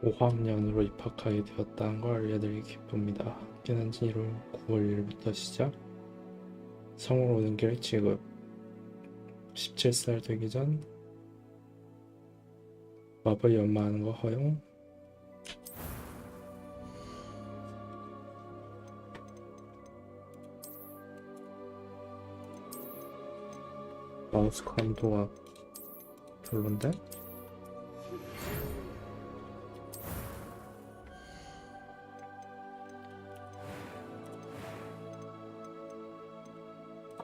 (5학년으로) 입학하게 되었다는 걸 알려드리기 기쁩니다. 학기는 9월 1일부터 시작. 성을 오는 길 지급. 17살 되기 전 마블 연마하는 거 허용. 마우스 감도가 별론데?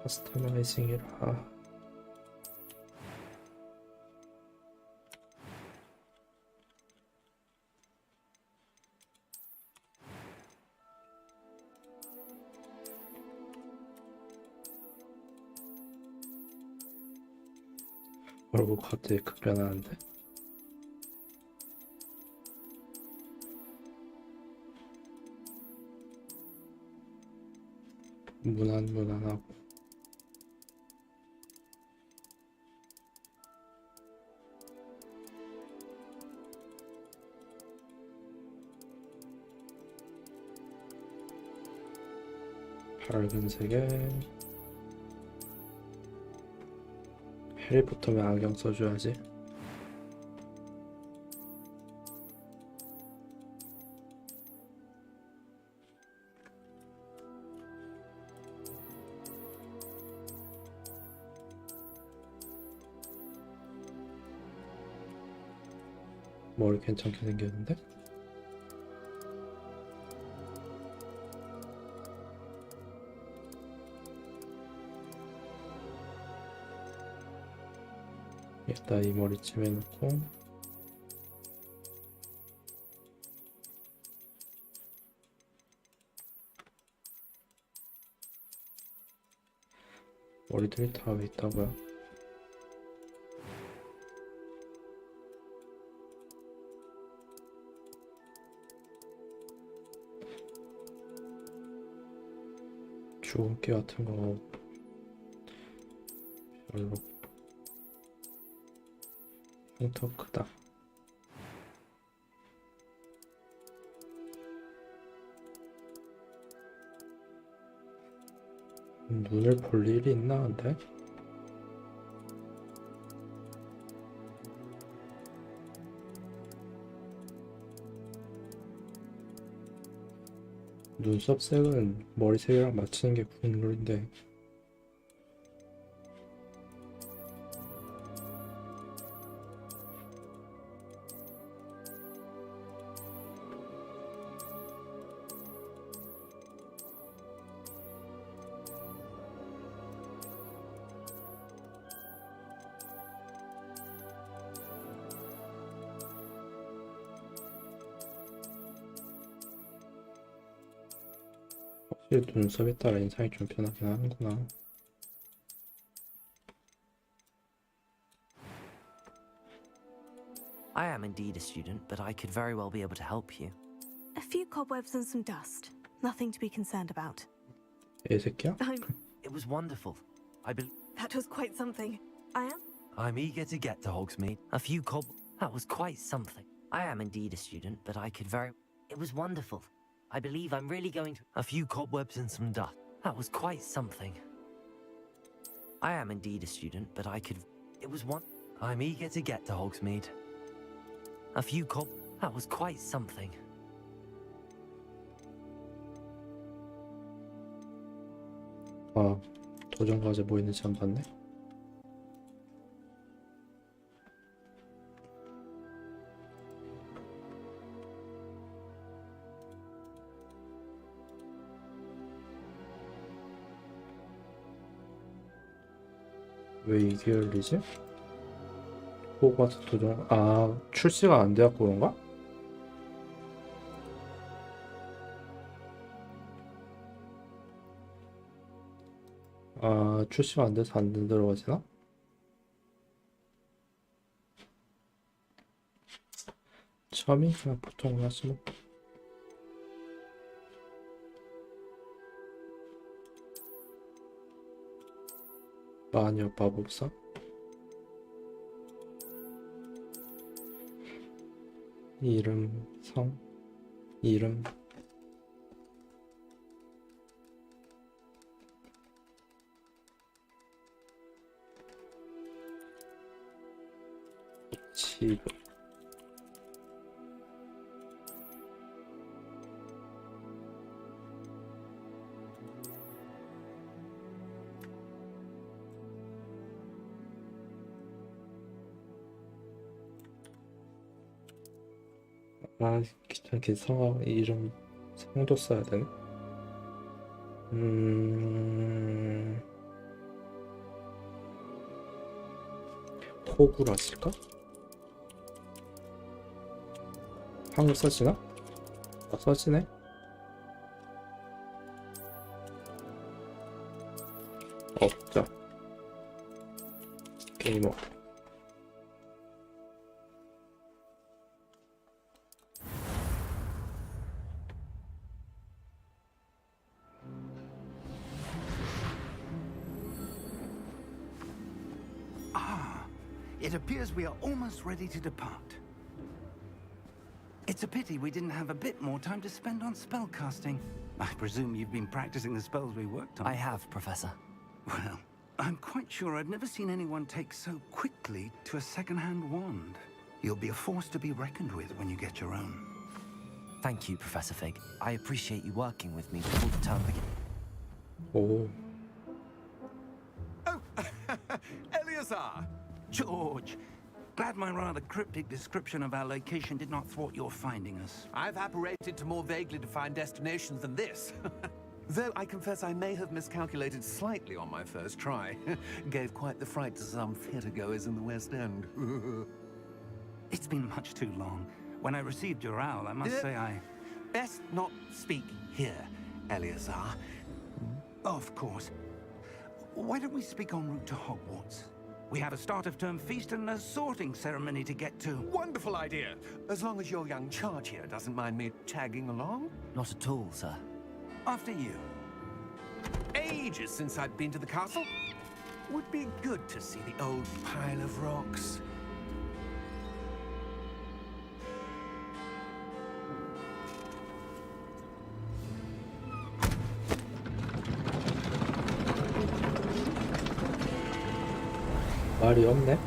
커스터마이징이라. 얼굴 갑자기 급변하는데? 무난무난하고. 밝은색에 해리포터면 안경 써줘야지. 머리 괜찮게 생겼는데? 일단 이 머리쯤 해놓고 머리들이 다 왜 있다고요? 주근깨 같은 거 별로. 흉터 크다. 눈을 볼 일이 있나 근데? 눈썹 색은 머리 색이랑 맞추는 게 국룰인데. 확실히 눈썹에 따라 인상이 좀 변하긴 하는구나. I am indeed a student, but I could very well be able to help you. A few cobwebs and some dust. Nothing to be concerned about. 애새끼야? It was wonderful. That was quite something. I'm eager to get to Hogsmeade. A few cob. That was quite something. I am indeed a student, but I could very. It was wonderful. I believe I'm really going to. A few cobwebs and some dust. That was quite something. I am indeed a student, but I could. It was one. I'm eager to get to Hogsmeade. A few cob. That was quite something. 아, 도전 과제 뭐 있는지 안 봤네. 왜 이게 열리지? 호그와트 도전, 출시가 안 돼갖고 그런가? 출시가 안 돼서 안 들어가지나? 처음이 그냥 보통 하지 뭐. 마녀 마법사? 이름, 성, 이름. 집. 귀찮게 성함, 이름, 성도 써야 되네. 호구라 쓸까? 한글 써지나? 써지네? 없죠. 게이머. It appears we are almost ready to depart. It's a pity we didn't have a bit more time to spend on spellcasting. I presume you've been practicing the spells we worked on. I have, Professor. Well, I'm quite sure I've never seen anyone take so quickly to a second-hand wand. You'll be a force to be reckoned with when you get your own. Thank you, Professor Fig. I appreciate you working with me before the term begins. 오, Oh, Eleazar! George, glad my rather cryptic description of our location did not thwart your finding us. I've apparated to more vaguely defined destinations than this. Though I confess I may have miscalculated slightly on my first try. Gave quite the fright to some theatregoers in the West End. It's been much too long. When I received your owl, I must say I... Best not speak here, Eleazar. Of course. Why don't we speak en route to Hogwarts? We have a start-of-term feast and a sorting ceremony to get to. Wonderful idea! As long as your young charge here doesn't mind me tagging along. Not at all, sir. After you. Ages since I'd been to the castle. Would be good to see the old pile of rocks. 말이 없네?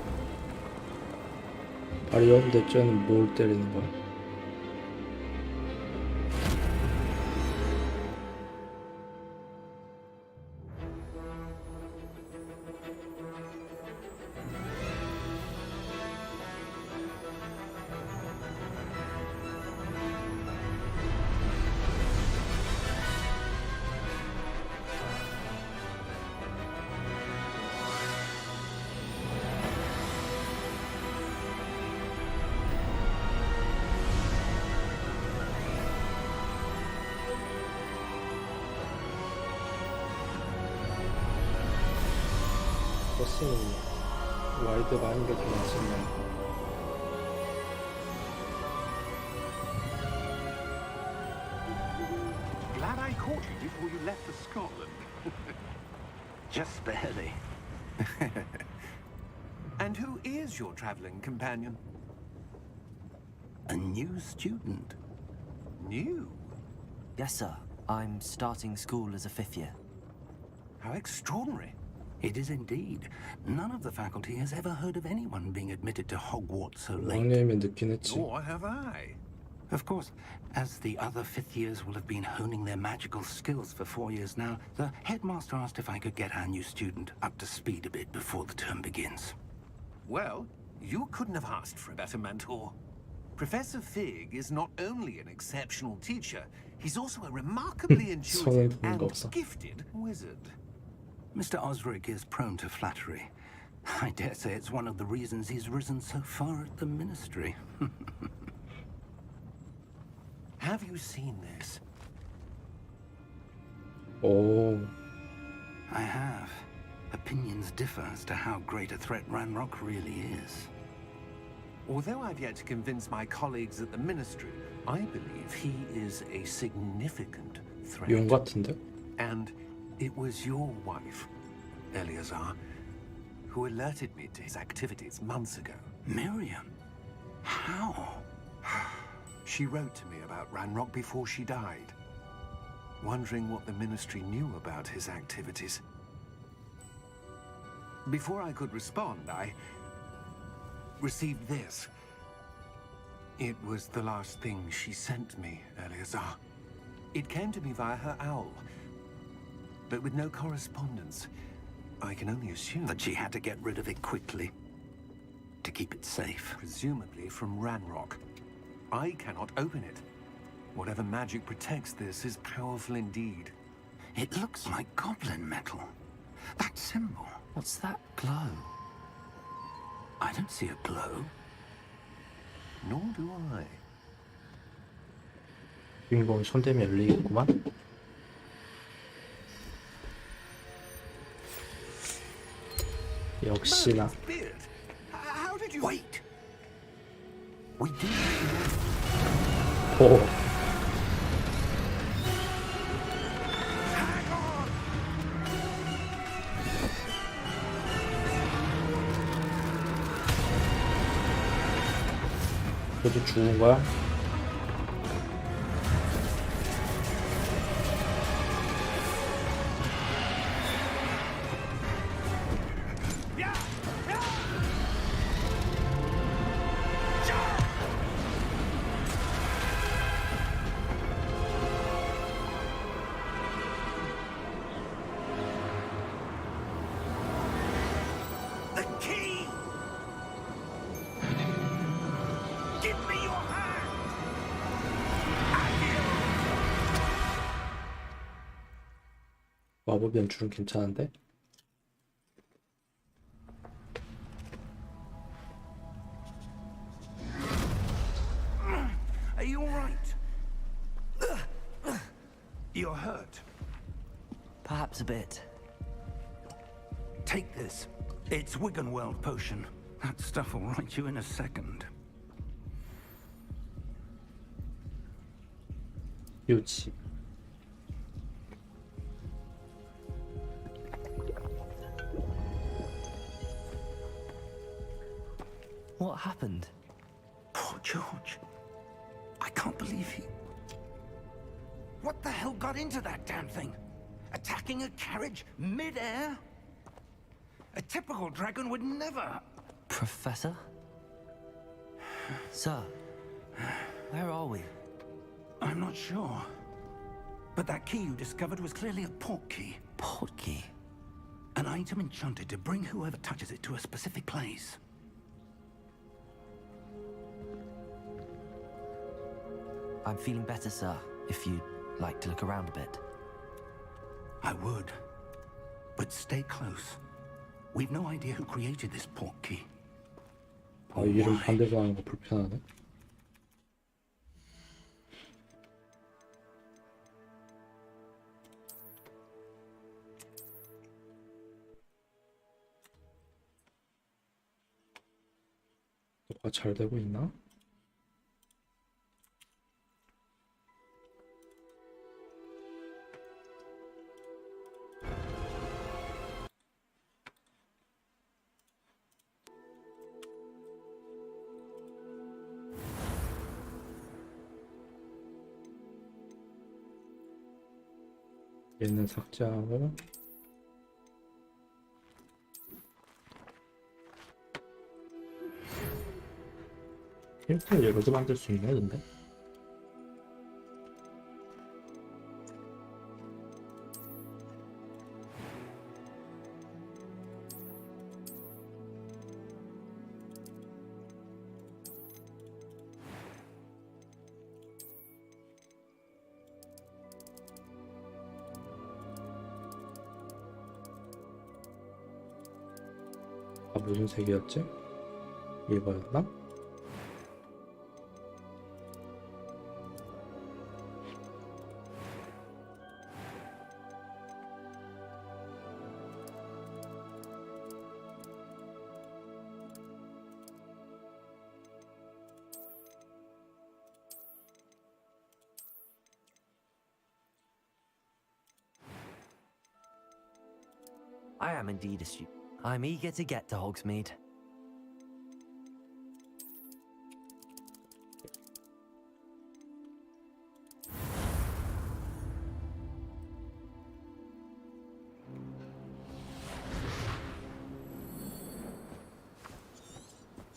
말이 없는데 쟤는 뭘 때리는 거야? 버스는 와이드 많은 게 더 낫겠네. Glad I before you left for Scotland. Just barely. And who is your traveling companion? A new student. New? Yes, sir. I'm starting school as a 5th year. How extraordinary. It is indeed. None of the faculty has ever heard of anyone being admitted to Hogwarts so late. 왕님이 늦긴 했지. Nor have I. Of course, as the other 5th years will have been honing their magical skills for 4 years now, the headmaster asked if I could get our new student up to speed a bit before the term begins. Well, you couldn't have asked for a better mentor. Professor Fig is not only an exceptional teacher, he's also a remarkably intuitive 손을 본 거 and 없어. gifted wizard. Mr. Osric is prone to flattery. I dare say it's one of the reasons he's risen so far at the ministry. Have you seen this? 오, I have. Opinions differ as to how great a threat Ranrock really is. Although I've yet to convince my colleagues at the ministry, I believe he is a significant threat. 용 같은데? And it was your wife, Eleazar, who alerted me to his activities months ago. Miriam? How? She wrote to me about Ranrock before she died, wondering what the ministry knew about his activities. Before I could respond, I received this. It was the last thing she sent me, Eleazar. It came to me via her owl, but with no correspondence. I can only assume That she had to get rid of it quickly to keep it safe. presumably from Ranrock. I cannot open it. Whatever magic protects this is powerful indeed. It looks like goblin metal. That symbol. What's that glow? I don't see a glow. Nor do I. 주인공이 손대면 열리겠구만. 역시나. Beard! How did you... Wait! We did. 오, 그래도 죽은 거야? The key! Give me your hand! 마법 연출은 괜찮은데? Are you all right? You're hurt. Perhaps a bit. Take this. It's Wiggenweld potion. That stuff will right you in a second. 유치. What happened? Poor George. I can't believe he... What the hell got into that damn thing? Attacking a carriage mid-air? A typical dragon would never... Professor? Sir, where are we? I'm not sure. But that key you discovered was clearly a port key. Port key. An item enchanted to bring whoever touches it to a specific place. I'm feeling better, sir, if you'd like to look around a bit. I would. But stay close. We've no idea who created this port key. 아, 이름 반대로 하는 거 불편하네. 뭐가 잘 되고 있나? 얘는 삭제하고 힌트를 여러 개 만들 수 있네 근데. 아 무슨 색이었지? 이거였나? I am indeed a student. I'm eager to get to Hogsmeade.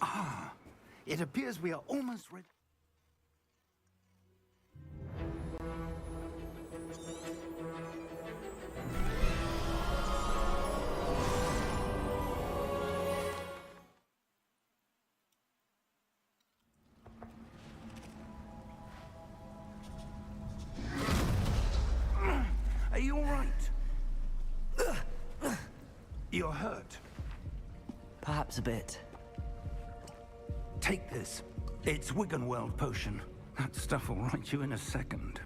Ah, it appears we are almost ready. Are you all right? You're hurt. Perhaps a bit. Take this. It's Wiggenweld potion. That stuff will right you in a second.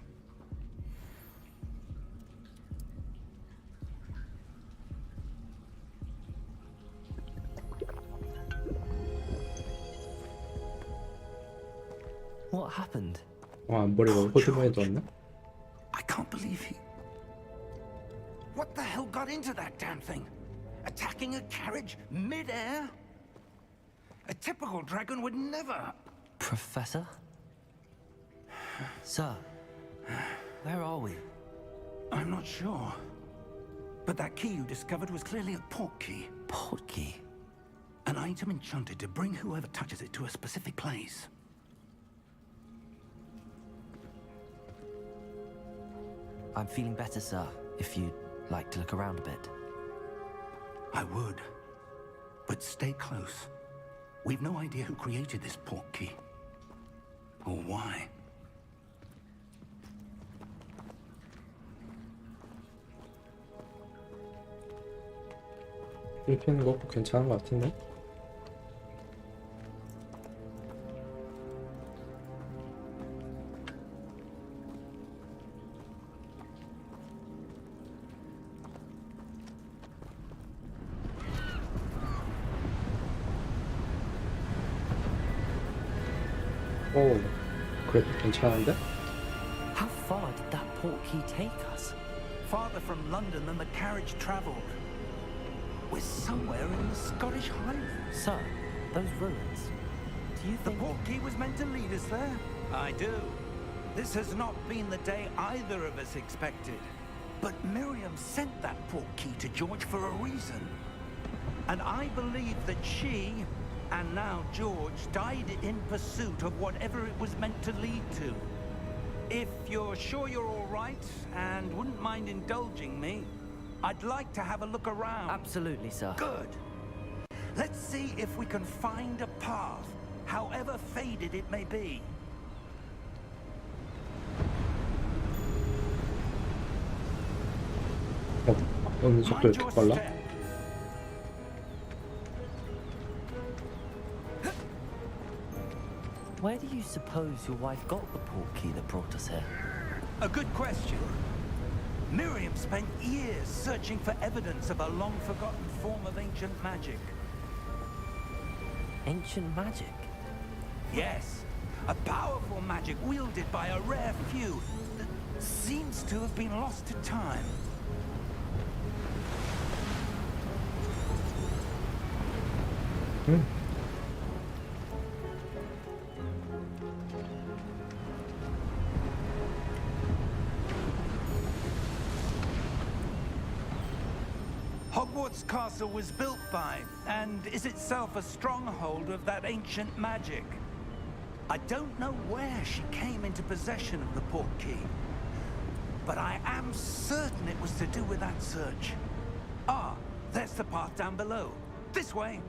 What happened? 아 머리가 호주머니에 넣었네? I can't believe he... What the hell got into that damn thing? Attacking a carriage mid-air? A typical dragon would never... Professor? Sir, where are we? I'm not sure. But that key you discovered was clearly a port key. Port key? An item enchanted to bring whoever touches it to a specific place. I'm feeling better, sir, if you'd like to look around a bit. I would. But stay close. We've no idea who created this port key. Or why. 일피는 거 괜찮은 것 같은데? 오, 그래도 괜찮은데? How far did that port key take us? Farther from London than the carriage traveled. We're somewhere in the Scottish Highlands. Sir, those ruins. Do you The think... port key was meant to lead us there? I do. This has not been the day either of us expected. But Miriam sent that port key to George for a reason. And I believe that she, and now George, died in pursuit of whatever it was meant to lead to. If you're sure you're all right, and wouldn't mind indulging me, I'd like to have a look around. Absolutely, sir. Good. Let's see if we can find a path, however faded it may be. 어느 속도 Mind 이렇게 your 빨라? step. Where do you suppose your wife got the port key that brought us here? A good question. Miriam spent years searching for evidence of a long-forgotten form of ancient magic. Ancient magic? Yes, a powerful magic wielded by a rare few that seems to have been lost to time. Hogwarts Castle was built by, and is itself a stronghold of that ancient magic. I don't know where she came into possession of the portkey, but I am certain it was to do with that search. Ah, there's the path down below. This way.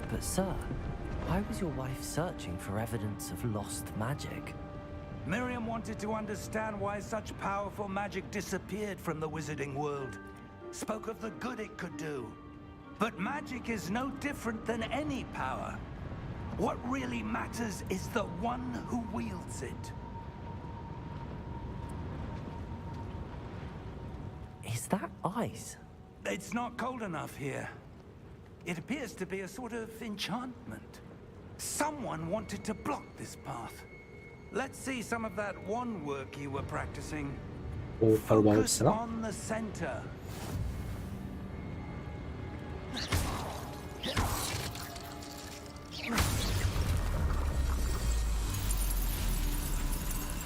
But sir, why was your wife searching for evidence of lost magic? Miriam wanted to understand why such powerful magic disappeared from the wizarding world. Spoke of the good it could do. But magic is no different than any power. What really matters is the one who wields it. Is that ice? It's not cold enough here. It appears to be a sort of enchantment. Someone wanted to block this path. Let's see some of that wand work you were practicing. 오, 바로 마법 Focus 쓰나? on the center.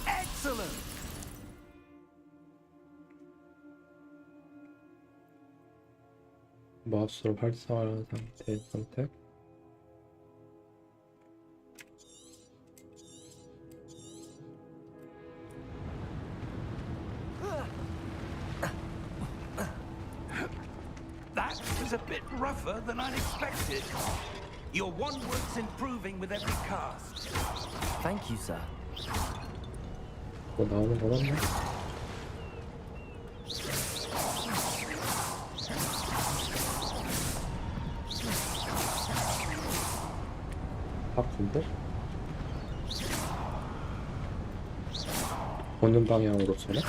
Excellent! 마우스로 활성화하는 상태 선택. That was a bit rougher than I'd expected. Your wand work's improving with every cast. Thank you, sir. 뭐 나오는 거 같네. 바쁜데? 보는 방향으로 쏘네?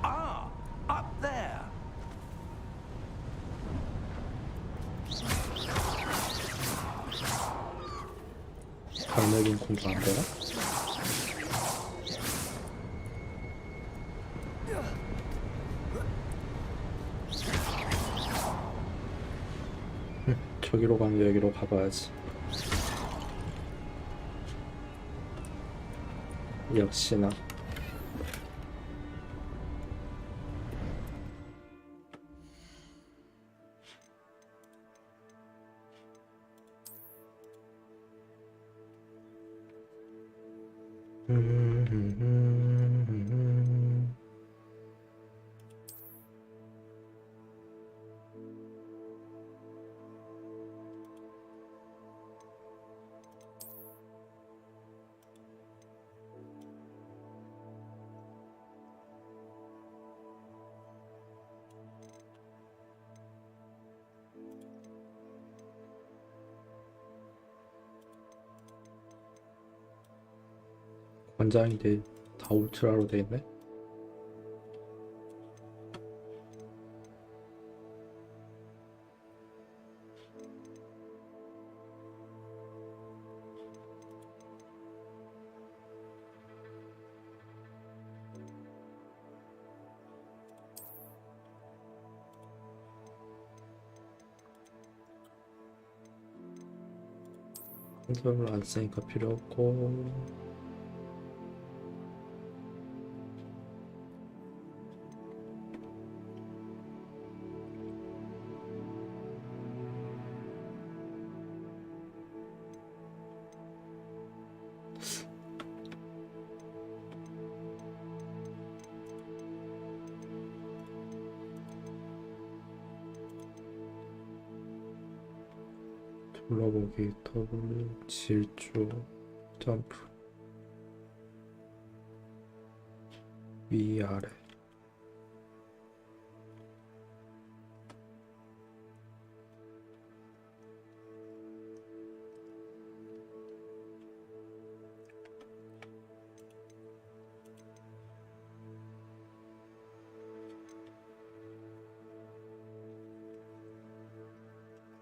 Ah, up there. 갈매긴 공격 안 되나? 저기로 가면 여기로 가봐야지. 역시나. 권장인데 다 울트라로 돼 있네. 컨트롤을 안 쓰니까 필요 없고. 둘러보기, W, 질주, 점프, 위, 아래.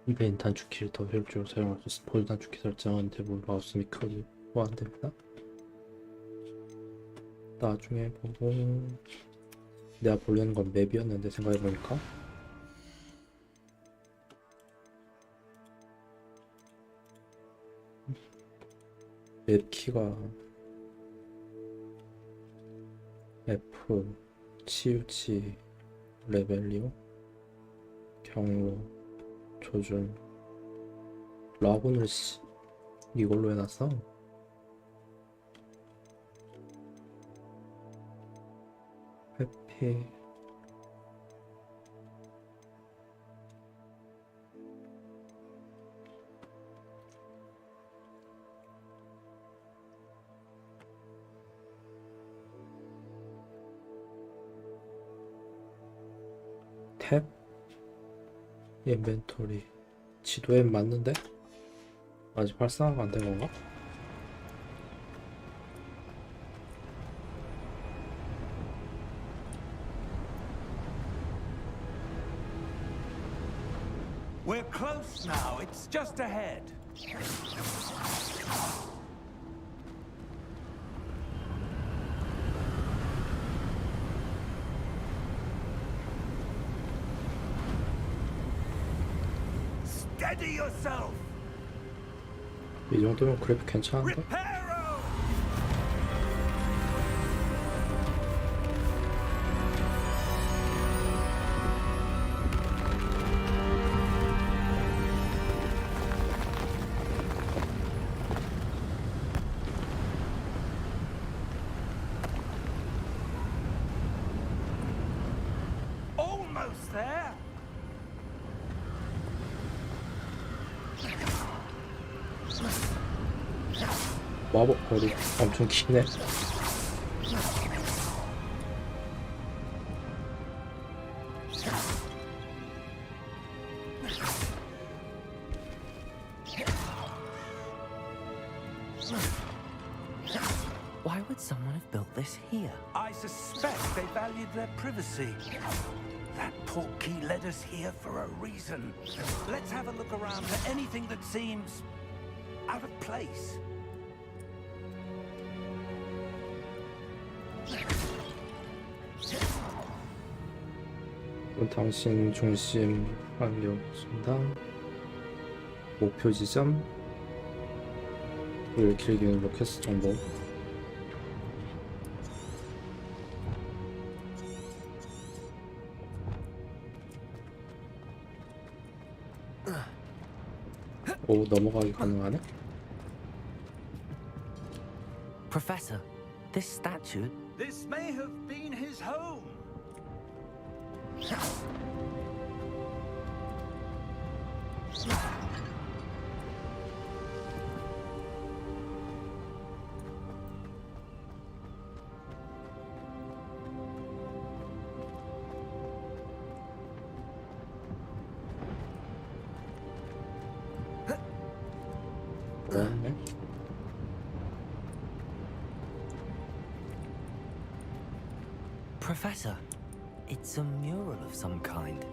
이벤 단축키를 더 효율적으로 사용할 수 있어. 볼 단축키 설정은 대부분 마우스 및 크기 보완됩니다. 나중에 보고. 내가 보려는 건 맵이었는데 생각해보니까 맵키가 F 치우치 레벨리오 경로 조준 라군을 이걸로 해놨어. 해피 탭 인벤토리 지도에 맞는데? 아직 활성화가 안 된 건가? We're close now. It's just ahead. Steady yourself. 이 정도면 그래픽 괜찮은데? Reparo! Almost there. 마법 거리 엄청 기네. Why would someone have built this here? I suspect they valued their privacy. That portkey led us here for a reason. Let's have a look around for anything that seems out of place. 당신 중심 완료 중단 목표 지점 을 길기는 로켓 정보 오 넘어가기 가능하네? Professor, this statue... This may have been his home. 그러네. Professor, it's a mural of some kind.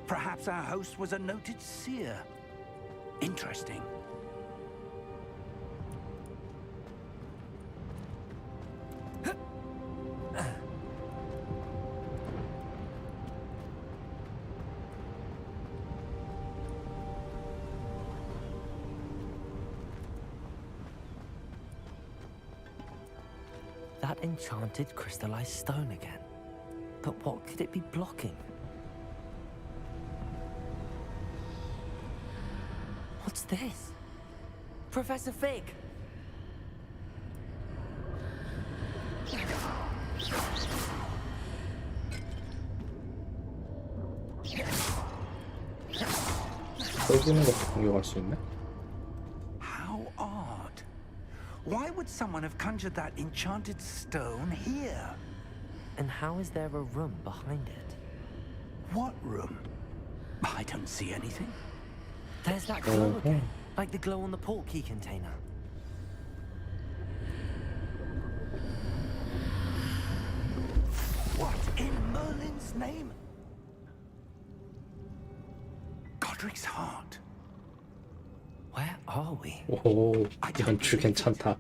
Perhaps our host was a noted seer. Interesting. That enchanted crystallized stone again. But what could it be blocking? What's this? Professor Fig! 떨어지는 것도 공격할 수 있네? How odd. Why would someone have conjured that enchanted stone here? And how is there a room behind it? What room? I don't see anything. There's that glow again, like the glow on the portkey container. What in Merlin's name? Godric's heart. Where are we? 오 연출 괜찮다.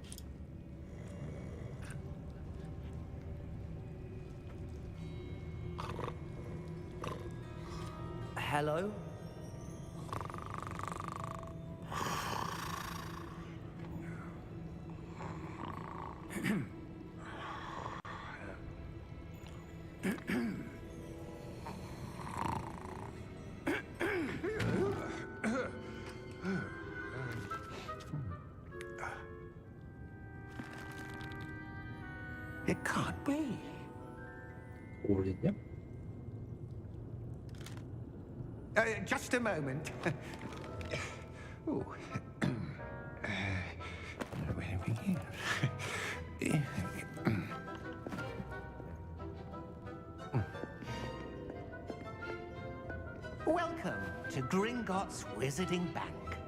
Hello? It can't be. 어울리냐? Just a moment. Ooh. Where are we here? Welcome to Gringotts Wizarding Bank.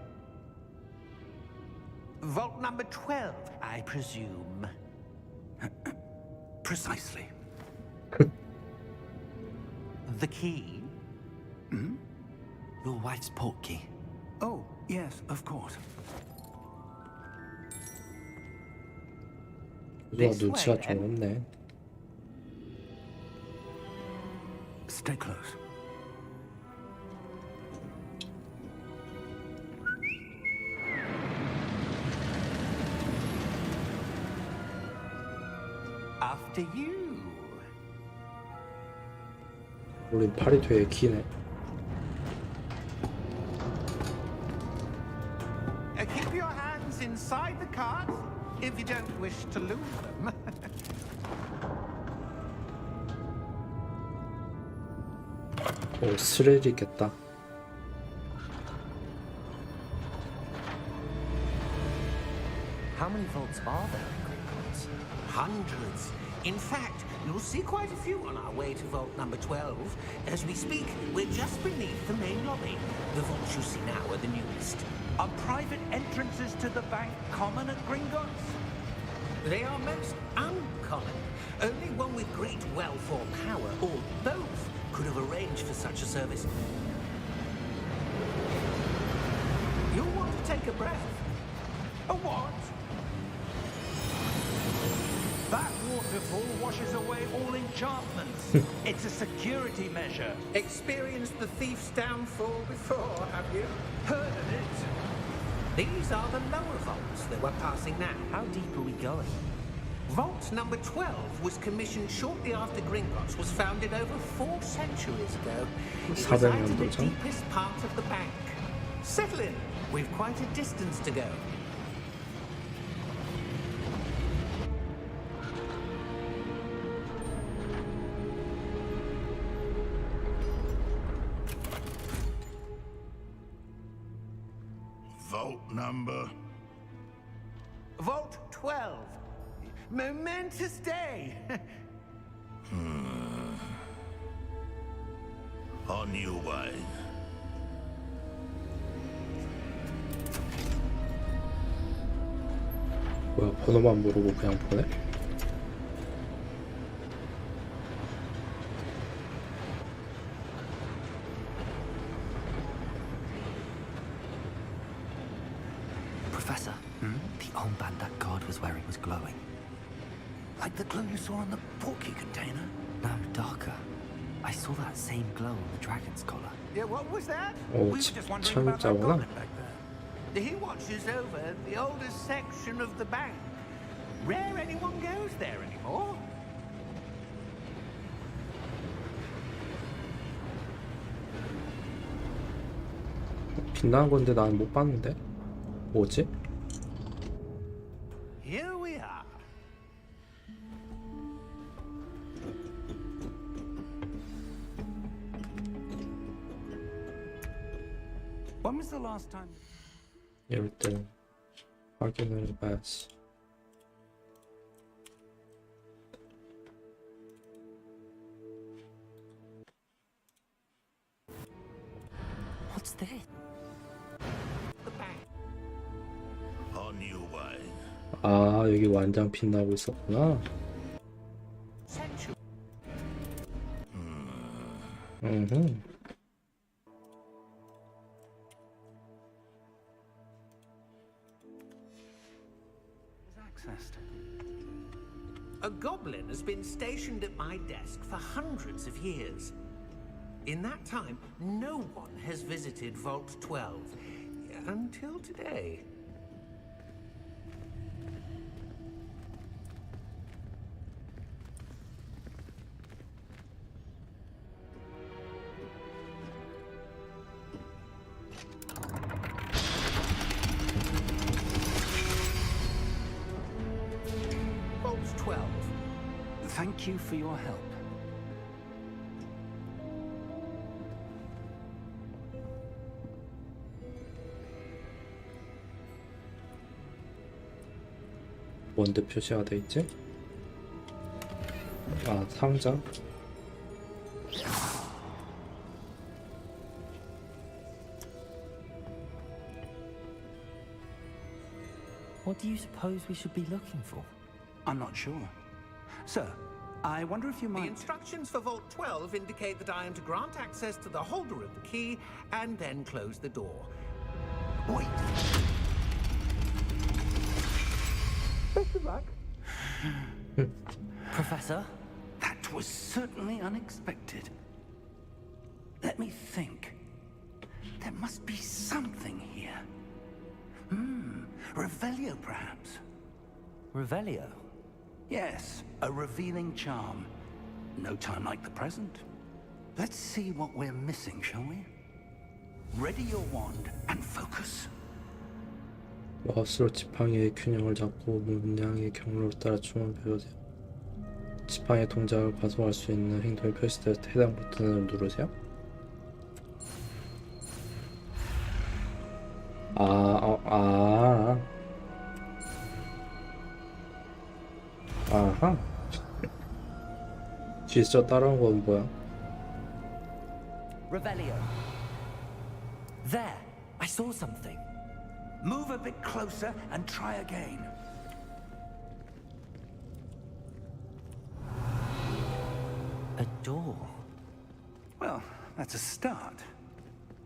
Vault number 12, I presume. Precisely. The key? Your wife's portkey. Oh, yes, of course. 누가 눈치가 좀 없네. Stay close. After you. 우린 팔이 되게 기네. Keep your hands inside the cart if you don't wish to lose them. 오, 스릴이겠다. How many vaults are there in Gringotts? Hundreds. In fact, you'll see quite a few on our way to vault number 12. As we speak, we're just beneath the main lobby. The vaults you see now are the newest. Are private entrances to the bank common at Gringotts? They are most uncommon. Only one with great wealth or power, or both, could have arranged for such a service. You'll want to take a breath. A what? That waterfall washes away all enchantments. It's a security measure. Experienced the thief's downfall before, have you? Heard of it? These are the lower vaults that we're passing now. How deep are we going? Vault number 12 was commissioned shortly after Gringotts was founded over 4 centuries ago. It 400년 resides in the 도전? deepest part of the bank. Settle in. We've quite a distance to go. Vault number. Vault 12. Momentous day. On your way. 뭐야, 번호만 모르고 그냥 보내? Professor, the armband that guard was wearing was glowing. Like the glow you saw on the porky container? No, darker. I saw that same glow on the dragon's collar. Yeah, what was that? 오, We were just wondering about that 참자구나. goblin back there. He watches over the oldest section of the bank. Rare anyone goes there anymore. 빛나는 건데 난 못 봤는데? 뭐지? Here we are. When was the last time? 이럴 때는 확인을 해봐야지. What's this? The bank. On your way. 아, 여기 완장 빛나고 있었구나. Century. Accessed. A goblin has been stationed at my desk for hundreds of years. In that time, no one has visited Vault 12 until today. Vault 12. Thank you for your help. 뭔데 표시가 돼 있지? 아, 상자? What do you suppose we should be looking for? I'm not sure. Sir, I wonder if you The might... instructions for Vault 12 indicate that I am to grant access to the holder of the key and then close the door. Wait! Professor? That was certainly unexpected. Let me think. There must be something here. Revelio, perhaps? Revelio? Yes, a revealing charm. No time like the present. Let's see what we're missing, shall we? Ready your wand and focus. 마우스로 지팡이의 균형을 잡고 문양의 경로를 따라 춤을 배우세요. 지팡이의 동작을 가속할 수 있는 행동이 표시될 때 해당 버튼을 누르세요. 아하. 뒤에서 따라온 건 뭐야? Revelio. There! I saw something. Move a bit closer and try again. A door. Well, that's a start.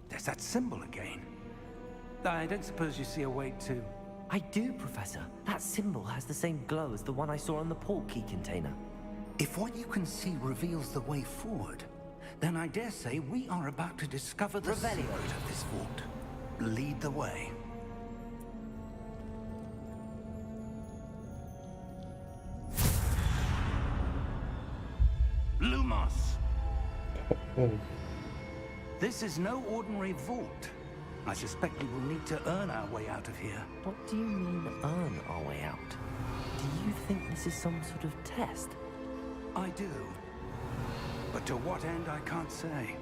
There's that symbol again. I don't suppose you see a way to... I do, Professor. That symbol has the same glow as the one I saw on the port key container. If what you can see reveals the way forward, then I dare say we are about to discover the Revelio. secret of this vault. Lead the way. Lumos! 어, This is no ordinary vault. I suspect we will need to earn our way out of here. What do you mean, earn our way out? Do you think this is some sort of test? I do. But to what end, I can't say.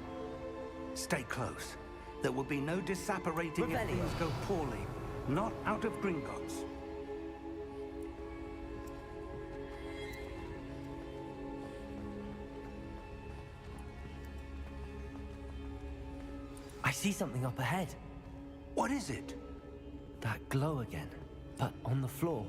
Stay close. There will be no disapparating if Revelio. things go poorly. Not out of Gringotts. I see something up ahead. What is it? That glow again, but on the floor.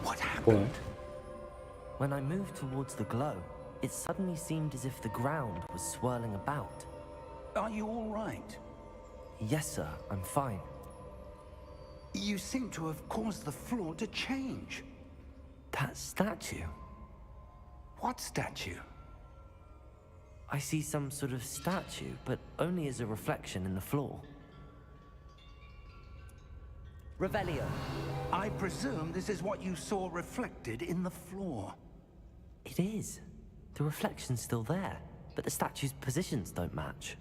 What happened? 뭐야? When I moved towards the glow, it suddenly seemed as if the ground was swirling about. Are you all right? Yes, sir, I'm fine. You seem to have caused the floor to change. That statue. What statue? I see some sort of statue, but only as a reflection in the floor. Revelio. I presume this is what you saw reflected in the floor. It is. The reflection's still there, but the statue's positions don't match.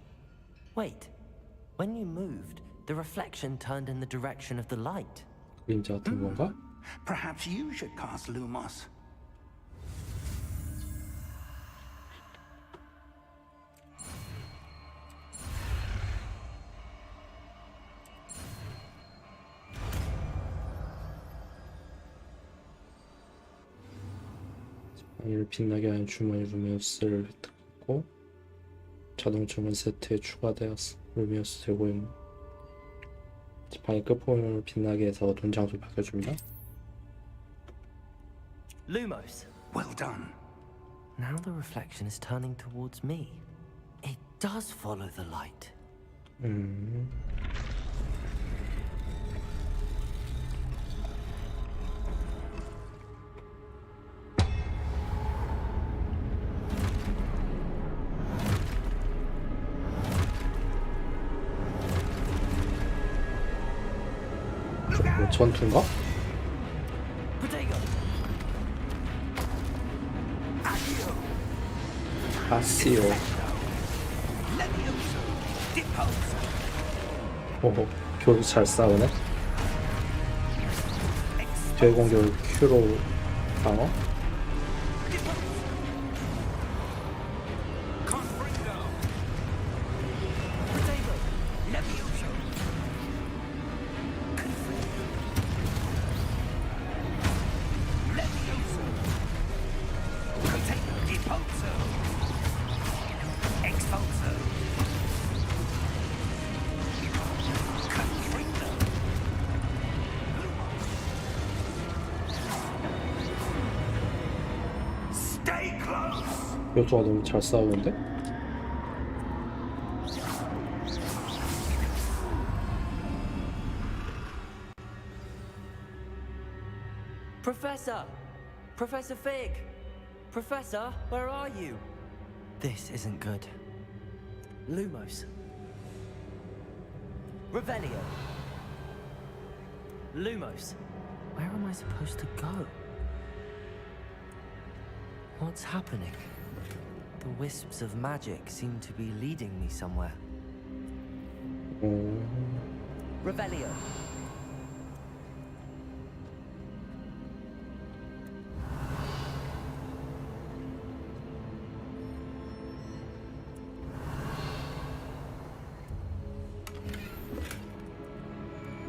Wait. When you moved, the reflection turned in the direction of the light. 그림자 같은 건가? Perhaps you should cast Lumos. 지팡이를 빛나게 하는 주머니 루미우스를 획득하고 자동 주문 세트에 추가되었어. 루미우스 제고임. 지팡이 끝부분을 빛나게 해서 눈 장소를 바꿔줍니다. Lumos. Well done. Now the reflection is turning towards me. It does follow the light. 뭐 전투인가? Protego! 가시오. 오호, 교수 잘 싸우네. 제 공격을 Q로 방어. 교수가 너무 잘 싸우는데? Professor! Professor Fig! Professor, where are you? This isn't good. Lumos. Revelio. Lumos. Where am I supposed to go? What's happening? The wisps of magic seem to be leading me somewhere. Revelio.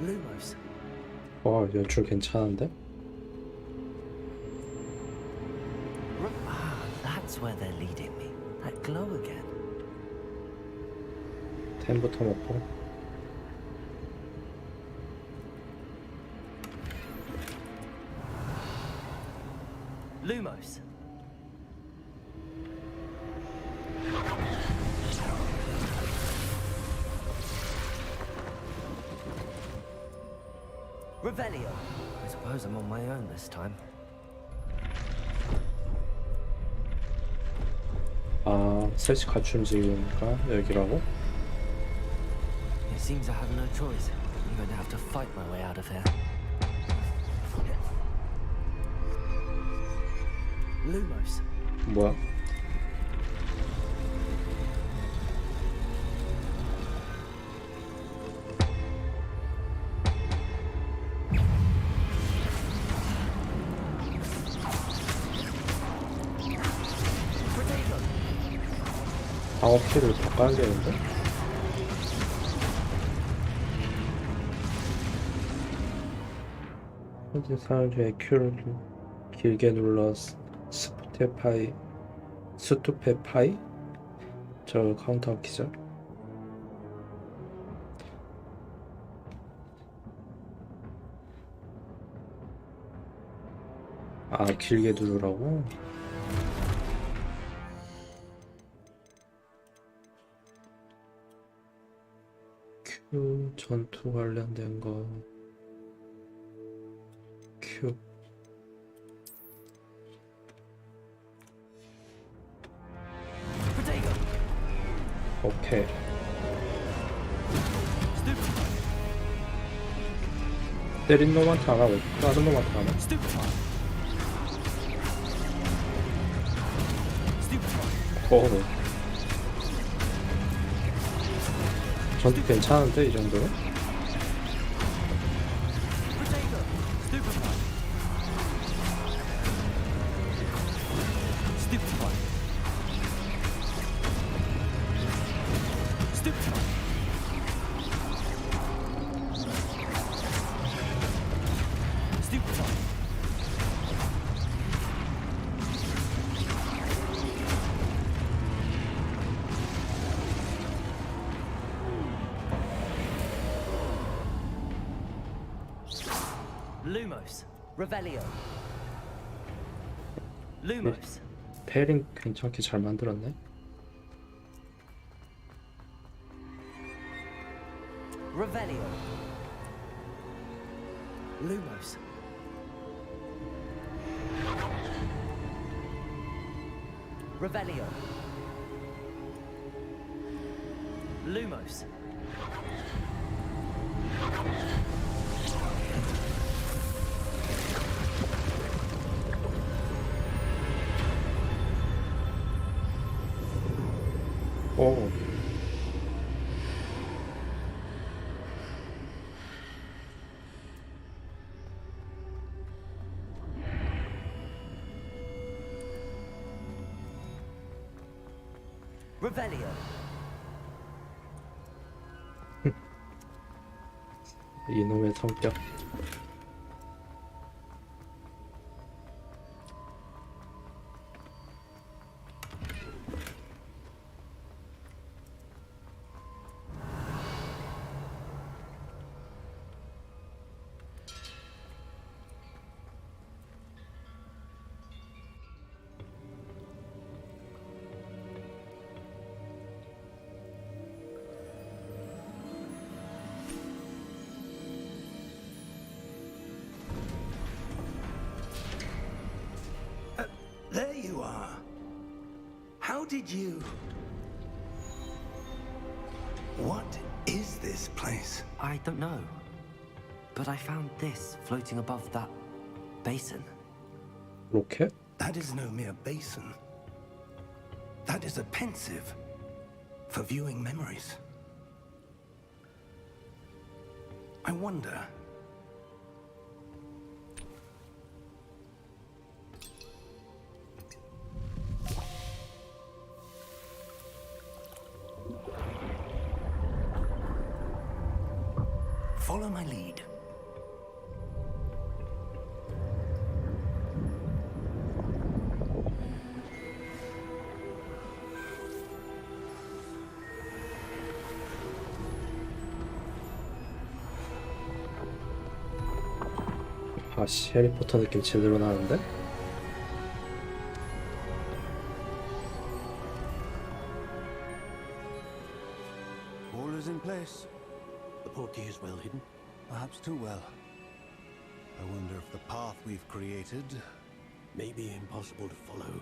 Lumos. 와, 연출 괜찮은데? That's where they're leading me. That glow again. 템부터 먹고. Lumos. Revelio. I suppose I'm on my own this time. 아, 셋이 같이 움직이니까 여기라고? It seems I have no choice. I'm going to have to fight my way out of here. Lumos. 뭐야? 방어 키를 바꿔야겠는데? 현재 사용 중에 Q를 길게 눌러 스투페파이? 저 카운터 키죠? 아, 길게 누르라고? Q 전투 관련된 거 Q 오케이. 때린 놈한테 안 하고 다른 놈한테 하나? 오. 전투 괜찮은데 이 정도면? Lumos. Revelio. Lumos. 페링 괜찮게 잘 만들었네. Revelio. Lumos. Revelio. Lumos. Revelio. 이놈의 성격. There you are. How did you... What is this place? I don't know. But I found this floating above that basin. 로켓? That is no mere basin. That is a pensive for viewing memories. I wonder... Follow my lead. 아씨, 해리포터 느낌 제대로 나는데? All is in place. The portkey is well hidden. Perhaps too well. I wonder if the path we've created... May be impossible to follow.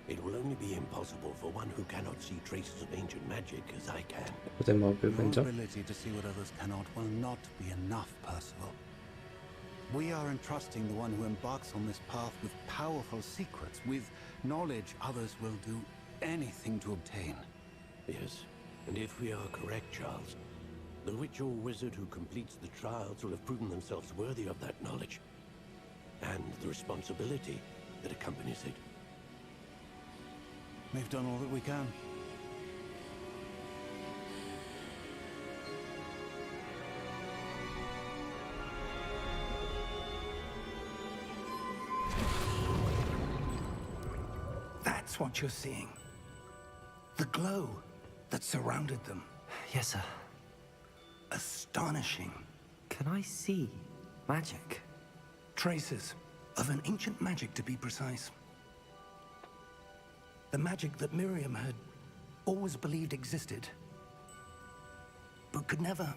It will only be impossible for one who cannot see traces of ancient magic as I can. 고대 마법의 Your 근접? ability to see what others cannot will not be enough, Percival. We are entrusting the one who embarks on this path with powerful secrets, with knowledge others will do anything to obtain. Yes, and if we are correct, Charles, the witch or wizard who completes the trials will have proven themselves worthy of that knowledge, and the responsibility that accompanies it. We've done all that we can. That's what you're seeing. The glow that surrounded them. Yes, sir. Astonishing. Can I see magic? Traces of an ancient magic, to be precise. The magic that Miriam had always believed existed, but could never.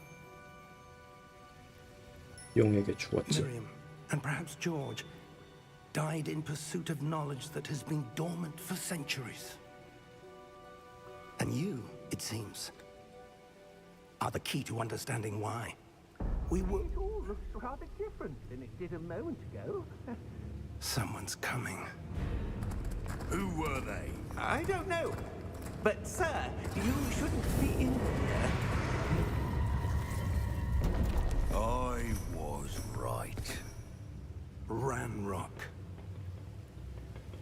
용에게 죽었지. Miriam, and perhaps George, died in pursuit of knowledge that has been dormant for centuries. And you, it seems, are the key to understanding why. We were... It all looks rather different than it did a moment ago. Someone's coming. Who were they? I don't know. But, sir, you shouldn't be in here. I was right. Ranrock.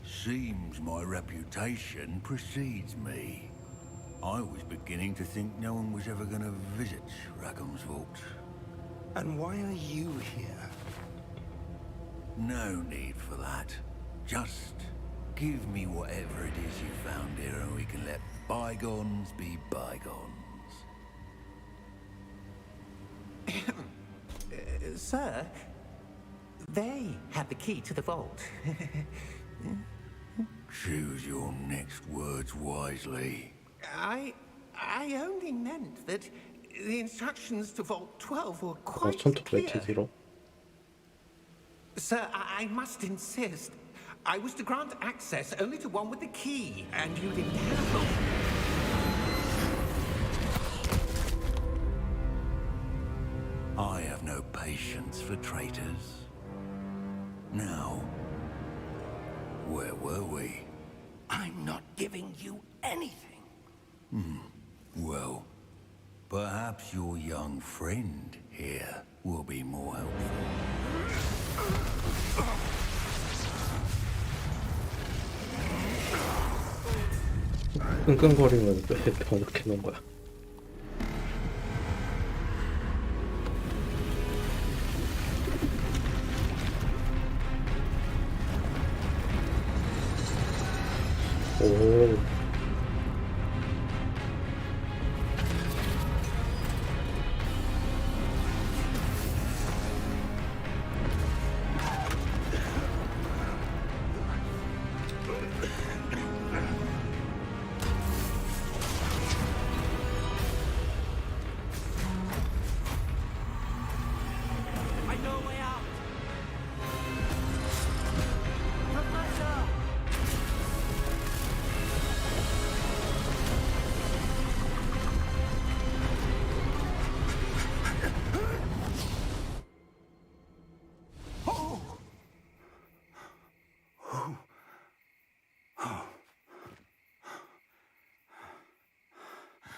Seems my reputation precedes me. I was beginning to think no one was ever going to visit Rackham's vault. And why are you here? No need for that. Just give me whatever it is you found here and we can let bygones be bygones. Sir, they have the key to the vault. Choose your next words wisely. I only meant that the instructions to Vault 12 were quite 손톱 왜 이렇게 clear. 길어? Sir, I must insist. I was to grant access only to one with the key, and you didn't have them. I have no patience for traitors. Now, where were we? I'm not giving you anything. Well, perhaps your young friend here will be more helpful. 끙끙거리면 왜 병을 놓은 거야? 오. I know a way out. Professor!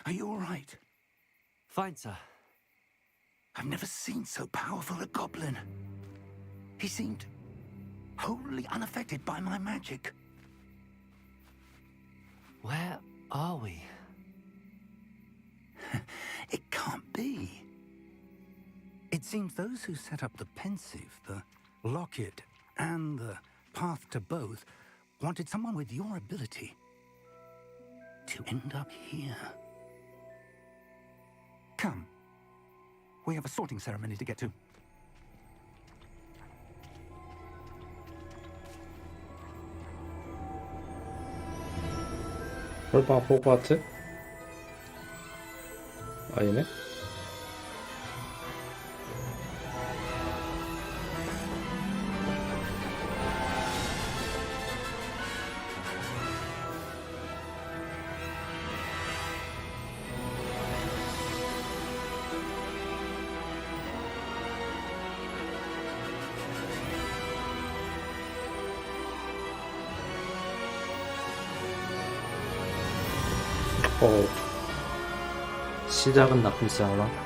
Are you all right? Fine, sir. I've never seen so powerful a goblin. He seemed wholly unaffected by my magic. Where are we? It can't be. It seems those who set up the pensive, the locket, and the path to both wanted someone with your ability to end up here. Come. We have a sorting ceremony to get to. 설마 호그와트? 아니네? 시작은 나쁘지 않아.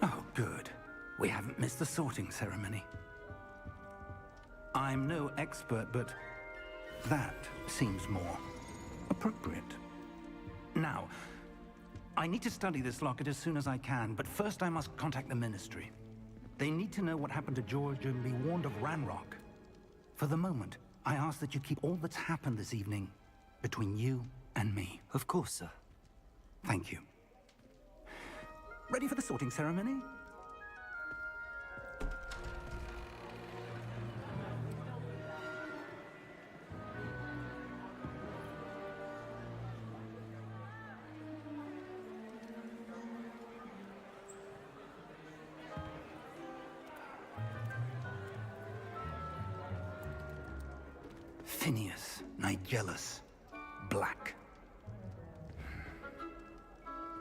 Oh, good. We haven't missed the sorting ceremony. I'm no expert, but that seems more appropriate. Now, I need to study this locket as soon as I can, but first I must contact the Ministry. They need to know what happened to George and be warned of Ranrock. For the moment, I ask that you keep all that's happened this evening between you and me. Of course, sir. Thank you. Ready for the sorting ceremony? Phineas, Nigellus, Black.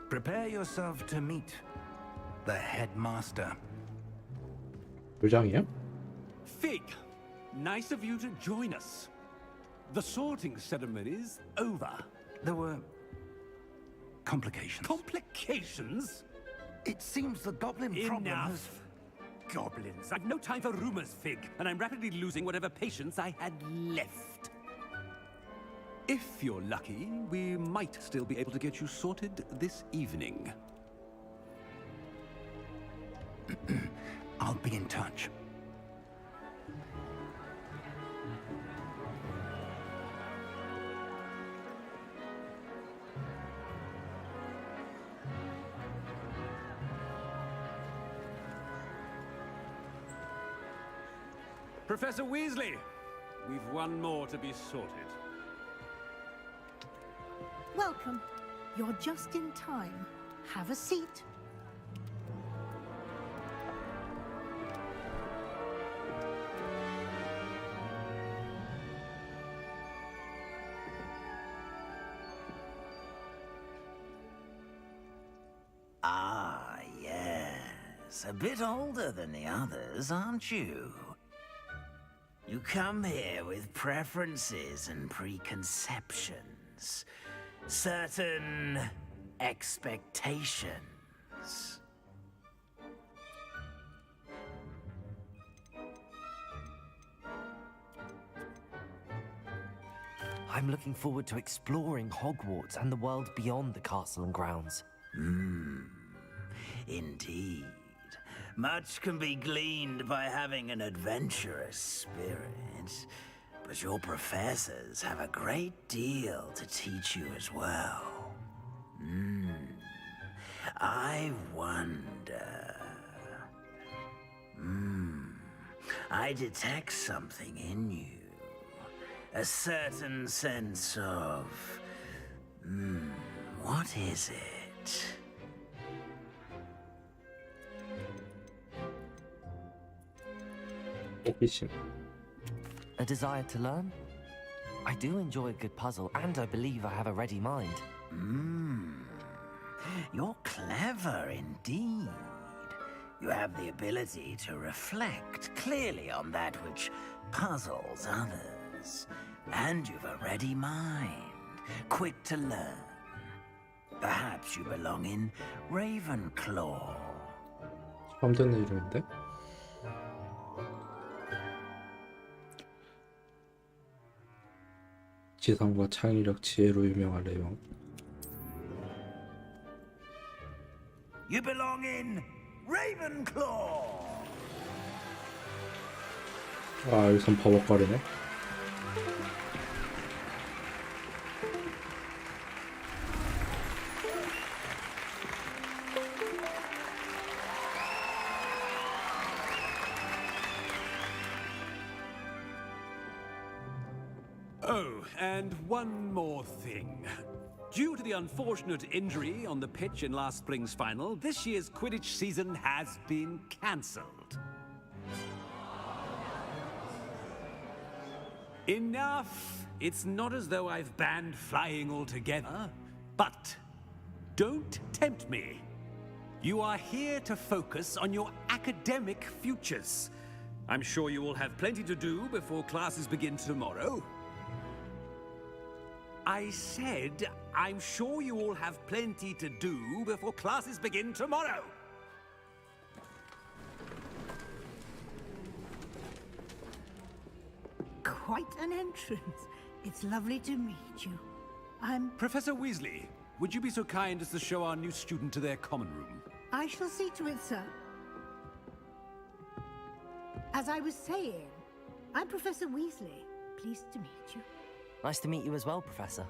Prepare yourself to meet the headmaster. 요장이야? Fig, nice of you to join us. The sorting ceremony's over. There were complications. Complications? It seems the goblin problem has... Enough. Goblins. I've no time for rumors, Fig, and I'm rapidly losing whatever patience I had left. If you're lucky, we might still be able to get you sorted this evening. I'll be in touch. Professor Weasley, we've one more to be sorted. Welcome. You're just in time. Have a seat. a bit older than the others, aren't you? You come here with preferences and preconceptions, certain expectations. I'm looking forward to exploring Hogwarts and the world beyond the castle and grounds. Indeed. Much can be gleaned by having an adventurous spirit, but your professors have a great deal to teach you as well. I wonder... I detect something in you. A certain sense of... what is it? 호기심. A desire to learn? I do enjoy a good puzzle, and I believe I have a ready mind. You're clever indeed. You have the ability to reflect clearly on that which puzzles others. And you've a ready mind, quick to learn. Perhaps you belong in Ravenclaw. 처음 듣는 이름인데? 지성과 창의력, 지혜로 유명한 레옹. You belong in Ravenclaw. 아, 여기선 버벅거리네. Oh, and one more thing. Due to the unfortunate injury on the pitch in last spring's final, this year's Quidditch season has been cancelled. Enough! It's not as though I've banned flying altogether, but don't tempt me. You are here to focus on your academic futures. I'm sure you will have plenty to do before classes begin tomorrow. I said, I'm sure you all have plenty to do before classes begin tomorrow. Quite an entrance. It's lovely to meet you. I'm... Professor Weasley, would you be so kind as to show our new student to their common room? I shall see to it, sir. As I was saying, I'm Professor Weasley. Pleased to meet you. Nice to meet you as well, Professor.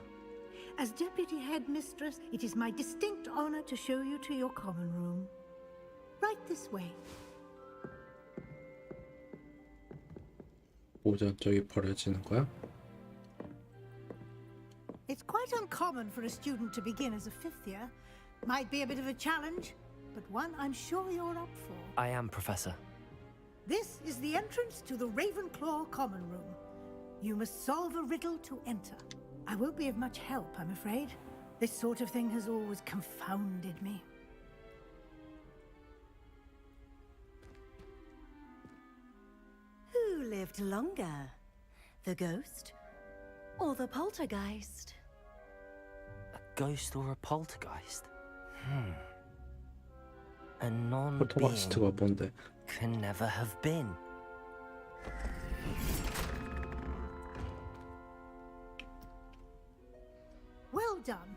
As Deputy Headmistress, it is my distinct honor to show you to your common room. Right this way. 오전적이 버려지는 거야? It's quite uncommon for a student to begin as a fifth year. Might be a bit of a challenge, but one I'm sure you're up for. I am, Professor. This is the entrance to the Ravenclaw common room. You must solve a riddle to enter. I won't be of much help, I'm afraid. This sort of thing has always confounded me. Who lived longer? The ghost or the poltergeist? A ghost or a poltergeist? A 폴터가스트가 non-being 뭔데? can never have been. Well done.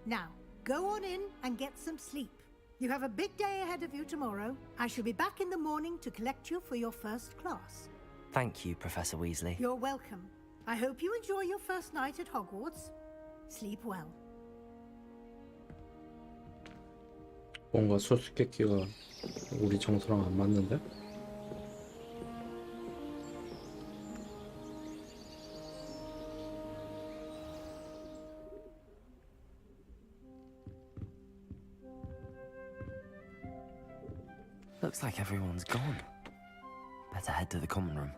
Now, go on in and get some sleep. You have a big day ahead of you tomorrow. I shall be back in the morning to collect you for your first class. Thank you, Professor Weasley. You're welcome. I hope you enjoy your first night at Hogwarts. Sleep well. 뭔가 수수께끼가 우리 정서랑 안 맞는데? Looks like everyone's gone. Better head to the common room.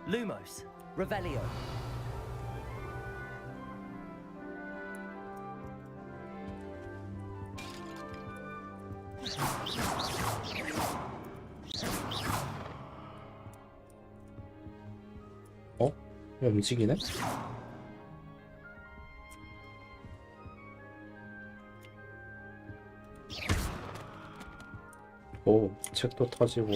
Lumos, Revelio. 어? 왜 움직이네? 오, 책도 터지고.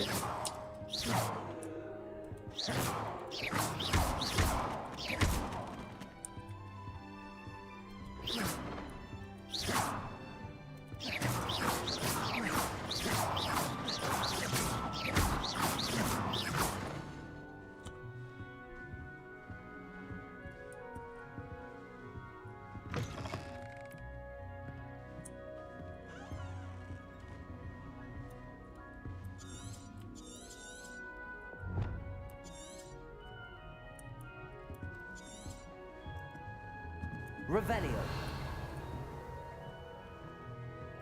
Revelio.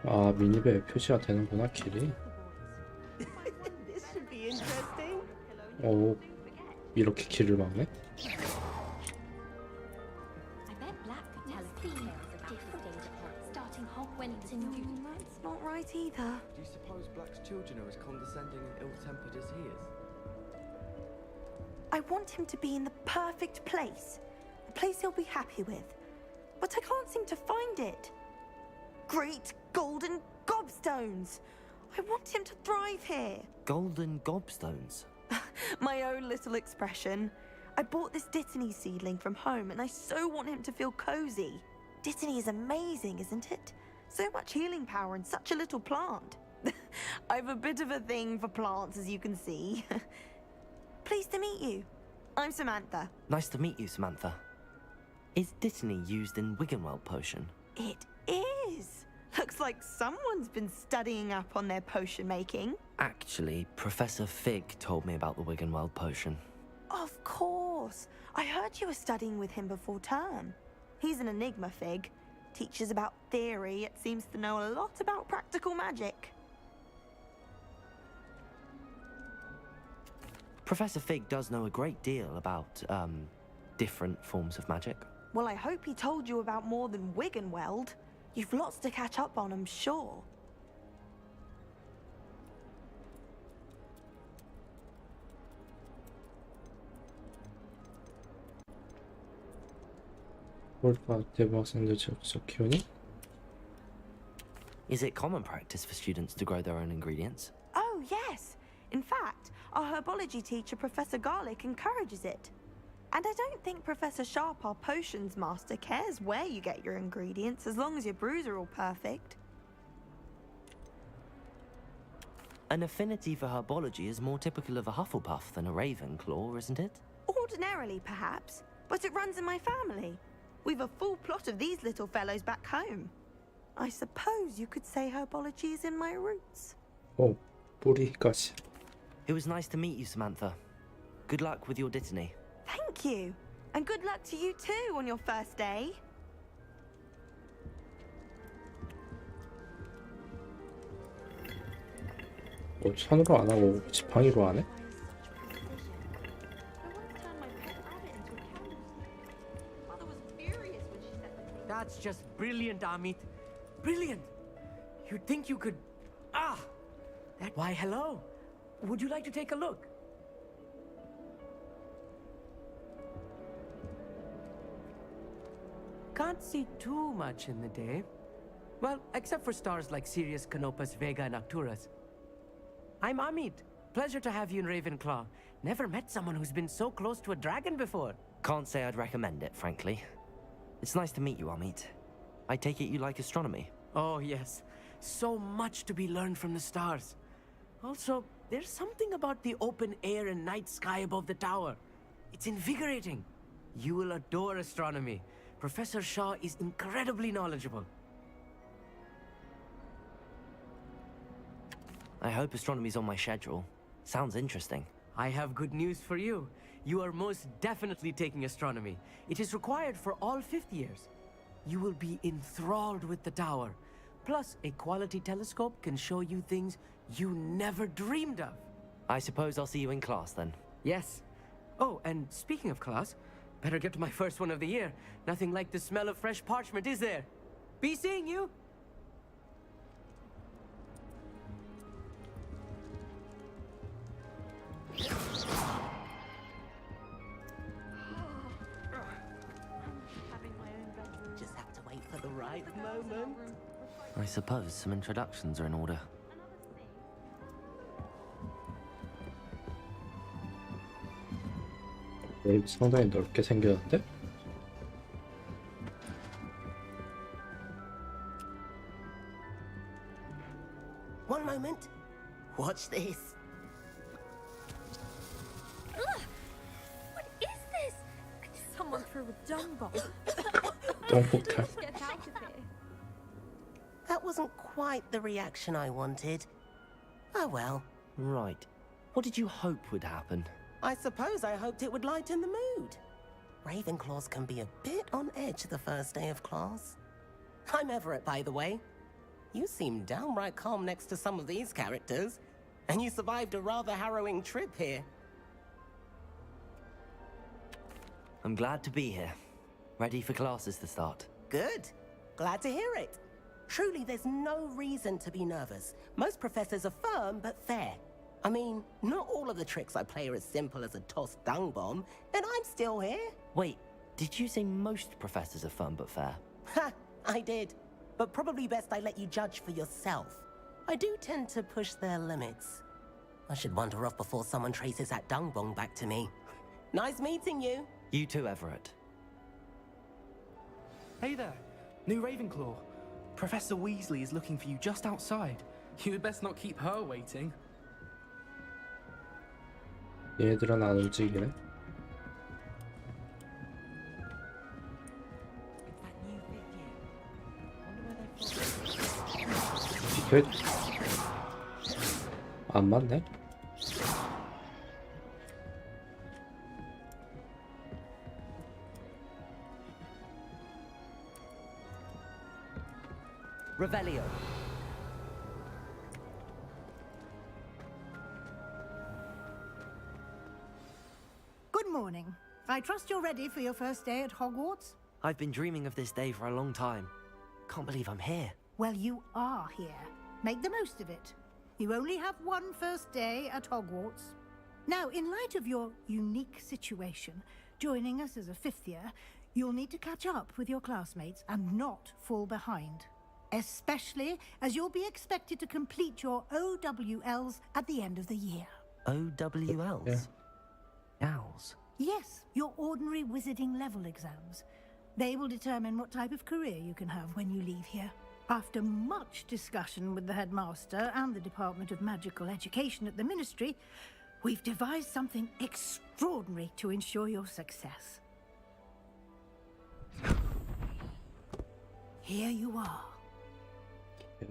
아, 미니맵에 표시가 되는구나, 길이. This should be interesting. 오, 이렇게 길을 막네? I bet Black could tell us details of devastated plots, starting Hogwarts in Newton. That's not right either. Do you suppose Black's children are as condescending and ill-tempered as he is? I want him to be in the perfect place. A place he'll be happy with. But I can't seem to find it. Great golden gobstones! I want him to thrive here. Golden gobstones. My own little expression. I bought this Dittany seedling from home and I so want him to feel cozy. Dittany is amazing, isn't it? So much healing power in such a little plant. I've a bit of a thing for plants, as you can see. Pleased to meet you. I'm Samantha. Nice to meet you, Samantha. Is Dittany used in Wiggenweld potion? It is. Looks like someone's been studying up on their potion making. Actually, Professor Fig told me about the Wiggenweld potion. Of course. I heard you were studying with him before term. He's an enigma, Fig. Teaches about theory, yet seems to know a lot about practical magic. Professor Fig does know a great deal about, different forms of magic. Well, I hope he told you about more than Wiggenweld. You've lots to catch up on, I'm sure. 뭘까, 대부 학생들 적극적 키우니? Is it common practice for students to grow their own ingredients? Oh, yes. In fact, our herbology teacher, Professor Garlick, encourages it. And I don't think Professor Sharp, our potions master, cares where you get your ingredients, as long as your brews are all perfect. An affinity for herbology is more typical of a Hufflepuff than a Ravenclaw, isn't it? Ordinarily, perhaps, but it runs in my family. We've a full plot of these little fellows back home. I suppose you could say herbology is in my roots. 오, 뿌리까지. It was nice to meet you, Samantha. Good luck with your Dittany. Thank you. And good luck to you too on your first day. 산으로 안 하고 지팡이로 하네? That's just brilliant, Amit. Brilliant. You'd think you could... Ah! Why, hello. Would you like to take a look? Can't see too much in the day. Well, except for stars like Sirius, Canopus, Vega, and Arcturus. I'm Amit. Pleasure to have you in Ravenclaw. Never met someone who's been so close to a dragon before. Can't say I'd recommend it, frankly. It's nice to meet you, Amit. I take it you like astronomy? Oh, yes. So much to be learned from the stars. Also, there's something about the open air and night sky above the tower. It's invigorating. You will adore astronomy. Professor Shaw is incredibly knowledgeable. I hope astronomy's on my schedule. Sounds interesting. I have good news for you. You are most definitely taking astronomy. It is required for all 5th years. You will be enthralled with the tower. Plus, a quality telescope can show you things you never dreamed of. I suppose I'll see you in class then. Yes. Oh, and speaking of class, better get to my first one of the year. Nothing like the smell of fresh parchment, is there? Be seeing you. Just have to wait for the right moment. I suppose some introductions are in order. 맵이 상당히 넓게 생겼는데? One moment. Watch this. What is this? Someone threw a dung bomb. 똥폭탄. Let's get out of here. That wasn't quite the reaction I wanted. Oh well. Right. What did you hope would happen? I suppose I hoped it would lighten the mood. Ravenclaws can be a bit on edge the first day of class. I'm Everett, by the way. You seem downright calm next to some of these characters, and you survived a rather harrowing trip here. I'm glad to be here. Ready for classes to start. Good. Glad to hear it. Truly, there's no reason to be nervous. Most professors are firm but fair. I mean, not all of the tricks I play are as simple as a tossed dung bomb, and I'm still here. Wait, did you say most professors are fun but fair? Ha! I did. But probably best I let you judge for yourself. I do tend to push their limits. I should wander off before someone traces that dung bomb back to me. Nice meeting you. You too, Everett. Hey there, new Ravenclaw. Professor Weasley is looking for you just outside. You had best not keep her waiting. 얘들은 안 움직이네. 안 맞네. Revelio. Good morning. I trust you're ready for your first day at Hogwarts? I've been dreaming of this day for a long time. Can't believe I'm here. Well, you are here. Make the most of it. You only have one first day at Hogwarts. Now, in light of your unique situation, joining us as a fifth year, you'll need to catch up with your classmates and not fall behind. Especially as you'll be expected to complete your OWLs at the end of the year. OWLs? Owls? Yes, your ordinary wizarding level exams. They will determine what type of career you can have when you leave here. After much discussion with the headmaster and the Department of Magical Education at the Ministry, we've devised something extraordinary to ensure your success. Here you are.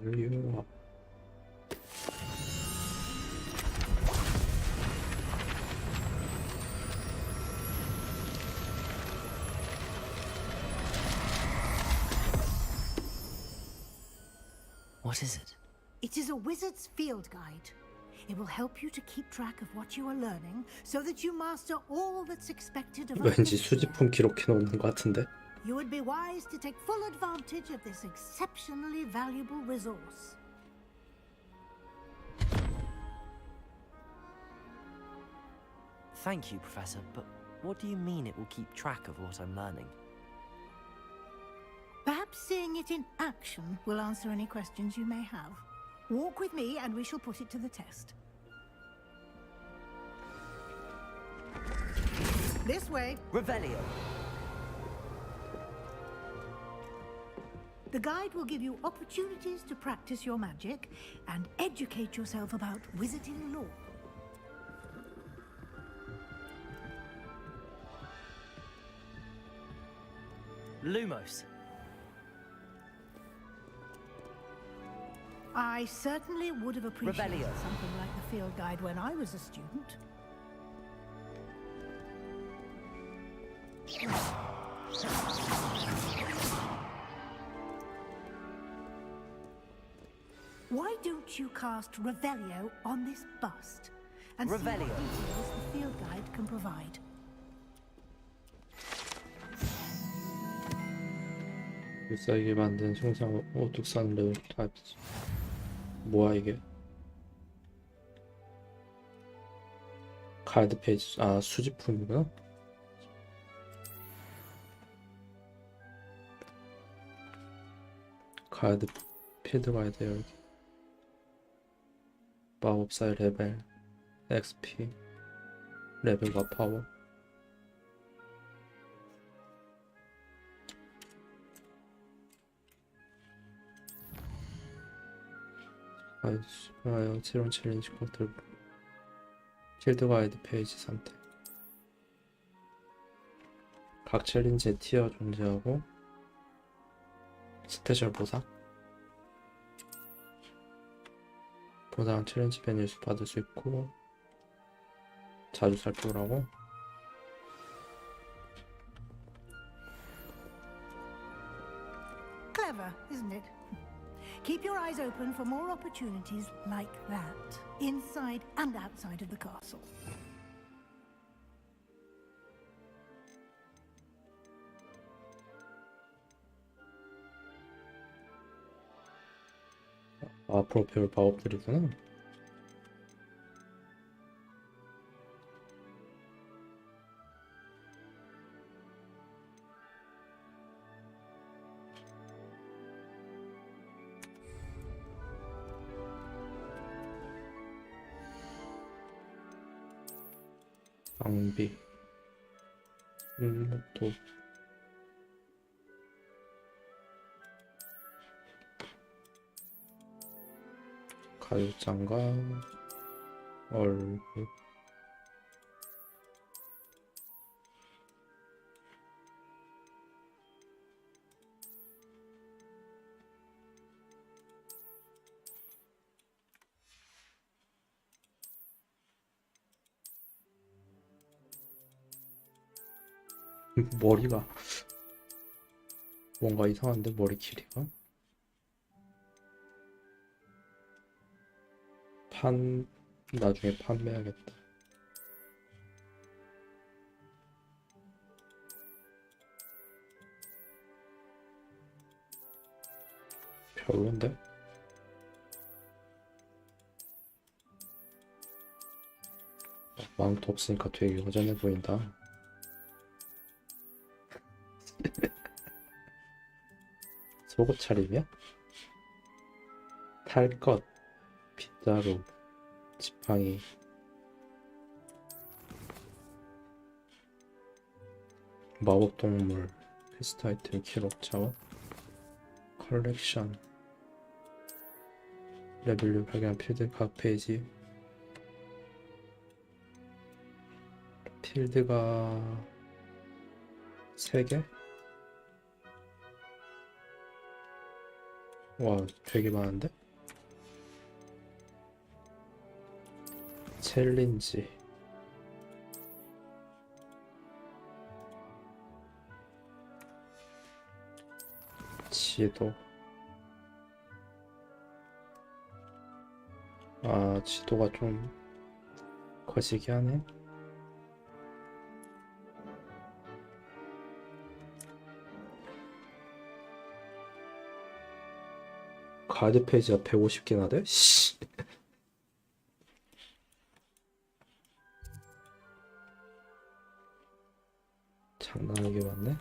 Here you are. What is it? It is a wizard's field guide. It will help you to keep track of what you are learning so that you master all that's expected of us. 왠지 수집품 기록해 놓는 것 같은데. You would be wise to take full advantage of this exceptionally valuable resource. Thank you, Professor, but what do you mean it will keep track of what I'm learning? Perhaps seeing it in action will answer any questions you may have. Walk with me and we shall put it to the test. This way. Revelio. The guide will give you opportunities to practice your magic and educate yourself about wizarding lore. Lumos. I certainly would have appreciated Revelio. something like the field guide when I was a student. Why don't you cast Revelio on this bust and see what Revelio. details the field guide can provide? 불사하게 만든 생성 오뚝산 레벨 타입. 뭐야 이게? 가이드 페이지. 아, 수집품이구나. 가이드 필드 가이드 열기. 마법사의 레벨, XP, 레벨과 파워. 가이드 새로운 챌린지 것들. 필드 가이드 페이지 선택. 각 챌린지의 티어 존재하고 스페셜 보상. 보상 챌린지 메뉴에서 받을 수 있고 자주 살펴보라고. Clever, isn't it? Keep your eyes open for more opportunities like that, inside and outside of the castle. 앞으로 배울 마법들이구나. 장비, 또 가죽장갑, 얼굴, 머리가 뭔가 이상한데 머리 길이가? 나중에 판매하겠다. 별론데? 망토 없으니까 되게 여전해 보인다. 속옷 차림이야? 탈것, 빗자루, 지팡이, 마법동물, 퀘스트 아이템 기록 자원, 컬렉션, 레벨 6 발견한 필드 각 페이지. 필드가 3개? 와, 되게 많은데? 챌린지, 지도. 아, 지도가 좀 거시기 하네. 가이드 페이지가 150개나 돼? 씨. 장난하게 많네.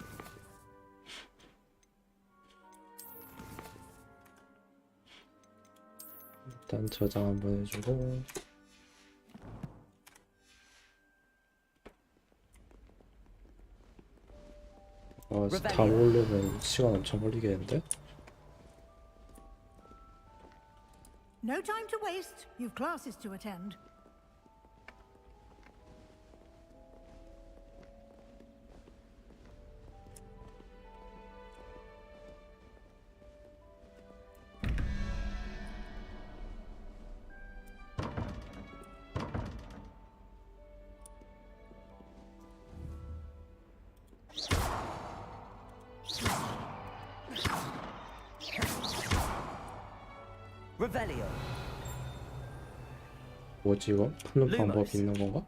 일단 저장 한번 해주고. 다 올리면 시간 엄청 걸리겠는데? No time to waste. You've classes to attend. Revelio. 뭐지 이거? 푸는 방법이 있는 건가?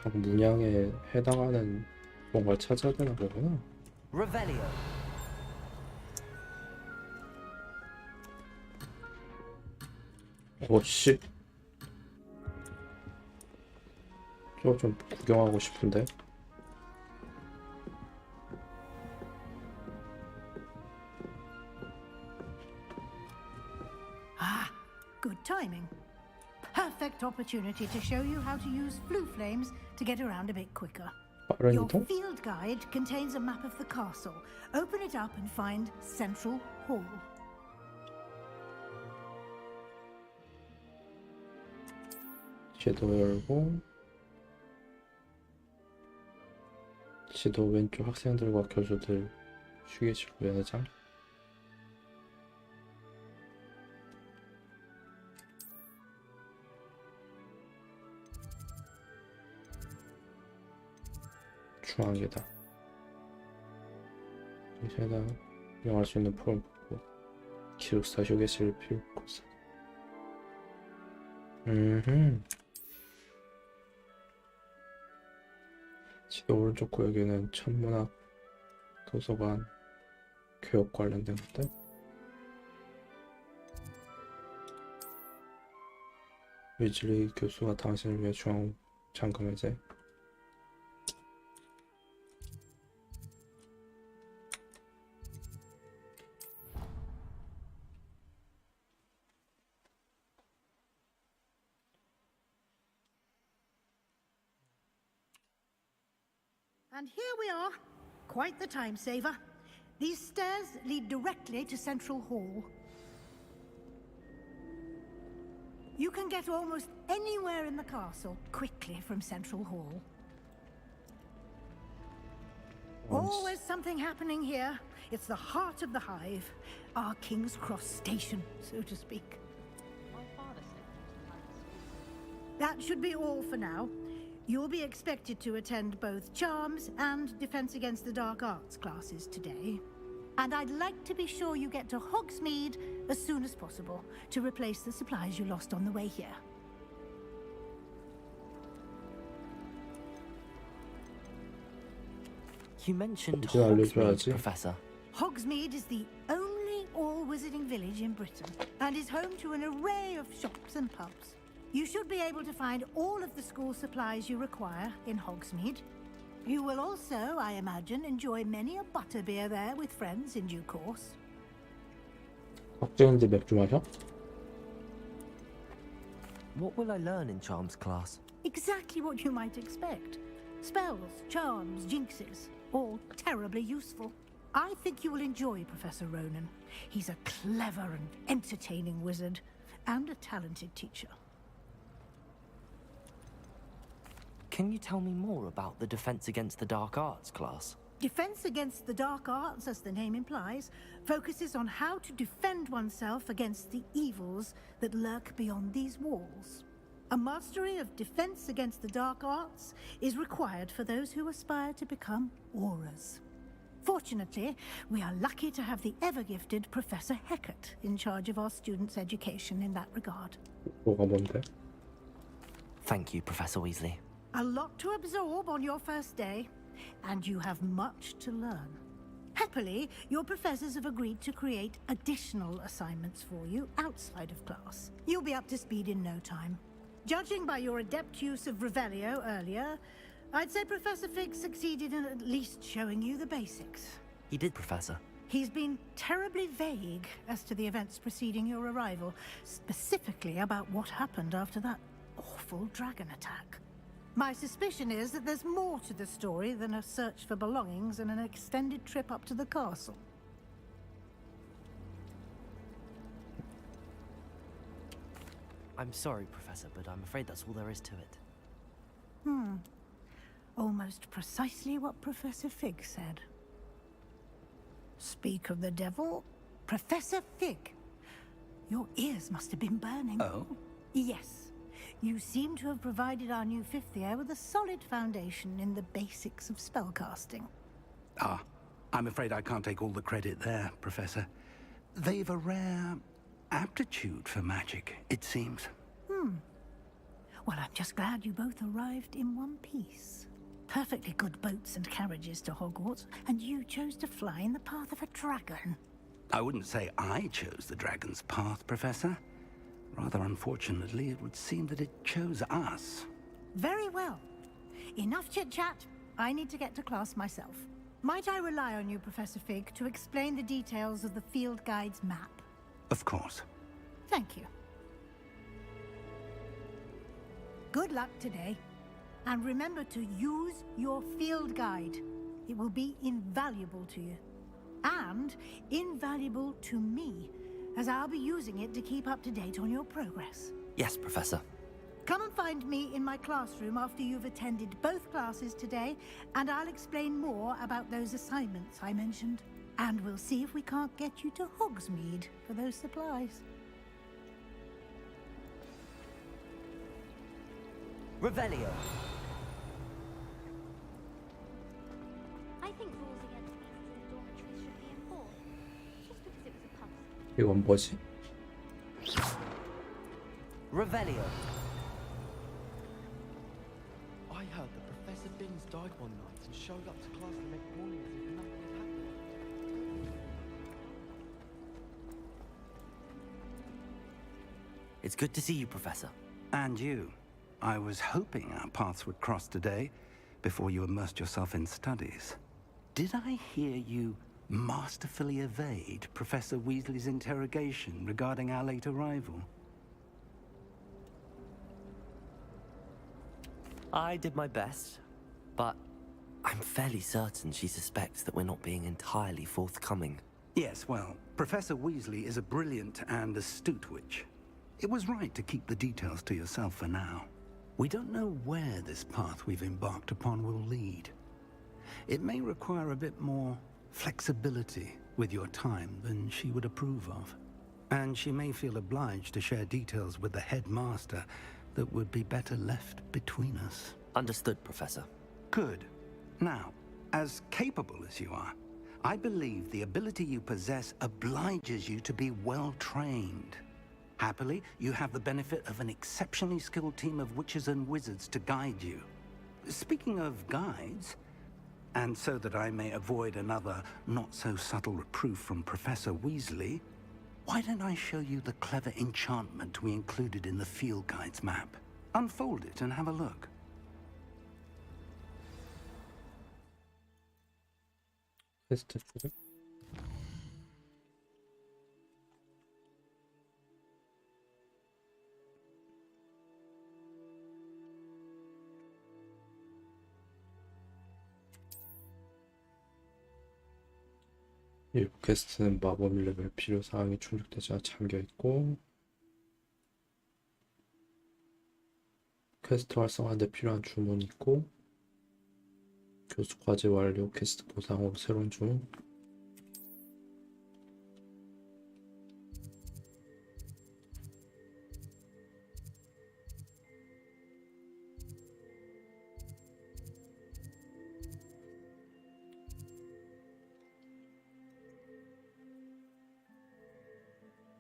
각 문양에 해당하는 뭔가를 찾아야 되나 보구나. Revelio. 오씨. 저거 좀 구경하고 싶은데. Ah, good timing. Perfect opportunity to show you how to use flue flames to get around a bit quicker. 빠른 Your 이동? field guide contains a map of the castle. Open it up and find Central Hall. 지도 열고 지도 왼쪽 학생들과 교수들 휴게실 면회장. 중앙계다. 여기다 이용할 수 있는 폼을 뽑고 기숙사 휴게실을 비우고 있어. 지도 오른쪽 구역에는 천문학 도서관 교육 관련된 것들. 위즐리 교수가 당신을 위해 중앙 잠금을 재. And here we are. Quite the time saver. These stairs lead directly to Central Hall. You can get almost anywhere in the castle quickly from Central Hall. Always something happening here. It's the heart of the hive. Our King's Cross station, so to speak. That should be all for now. You'll be expected to attend both Charms and Defense Against the Dark Arts classes today. And I'd like to be sure you get to Hogsmeade as soon as possible to replace the supplies you lost on the way here. You mentioned Yeah, Hogsmeade, Professor. Hogsmeade is the only all-wizarding village in Britain and is home to an array of shops and pubs. You should be able to find all of the school supplies you require in Hogsmeade. You will also, I imagine, enjoy many a butterbeer there with friends in due course. 학생인데 맥주 마셔? What will I learn in Charms class? Exactly what you might expect. Spells, charms, jinxes, all terribly useful. I think you will enjoy Professor Ronan. He's a clever and entertaining wizard, and a talented teacher. Can you tell me more about the Defense Against the Dark Arts class? Defense Against the Dark Arts, as the name implies, focuses on how to defend oneself against the evils that lurk beyond these walls. A mastery of Defense Against the Dark Arts is required for those who aspire to become Aurors. Fortunately, we are lucky to have the ever-gifted Professor Hecat in charge of our students' education in that regard. 뭐가 뭔데? Thank you, Professor Weasley. A lot to absorb on your first day, and you have much to learn. Happily, your professors have agreed to create additional assignments for you outside of class. You'll be up to speed in no time. Judging by your adept use of Revelio earlier, I'd say Professor Fig succeeded in at least showing you the basics. He did, Professor. He's been terribly vague as to the events preceding your arrival, specifically about what happened after that awful dragon attack. My suspicion is that there's more to the story than a search for belongings and an extended trip up to the castle. I'm sorry, Professor, but I'm afraid that's all there is to it. Almost precisely what Professor Fig said. Speak of the devil, Professor Fig. Your ears must have been burning. Oh? Yes. You seem to have provided our new fifth year with a solid foundation in the basics of spellcasting. Ah, I'm afraid I can't take all the credit there, Professor. They've a rare aptitude for magic, it seems. Well, I'm just glad you both arrived in one piece. Perfectly good boats and carriages to Hogwarts, and you chose to fly in the path of a dragon. I wouldn't say I chose the dragon's path, Professor. Rather unfortunately, it would seem that it chose us. Very well. Enough chit-chat. I need to get to class myself. Might I rely on you, Professor Fig, to explain the details of the field guide's map? Of course. Thank you. Good luck today. And remember to use your field guide. It will be invaluable to you. And invaluable to me, as I'll be using it to keep up to date on your progress. Yes, Professor. Come and find me in my classroom after you've attended both classes today, and I'll explain more about those assignments I mentioned. And we'll see if we can't get you to Hogsmeade for those supplies. Revelio. I think rules against visits in dormitories should be enforced, just because it was a pub. 이건 뭐지? Revelio. I heard that Professor Binns died one night and showed up to class the next morning as if nothing had happened. It's good to see you, Professor. And you. I was hoping our paths would cross today, before you immersed yourself in studies. Did I hear you masterfully evade Professor Weasley's interrogation regarding our late arrival? I did my best, but I'm fairly certain she suspects that we're not being entirely forthcoming. Yes, well, Professor Weasley is a brilliant and astute witch. It was right to keep the details to yourself for now. We don't know where this path we've embarked upon will lead. It may require a bit more flexibility with your time than she would approve of. And she may feel obliged to share details with the headmaster that would be better left between us. Understood, Professor. Good. Now, as capable as you are, I believe the ability you possess obliges you to be well trained. Happily, you have the benefit of an exceptionally skilled team of witches and wizards to guide you. Speaking of guides, and so that I may avoid another not-so-subtle reproof from Professor Weasley, why don't I show you the clever enchantment we included in the field guide's map? Unfold it and have a look. 퀘스트 풀. 일부 퀘스트는 마법 레벨 필요사항이 충족되지 않아 잠겨있고, 퀘스트 활성화하는 데 필요한 주문이 있고, 교수 과제 완료 퀘스트 보상으로 새로운 주문.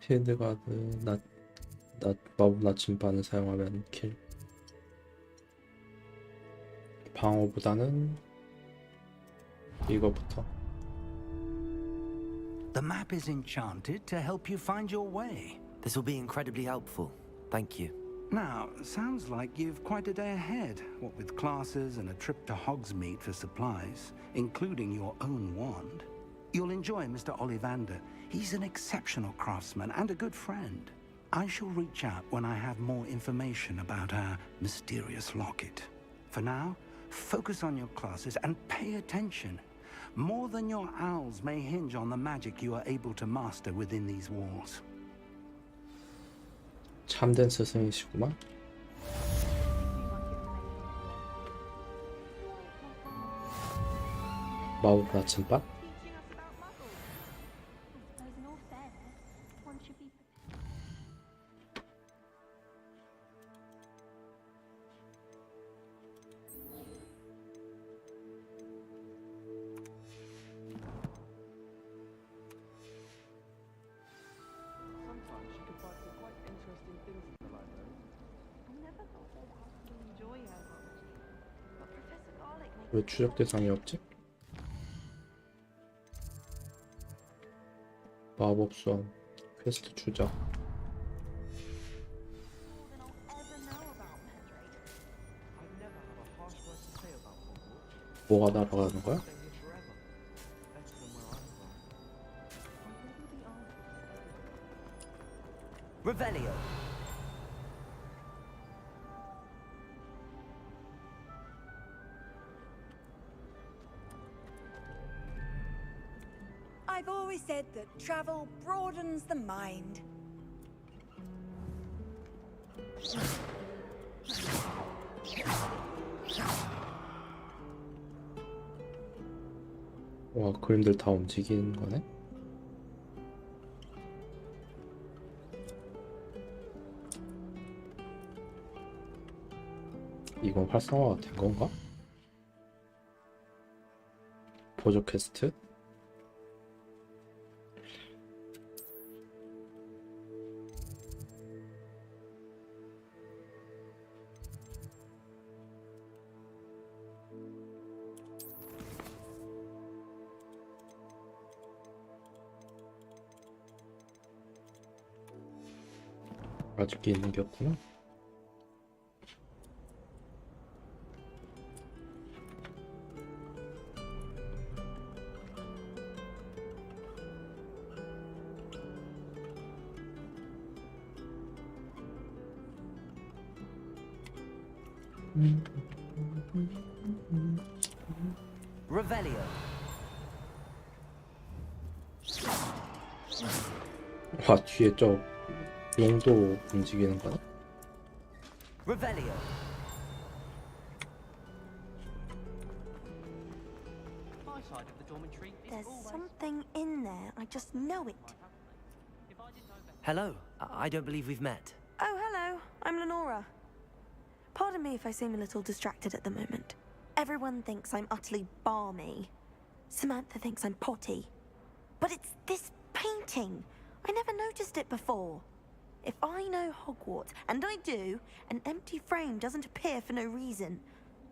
필드가드 마법 나침반을 사용하면 킬. 방어보다는 이거부터. The map is enchanted to help you find your way. This will be incredibly helpful. Thank you. Now, sounds like you've quite a day ahead, what with classes and a trip to Hogsmeade for supplies, including your own wand. You'll enjoy Mr. Ollivander. He's an exceptional craftsman and a good friend. I shall reach out when I have more information about our mysterious locket. For now, focus on your classes and pay attention. More than your owls may hinge on the magic you are able to master within these walls. 참된 스승이시구만. 마법 나침반? Sometimes you can find some quite interesting things in the library. And they're 왜 추적 대상이 없지? 마법 수험 퀘스트 추적. 뭐가 날아가는 거야? Revelio. I've always said that travel broadens the mind. 와, 그림들 다 움직이는 거네? 이건 활성화가 된 건가? 보조 퀘스트? 아직 있는 게 없구나. Revelio. 와, 뒤에 저 용도 움직이는 거네? Revelio. There's something in there. I just know it. Hello. I don't believe we've met. Oh, hello. I'm Lenora. Pardon me if I seem a little distracted at the moment. Everyone thinks I'm utterly balmy. Samantha thinks I'm potty. But it's this painting. I never noticed it before. If I know Hogwarts, and I do, an empty frame doesn't appear for no reason.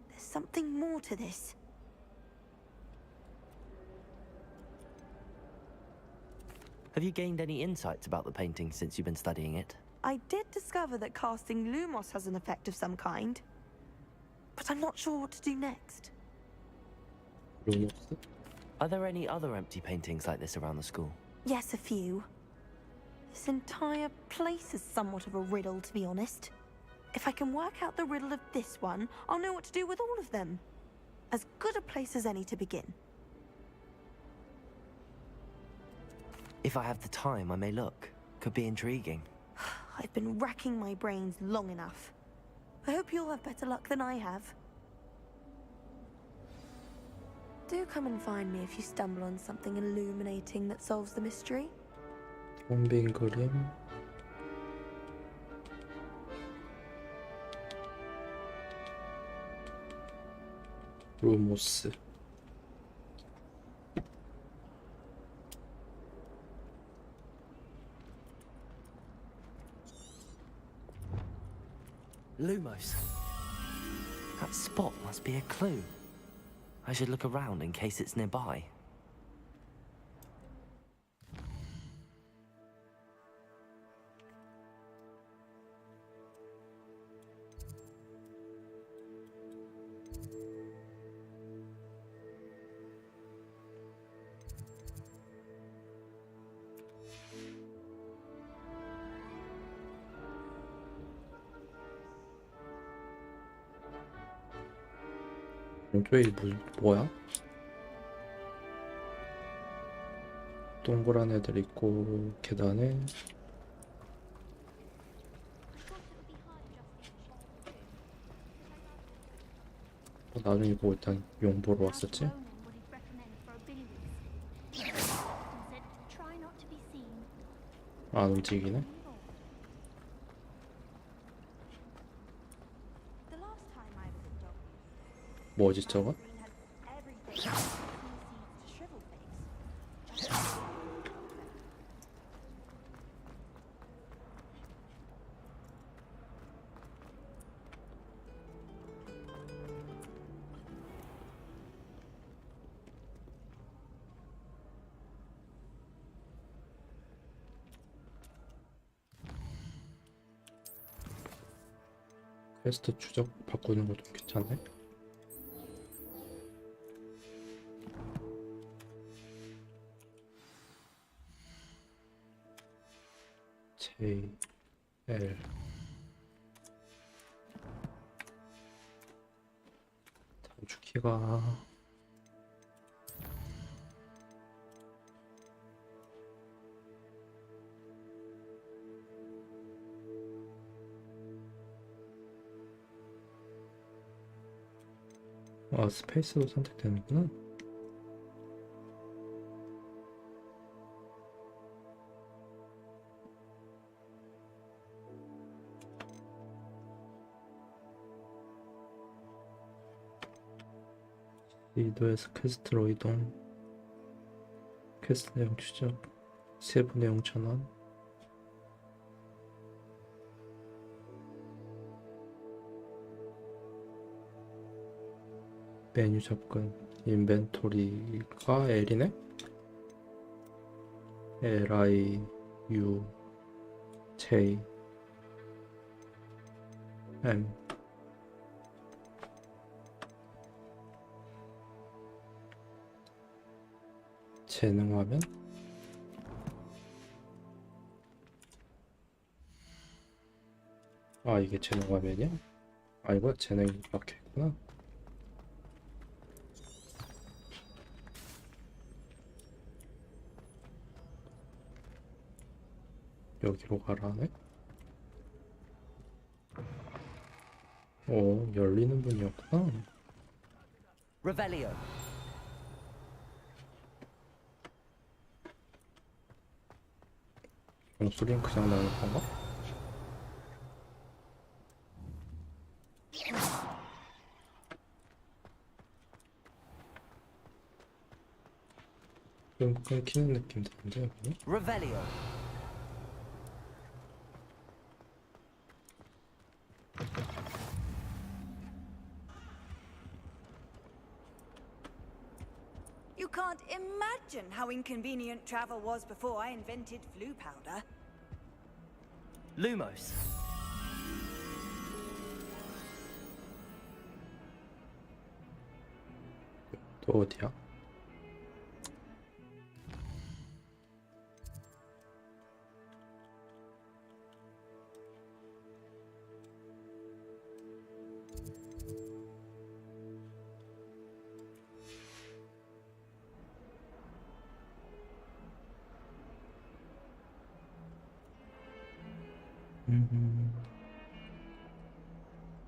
There's something more to this. Have you gained any insights about the painting since you've been studying it? I did discover that casting Lumos has an effect of some kind. But I'm not sure what to do next. Are there any other empty paintings like this around the school? Yes, a few. This entire place is somewhat of a riddle, to be honest. If I can work out the riddle of this one, I'll know what to do with all of them. As good a place as any to begin. If I have the time, I may look. Could be intriguing. I've been racking my brains long enough. I hope you'll have better luck than I have. Do come and find me if you stumble on something illuminating that solves the mystery. 텅빈 그림. 루모스. Lumos. That spot must be a clue. I should look around in case it's nearby. 왼쪽이 뭐야? 동그란 애들 있고 계단에 나중에 보고 일단 용 보러 왔었지? 안 움직이네? 뭐지 저거? 퀘스트 추적 바꾸는 것도 괜찮네. JL 단축키가 스페이스도 선택되는구나. 리더에서 퀘스트로 이동. 퀘스트 내용 추적. 세부 내용 전환. 메뉴 접근. 인벤토리가 L이네? LI U J M 재능 화면? 아, 이게 재능 화면이야? 아, 이거 재능이 박혀있구나. 여기로 가라네? 오, 열리는 문이었구나. Revelio. 소리는 그냥 나는 건가? 끊기는 느낌 드는데 여기? Revelio. You can't imagine how inconvenient travel was before I invented flu powder. Lumos. 또 어디야?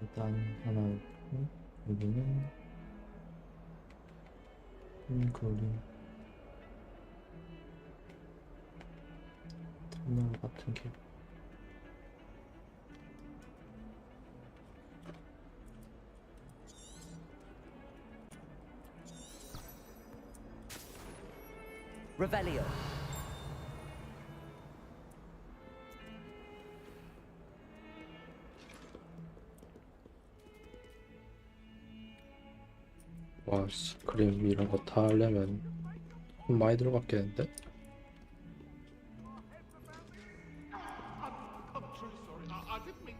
일단 하나 있고 여기는 거리 터널 같은 길. Revelio. 와, 그림 이런 거 다 하려면 돈 많이 들어갔겠는데?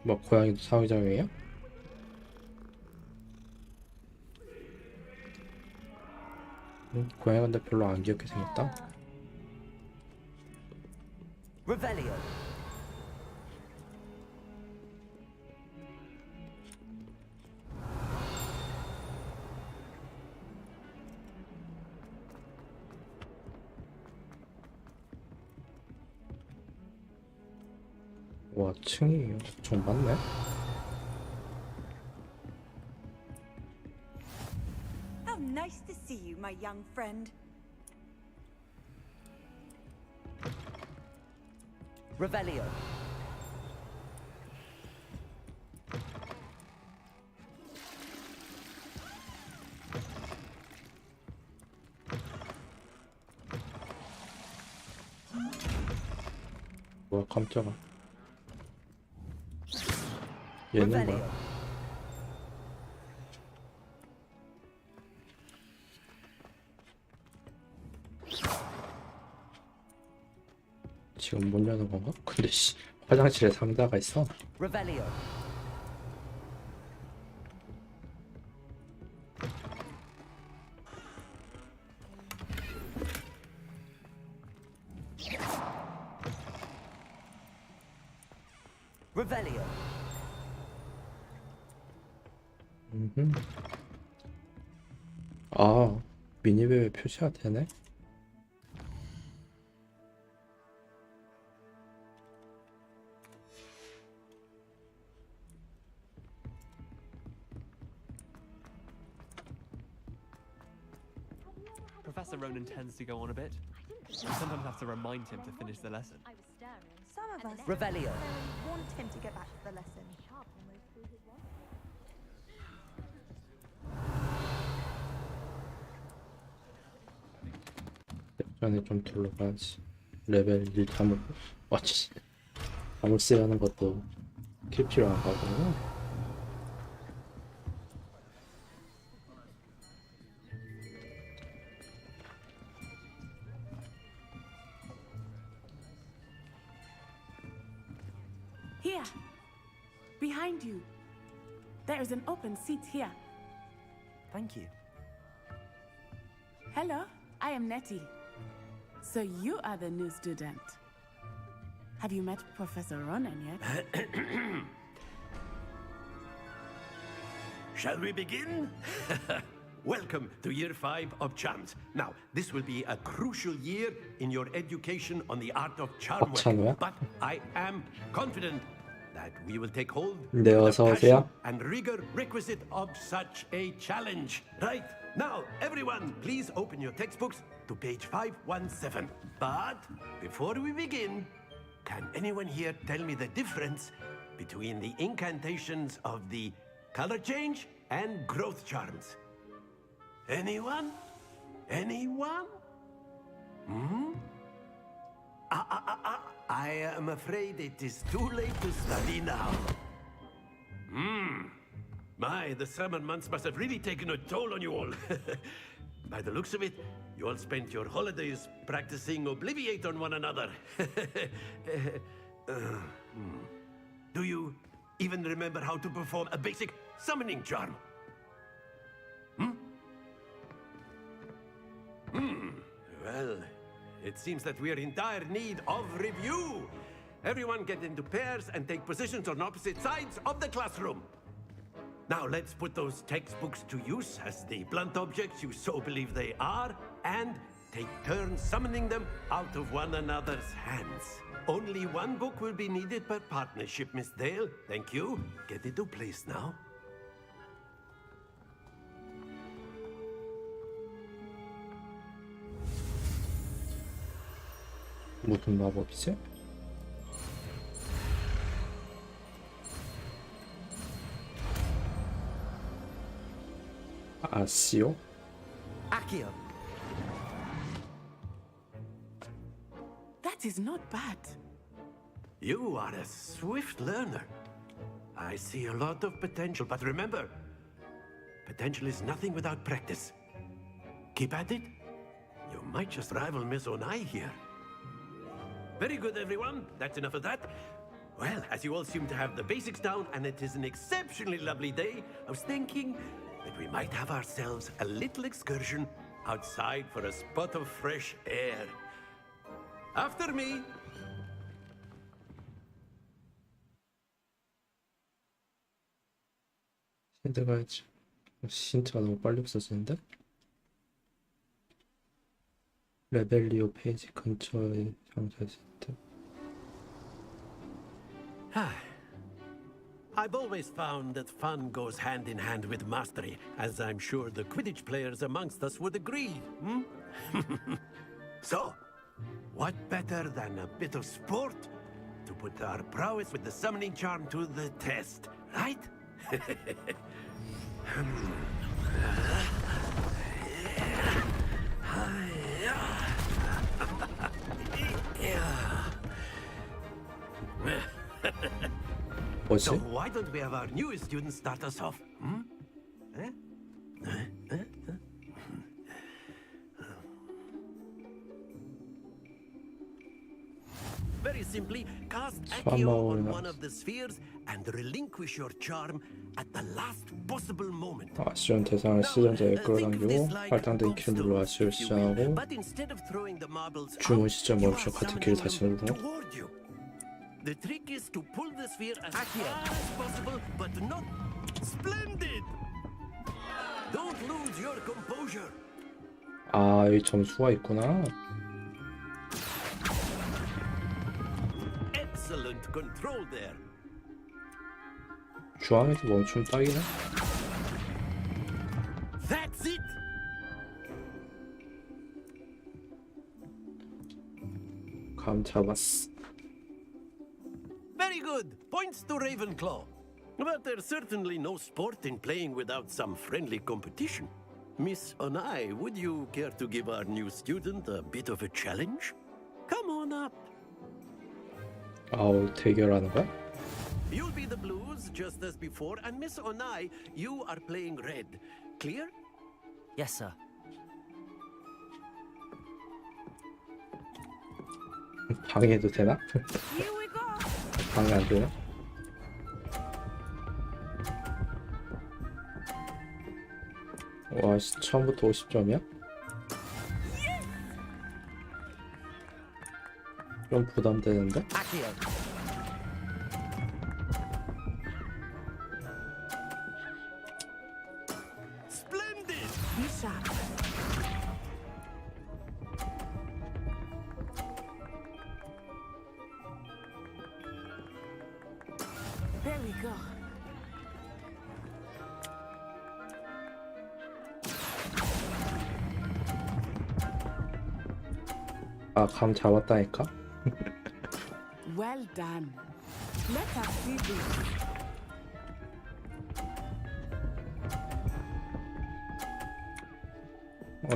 뭐 고양이도 상위장이에요? 고양이 근데 별로 안 귀엽게 생겼다. Revelio. 와, 층이 엄청 많네. How nice to see you, my young friend. Revelio. 뭐야, 깜짝아. 얘는 뭐야? 지금 못 여는 건가? 근데 씨, 화장실에 상자가 있어. Revelio. Revelio. 아, 미니맵에 표시가 되네? Professor Ronan tends to go on a bit. I sometimes have to remind him to finish the lesson. Some of us Revelio. want him to get back to the lesson. 전에 좀 둘러봐야지. 레벨 1 자물, 와치. 자물쇠 하는 것도 킬 필요한 거구나. Here, behind you. There is an open seat here. Thank you. Hello, I am Nettie. So you are the new student. Have you met Professor Ronan yet? Shall we begin? Welcome to Year 5 of Charms. Now, this will be a crucial year in your education on the art of charm work. But I am confident that we will take hold of 네, the 어서 passion 오세요. and rigor requisite of such a challenge. Right, now, everyone, please open your textbooks to page 517. But before we begin, can anyone here tell me the difference between the incantations of the color change and growth charms? Anyone? Anyone? Hmm? I am afraid it is too late to study now. My, the summer months must have really taken a toll on you all. By the looks of it, you all spent your holidays practicing Obliviate on one another. Do you even remember how to perform a basic summoning charm? Well, it seems that we are in dire need of review. Everyone get into pairs and take positions on opposite sides of the classroom. Now let's put those textbooks to use as the blunt objects you so believe they are, and take turns summoning them out of one another's hands. Only one book will be needed per partnership, Miss Dale. Thank you. Get into place now. 무슨 마법이지? 아시오? Accio. That is not bad. You are a swift learner. I see a lot of potential, but remember, potential is nothing without practice. Keep at it. You might just rival Miss Onai here. Very good, everyone. That's enough of that. Well, as you all seem to have the basics down, and it is an exceptionally lovely day, I was thinking that we might have ourselves a little excursion outside for a spot of fresh air. After me. 힌트 가야지. 힌트가 너무 빨리 없어지는데? 레벨리오 페이지 근처에 상자 힌트. I've always found that fun goes hand in hand with mastery, as I'm sure the Quidditch players amongst us would agree. So, what better than a bit of sport to put our prowess with the summoning charm to the test, right? So why don't we have our newest student start us off? Very simply, cast Accio on one of the spheres and relinquish your charm at the last possible moment. 아시온 대상을 시전자에 끌어당기고 할당된 키를 눌러 아시오를 시전하고 But instead of throwing the marbles 주문 시점 멈춰 같은 키를 다시 누르고 The trick is to pull the sphere as far as possible, but not... Splendid! Don't lose your composure. 아, 여기 점수가 있구나. Excellent control there. 중앙에서 멈춤 딱이네. That's it. 감 잡았어. Very good. Points to Ravenclaw. But there's certainly no sport in playing without some friendly competition. Miss Onai, would you care to give our new student a bit of a challenge? Come on up. 아우, 대결하는 거야? You'll be the blues just as before, and Miss Onai, you are playing red. Clear? Yes, sir. 방해해도 되나? 방해 안 되나? 와, 처음부터 50점이야? 좀 부담되는데? Splendid! There we go. 아, 감 잡았다니까? Well done. Let us see this.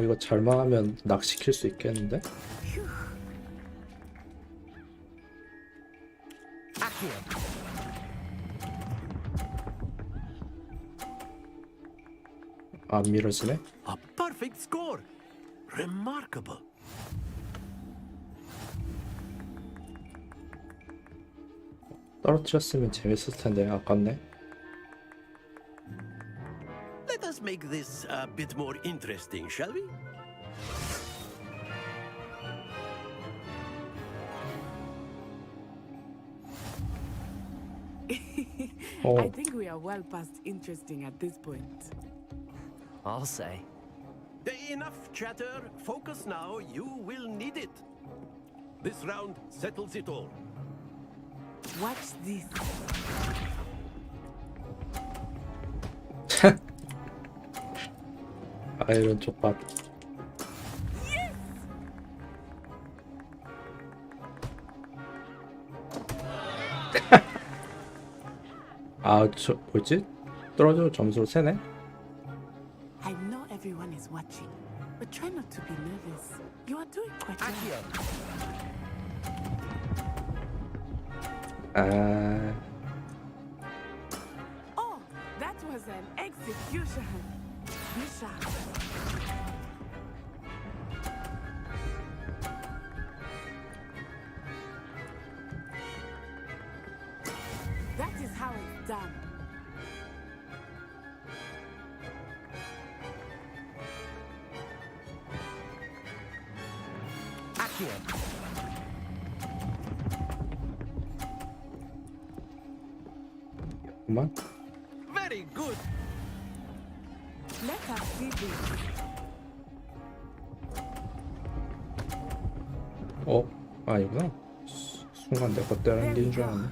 이거 잘만 하면 낙시킬 수 있겠는데? 안 밀어지네? A perfect score. Remarkable. 떨어뜨렸으면 재밌을 텐데 아깝네. Let us make this a bit more interesting, shall we? I think we are well past interesting at this point. I'll say. Enough chatter. Focus now. You will need it. This round settles it all. Watch this. 아이런 쪽밥. 아, 저 뭐지? 떨어져 점수로 세네? I know everyone is watching, but try not to be nervous. You are doing quite well. 아, Oh, that was an execution. Be sharp. That is how it's done. 그만. Very good. Let us see this. 아니구나. 순간 내거 때리는 줄 알았네.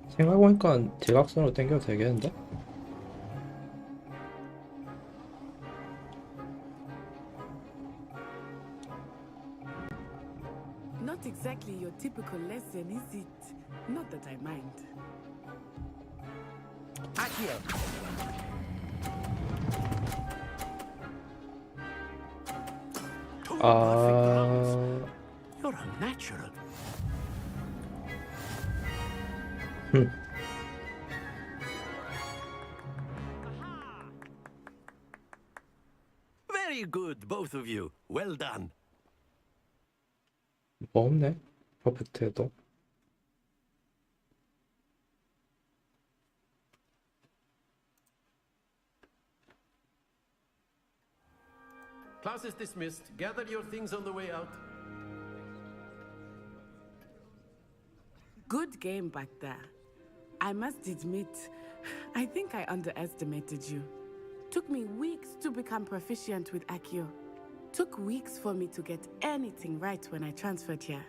생각해보니까 대각선으로 당겨도 되겠는데? Not exactly your typical lesson, is it? Not that I mind. 아, You're a natural. Very good, both of you. Well done. 뭐 없네. 퍼펙트해도. Class is dismissed. Gather your things on the way out. Good game back there. I must admit, I think I underestimated you. Took me weeks to become proficient with Accio. Took weeks for me to get anything right when I transferred here.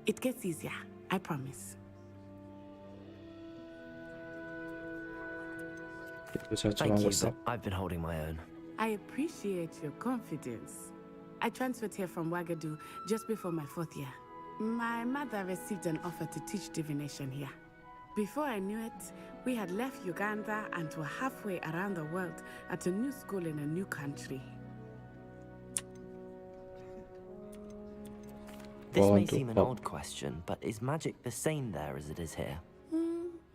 It gets easier, I promise. Thank you, but I've been holding my own. I appreciate your confidence. I transferred here from Wagadu just before my 4th year. My mother received an offer to teach divination here. Before I knew it, we had left Uganda and were halfway around the world at a new school in a new country. This may seem an odd question, but is magic the same there as it is here?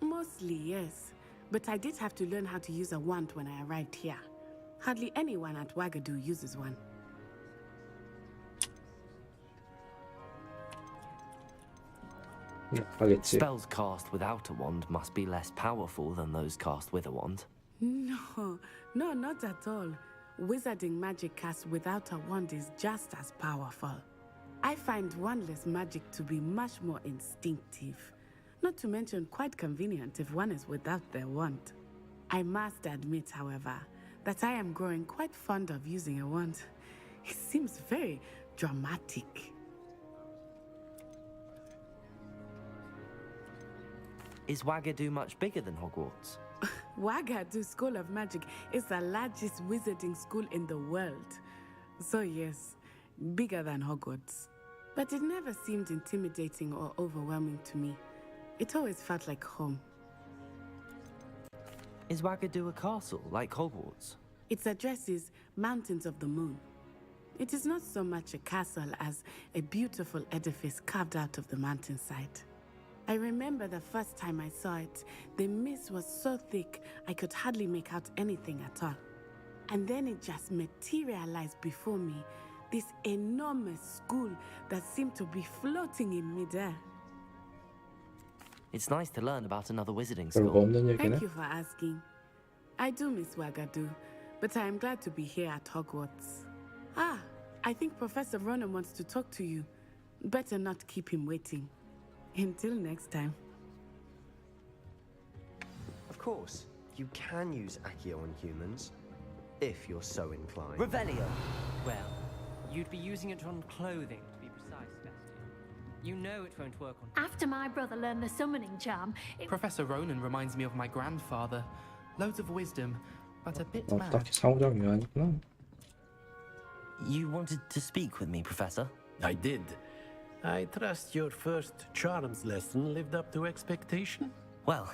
Mostly, yes. But I did have to learn how to use a wand when I arrived here. Hardly anyone at Wagadu uses one. Spells cast without a wand must be less powerful than those cast with a wand. No, not at all. Wizarding magic cast without a wand is just as powerful. I find wandless magic to be much more instinctive. Not to mention quite convenient if one is without their wand. I must admit, however, that I am growing quite fond of using a wand. It seems very dramatic. Is Wagadu much bigger than Hogwarts? Wagadu School of Magic is the largest wizarding school in the world. So yes, bigger than Hogwarts. But it never seemed intimidating or overwhelming to me. It always felt like home. Is Wagadu a castle, like Hogwarts? Its address is Mountains of the Moon. It is not so much a castle as a beautiful edifice carved out of the mountainside. I remember the first time I saw it, the mist was so thick I could hardly make out anything at all. And then it just materialized before me, this enormous school that seemed to be floating in midair. It's nice to learn about another wizarding school. Thank you for asking. I do miss Wagadu, but I am glad to be here at Hogwarts. I think Professor Ronan wants to talk to you. Better not keep him waiting. Until next time. Of course, you can use Accio on humans, if you're so inclined. Revelio! Well, you'd be using it on clothing, to be precise, Bestie. You know it won't work on... After my brother learned the summoning charm, Professor Ronan reminds me of my grandfather. Loads of wisdom, but a bit mad. 딱히 상호작용이 아니구나. You wanted to speak with me, Professor? I did. I trust your first charms lesson lived up to expectation? Well,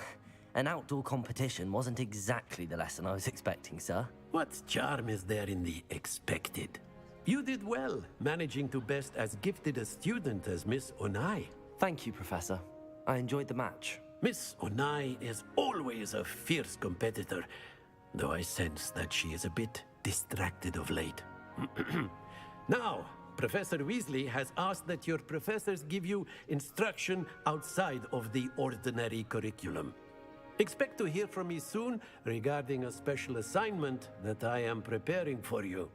an outdoor competition wasn't exactly the lesson I was expecting, sir. What charm is there in the expected? You did well, managing to best as gifted a student as Miss Onai. Thank you, Professor. I enjoyed the match. Miss Onai is always a fierce competitor, though I sense that she is a bit distracted of late. Now, Professor Weasley has asked that your professors give you instruction outside of the ordinary curriculum. Expect to hear from me soon regarding a special assignment that I am preparing for you.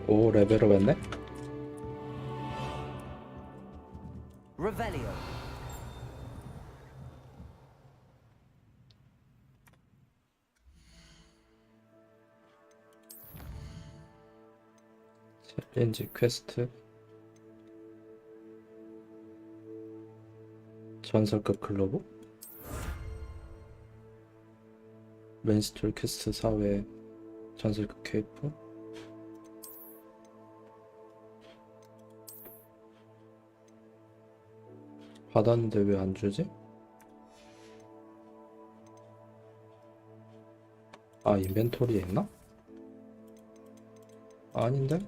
오, 레벨업 했네? Revelio. 챌린지 퀘스트 전설급 글로브 맨스톨 퀘스트 4회 전설급 케이프 받았는데 왜 안 주지? 아, 인벤토리에 있나? 아닌데?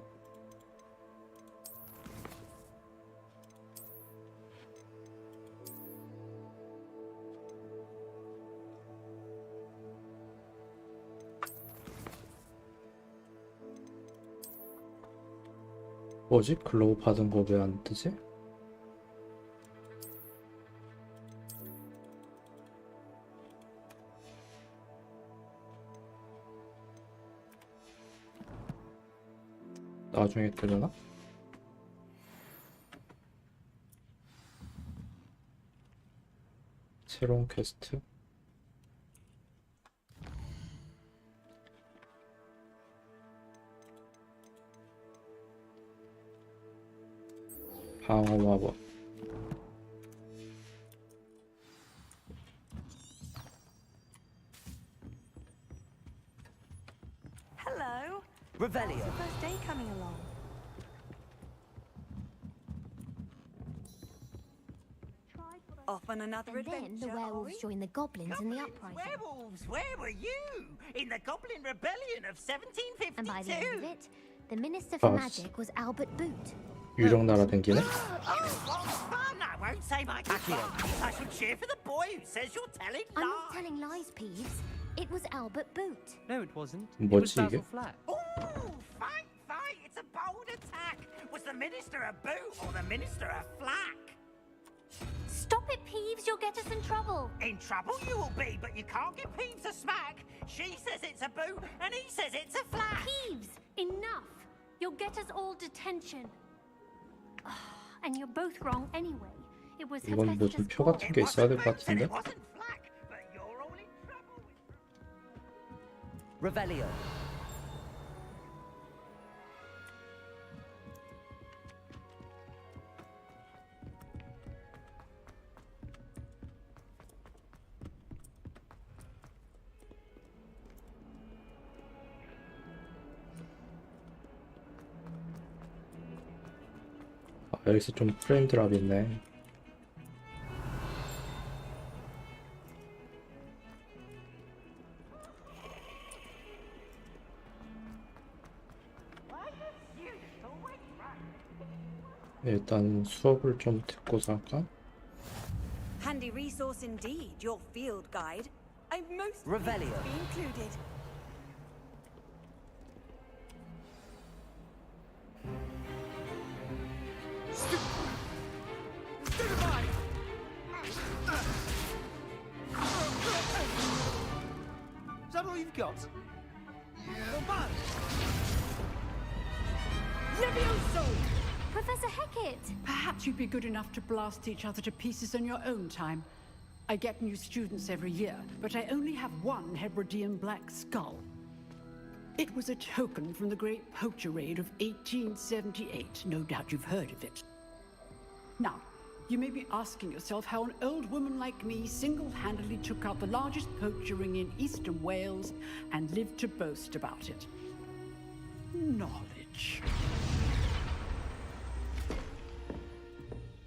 뭐지? 글로브 받은 거 왜 안 뜨지? 나중에 뜨려나? 새로운 퀘스트? 방어 마법. Hello. Revelio. How's your first day coming along? Off on another And then adventure. the werewolves joined the goblins in the uprising. Werewolves, where were you? In the Goblin Rebellion of 1752. And by the end of it, the Minister for Us. Magic was Albert Boot. 유령 날아다니네? Oh, what fun! I won't say my goodbyes. I shall cheer for the boy who says you're telling I'm lies. not telling lies, Peeves. It was Albert Boot. No, it wasn't. 뭐지, it was 이게? Basil Flat. Ooh, fight, fight! It's a bold attack. Was the Minister a boot or the Minister a flack? Stop it, Peeves. You'll get us in trouble. In trouble you will be, but you can't give Peeves a smack. She says it's a boot, and he says it's a flack. Peeves, enough. You'll get us all detention. And you're both wrong anyway. It was 이건 무슨 표 같은 게 있어야 될 것 같은데? Revelio. 아, 여기서 좀 프레임 드랍이 있네. 일단 수업을 좀 듣고서 할까? Handy resource indeed, your field guide. I'm most Revelio. pleased to be included. Is that all you've got? Levioso! Professor Hecat! Perhaps you'd be good enough to blast each other to pieces on your own time. I get new students every year, but I only have one Hebridean black skull. It was a token from the Great Poacher Raid of 1878. No doubt you've heard of it. Now, you may be asking yourself how an old woman like me single-handedly took out the largest poacher ring in eastern Wales and lived to boast about it. Knowledge.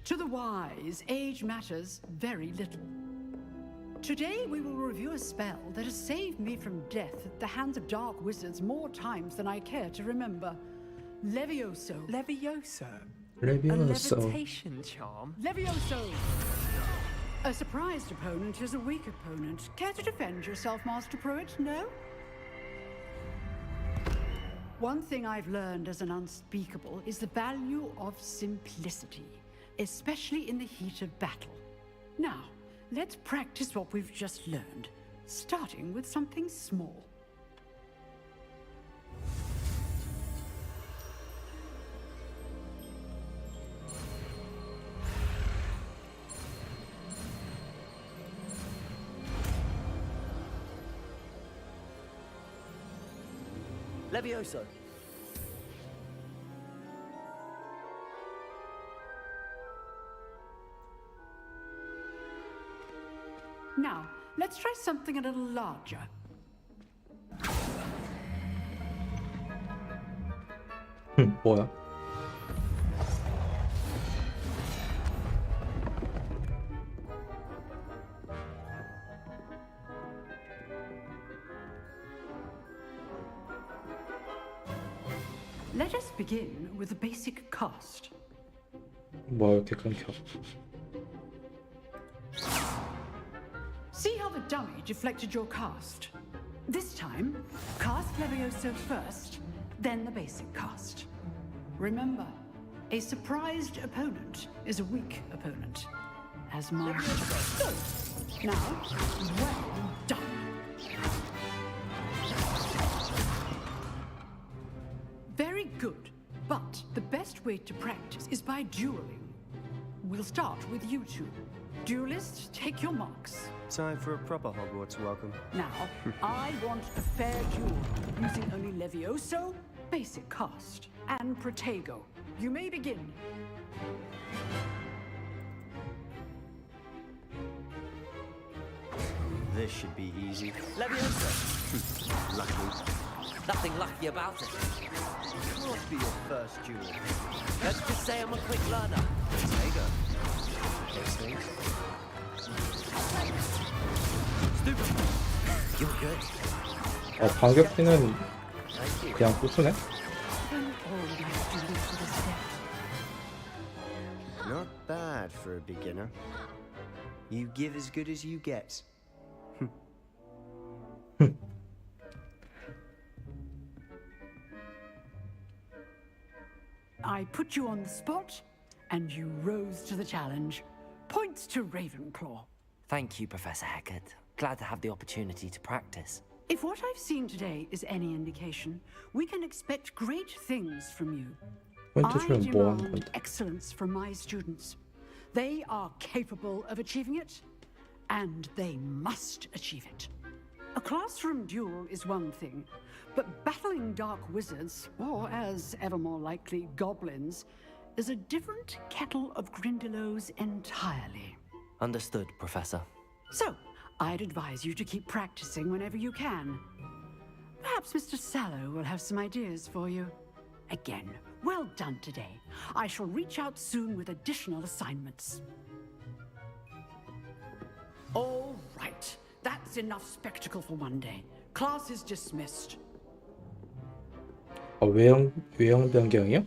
To the wise, age matters very little. Today we will review a spell that has saved me from death at the hands of dark wizards more times than I care to remember. Levioso. Levioso? Levioso. A levitation charm? Levioso! A surprised opponent is a weak opponent. Care to defend yourself, Master Pruitt? No? One thing I've learned as an unspeakable is the value of simplicity, especially in the heat of battle. Now, let's practice what we've just learned, starting with something small. Levioso. Now, let's try something a little larger. 뭐야? Let us begin with a basic cast. 뭐 이렇게 끊겨? See how the dummy deflected your cast? This time, cast Levioso first, then the basic cast. Remember, a surprised opponent is a weak opponent. As master. Good. Now, well done. Very good. easiest way to practice is by dueling. We'll start with you two. Duelists, take your marks. Time for a proper Hogwarts welcome. Now, I want a fair duel, using only Levioso, basic cast, and Protego. You may begin. This should be easy. Leviosa! Lucky. Nothing lucky about it. What must be your first duel? Let's just say I'm a quick learner. Protego. Those things. Stupid. You're good. 반격기는 그냥 부수네? Not bad for a beginner. You give as good as you get. I put you on the spot, and you rose to the challenge. Points to Ravenclaw. Thank you, Professor Hecat. Glad to have the opportunity to practice. If what I've seen today is any indication, we can expect great things from you. I demand excellence from my students. They are capable of achieving it, and they must achieve it. A classroom duel is one thing, but battling dark wizards, or as ever more likely, goblins, is a different kettle of Grindylows entirely. Understood, Professor. So, I'd advise you to keep practicing whenever you can. Perhaps Mr. Sallow will have some ideas for you. Again, well done today. I shall reach out soon with additional assignments. All right. That's enough spectacle for one day. Class is dismissed. 외형 변경이요?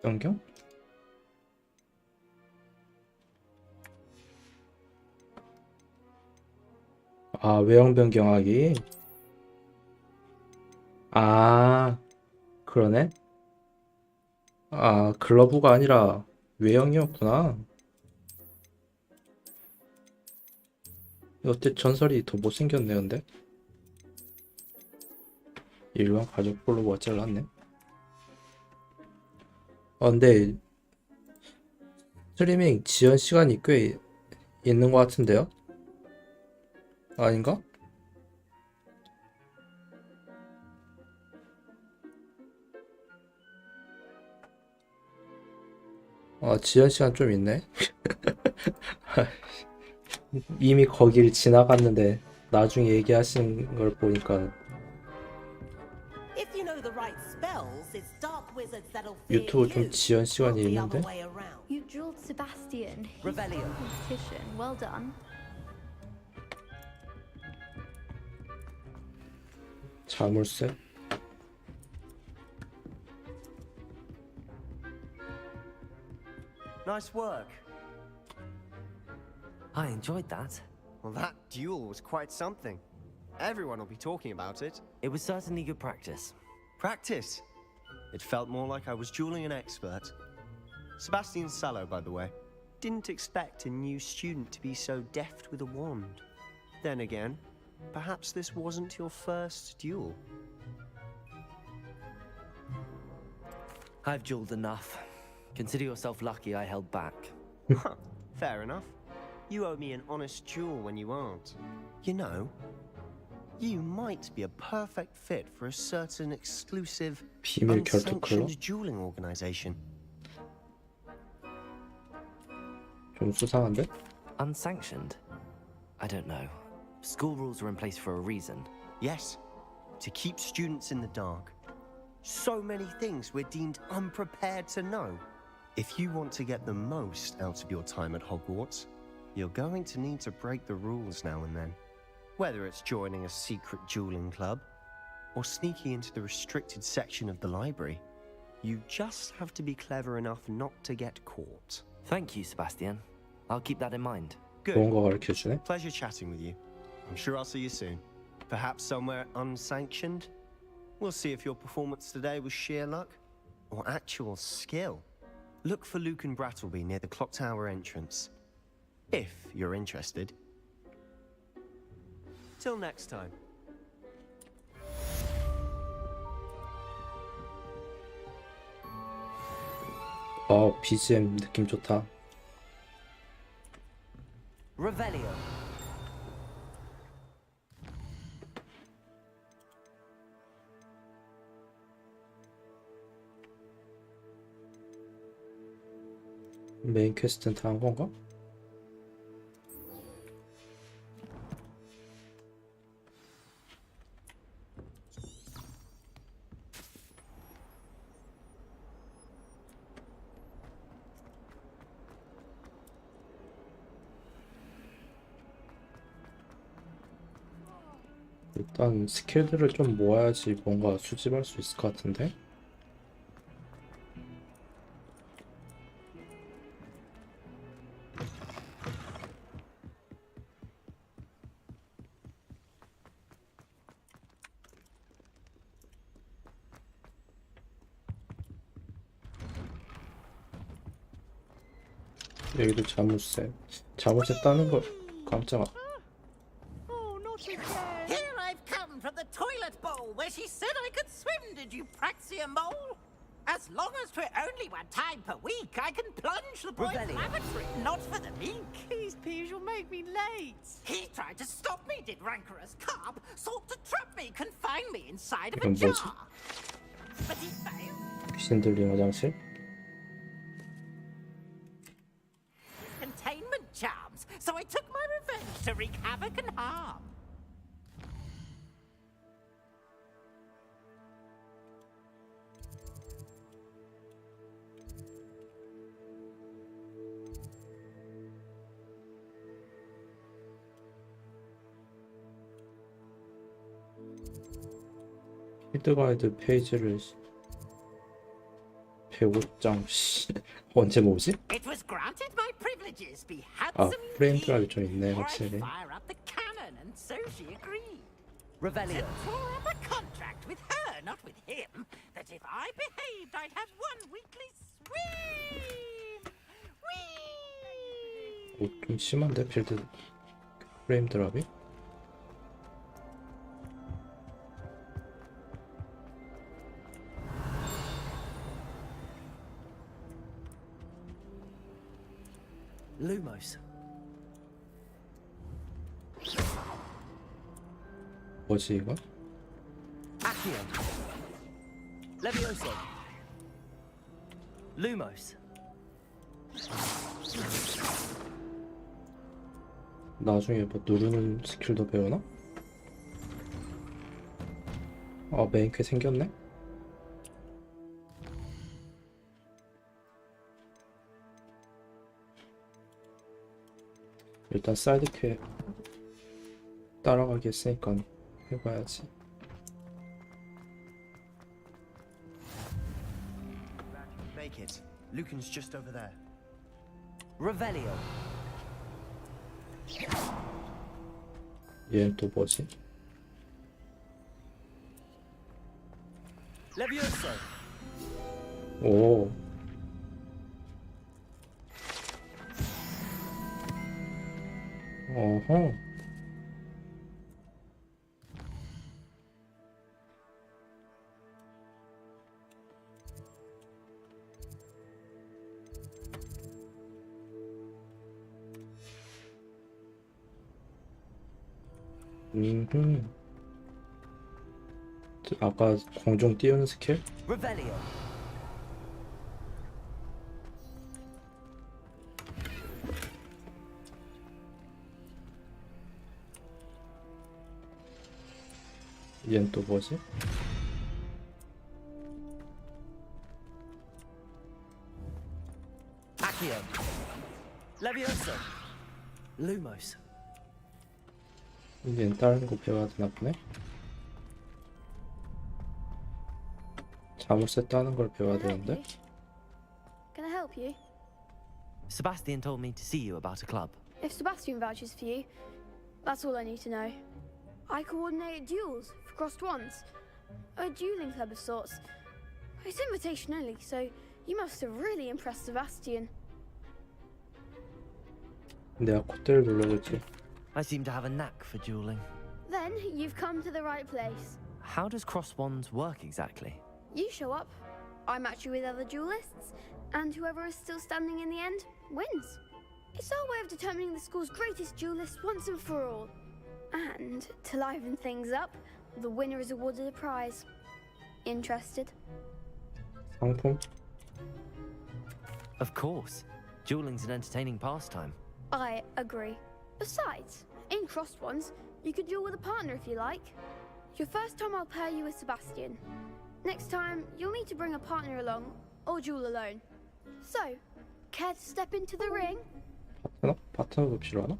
변경? 외형 변경하기. 그러네. 글러브가 아니라 외형이었구나. 여태 전설이 더 못생겼네, 근데. 일반 가죽 볼로버가 잘랐네. 근데 스트리밍 지연 시간이 꽤 있는 것 같은데요? 아닌가? 지연 시간 좀 있네. 이미 거길 지나갔는데 나중에 얘기하신 걸 보니까 유튜브 좀 지연 시간이 있는데. You drilled Sebastian. Revelio. Competition. Well done. 자물쇠. Nice work. I enjoyed that. Well, that duel was quite something. Everyone will be talking about it. It was certainly good practice. Practice? It felt more like I was dueling an expert. Sebastian Sallow, by the way. Didn't expect a new student to be so deft with a wand. Then again, perhaps this wasn't your first duel. I've dueled enough. Consider yourself lucky I held back. Fair enough. You owe me an honest duel when you aren't. You know, you might be a perfect fit for a certain exclusive, unsanctioned dueling organization. 좀 수상한데? Unsanctioned? I don't know. School rules are in place for a reason. Yes, to keep students in the dark. So many things we're deemed unprepared to know. If you want to get the most out of your time at Hogwarts, you're going to need to break the rules now and then. Whether it's joining a secret dueling club or sneaking into the restricted section of the library, you just have to be clever enough not to get caught. Thank you, Sebastian. I'll keep that in mind. 좋은 거 가르쳐주네. Pleasure chatting with you. I'm sure I'll see you soon. Perhaps somewhere unsanctioned? We'll see if your performance today was sheer luck or actual skill. Look for Luke and Brattleby near the clock tower entrance, if you're interested. Till next time. BGM 느낌 좋다. Revelio. 메인 퀘스트는 다 한 건가? 일단 스킬들을 좀 모아야지 뭔가 수집할 수 있을 것 같은데? 여기도 자물쇠. 자물쇠 따는 걸 깜짝아. Here I've come from the toilet bowl where she said I could swim, did you praxia mole? As long as 'twere only one time per week, I can plunge the boy's Revelio. lavatory, not for the meek. These peas will make me late. He tried to stop me, did rancorous carp, sought to trap me, confine me inside of a 이건 뭐지? jar. But he failed. 귀신 들린 화장실? Containment charms, so I took my revenge to wreak havoc and harm. 필드 가이드 페이지를 105장 언제 모으지? It was granted my privileges be 아 handsome 프레임 드랍이 좀 있네 or I'd 확실히. fire up the cannon, and so she agreed. Revelio. And tore up a contract with her, not with him, that if I behaved, I'd have one weekly swim. Whee! 좀 심한데 필드 프레임 드랍이? Lumos. 뭐지 이거? Accio. Levioso. Lumos. 나중에 뭐 누르는 스킬도 배우나? 아 메인 퀘 생겼네? 일단 사이드 퀘 따라가기 했으니까 해봐야지. Make it. Lucan's just over there. Revelio. 얘는 또 뭐지? Levioso. 오. 어허. 아까 공중 띄우는 스킬? Revelio. 얘는 또 뭐지? Accio. Levioso. Lumos. 이제 다른 거 배워야 되나 보네. 자물쇠 따는 걸 배워야 되는데. Can I help you? Sebastian told me to see you about a club. If Sebastian vouches for you, that's all I need to know. I coordinate duels for crossed ones. A dueling club of sorts. It's invitation only, so you must have really impressed Sebastian. 내가 콧대를 눌러줬지. I seem to have a knack for dueling. Then you've come to the right place. How does cross wands work exactly? You show up, I match you with other duelists, and whoever is still standing in the end wins. It's our way of determining the school's greatest duelist once and for all. And to liven things up, the winner is awarded a prize. Interested? 상품? Of course. Dueling's an entertaining pastime. I agree. Besides, in crossed ones, you could duel with a partner if you like. Your first time I'll pair you with Sebastian. Next time, you'll need to bring a partner along, or duel alone. So, care to step into the ring? 파트너? 파트너도 필요하나?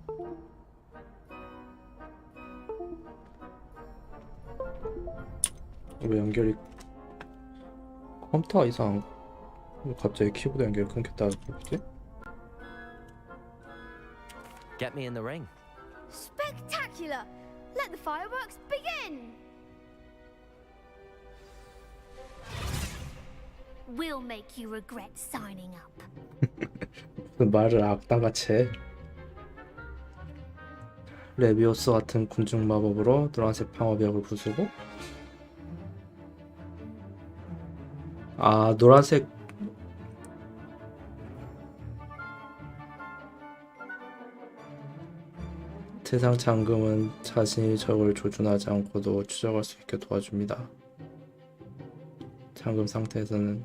왜 연결이 컴퓨터가 이상 왜 갑자기 키보드 연결이 끊겼다고 그러지? Get me in the ring. Spectacular! Let the fireworks begin! We'll make you regret signing up. 무슨 말을 악당같이 해. 레비오스 같은 군중 마법으로 노란색 방어벽을 부수고, 아 노란색 세상 잠금은 자신이 적을 조준하지 않고도 추적할 수 있게 도와줍니다. 잠금 상태에서는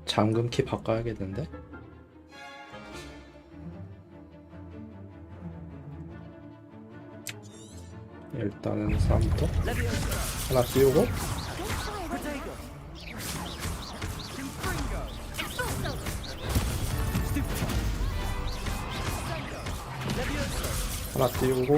잠금 키 바꿔야겠는데? 일단은 싸움부터 하나 띄우고 하나 띄우고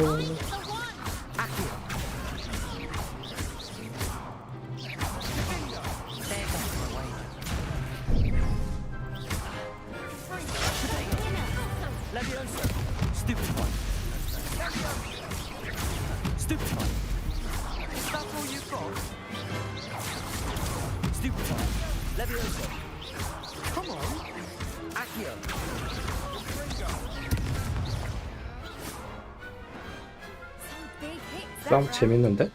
Stupid one. Stupid one. Is that all you've got? Stupid one. Levioso. Come on. Accio. 싸움 재밌는데?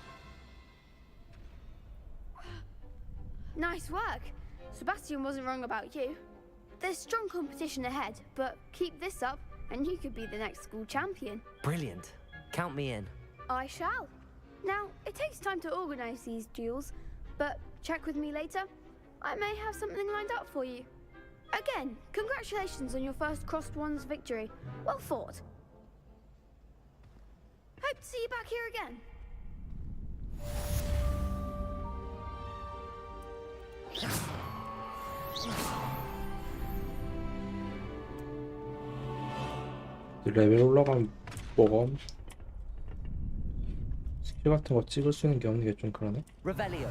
Nice work. Sebastian wasn't wrong about you. There's strong competition ahead, but keep this up and you could be the next school champion. Brilliant. Count me in. I shall. Now, it takes time to organize these duels, but check with me later. I may have something lined up for you. Again, congratulations on your first Crossed Ones victory. Well fought. Hope to see you back here again. 레벨 올라가면 뭐가 스킬 같은 거 찍을 수 있는 게 없는 게 좀 그러네. Revelio.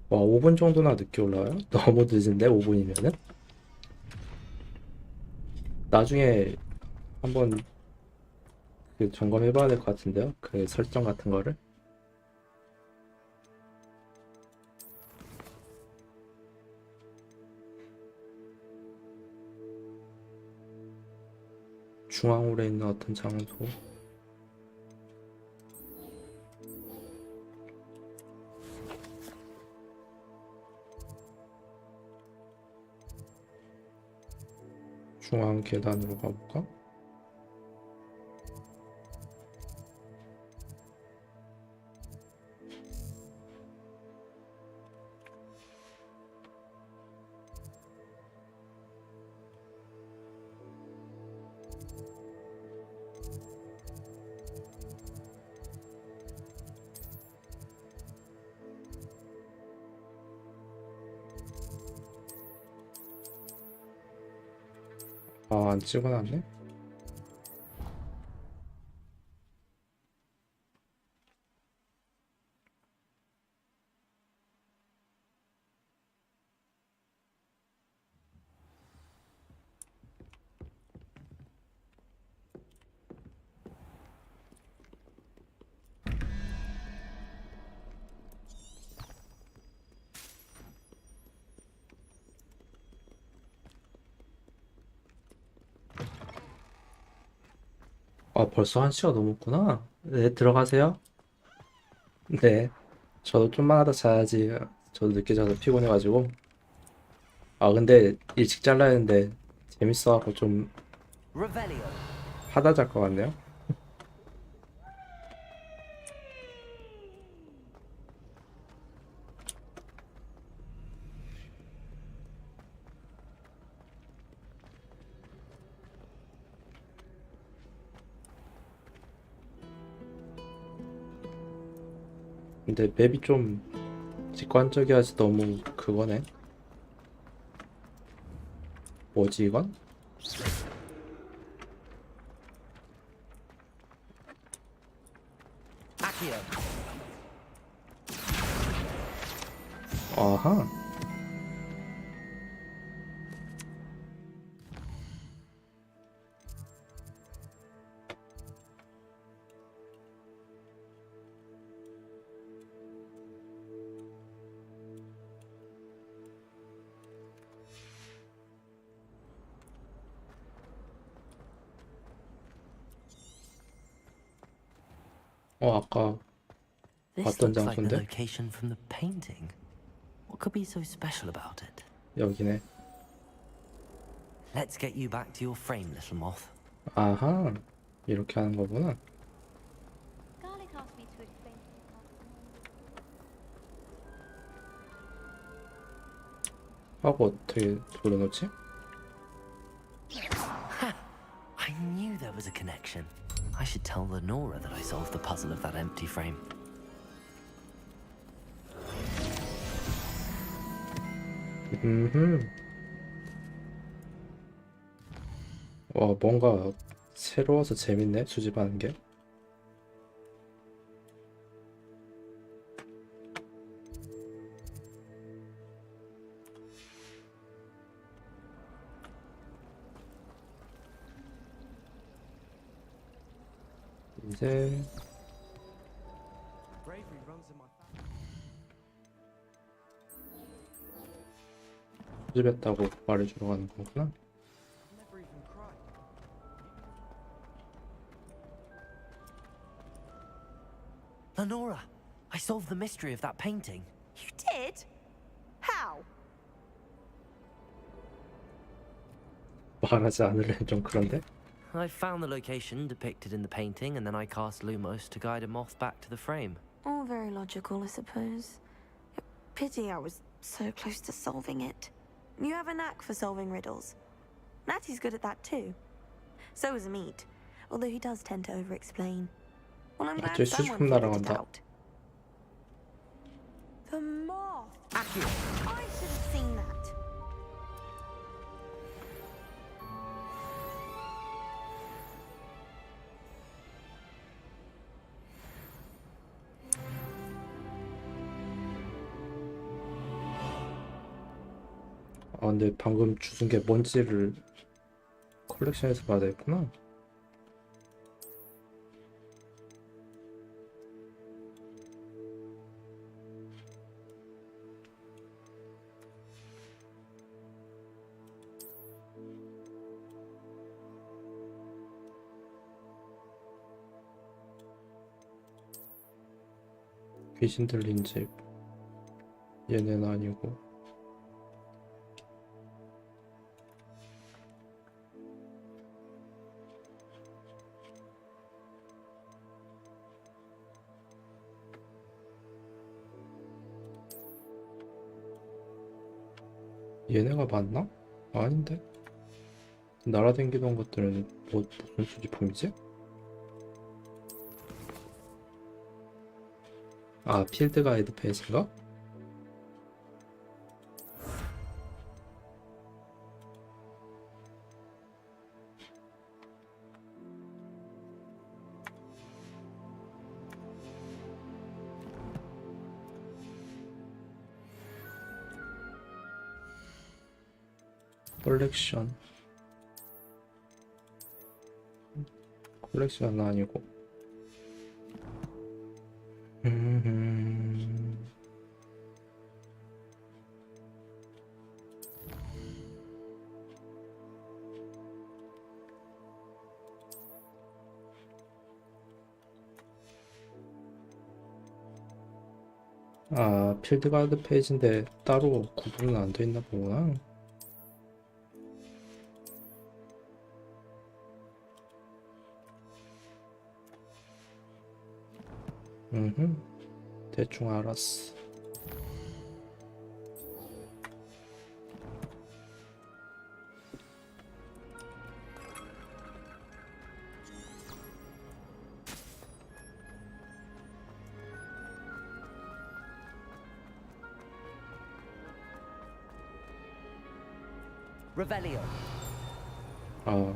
와 5분 정도나 늦게 올라와요? 너무 늦은데 5분이면은? 나중에 한번 그 점검해봐야 될 것 같은데요? 그 설정 같은 거를. 중앙홀에 있는 어떤 장소. 중앙 계단으로 가볼까? 아, 안 찍어놨네? 아, 벌써 1시가 넘었구나. 네, 들어가세요. 네, 저도 좀만 하다 자야지. 저도 늦게 자서 피곤해가지고. 아, 근데 일찍 잘라야 했는데 재밌어갖고 좀 Revelio. 하다 잘 것 같네요. 근데 맵이 좀 직관적이어서 너무 그거네. 뭐지 이건? Accio. 아하. 아까 This 봤던 looks like the 장소인데? location from the painting. What could be so special about it? 여기네. Let's get you back to your frame, little moth. 아하. 이렇게 하는 거구나. Garlic asked me to explain. 하고 어떻게 돌려놓지? I knew there was a connection. I should tell Lenora that I solved the puzzle of that empty frame. 와, 뭔가 새로워서 재밌네, 수집하는 게. 이제 수집했다고 말해주러 가는 거구나. Lenora, I solved the mystery of that painting. You did? How? 말하지 않으려면 좀 그런데? I found the location depicted in the painting, and then I cast Lumos to guide a moth back to the frame. All very logical, I suppose. Pity I was so close to solving it. You have a knack for solving riddles. Natty's good at that too. So is Meat, although he does tend to over-explain. Well, I'm glad 쟤 someone 수식품 figured it 날아간다. out. The moth! I should have seen that. 아, 근데 방금 주운 게 뭔지를 컬렉션에서 받아야 했구나. 귀신 들린 집. 얘네는 아니고. 얘네가 맞나? 아닌데? 날아다니던 것들은 무슨 수집품이지? 아, 필드 가이드 페이지인가? 컬렉션은 아니고. 아, 필드가드 페이지인데 따로 구분은 안 돼 있나 보구나. 대충 알았어. Revelio. 아,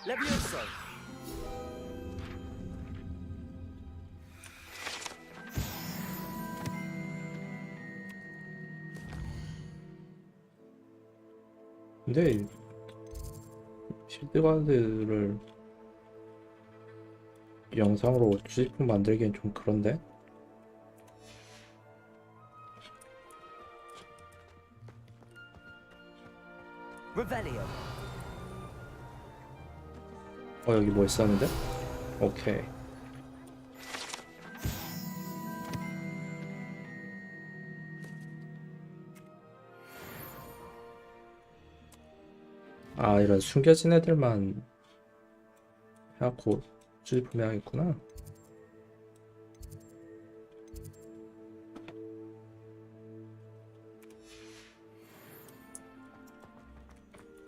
Levioso. 근데 필드가드를 영상으로 수집품 만들기엔 좀 그런데? Revelio. 여기 뭐 있었는데? 오케이. 아, 이런 숨겨진 애들만 해갖고 수집품 해야겠구나.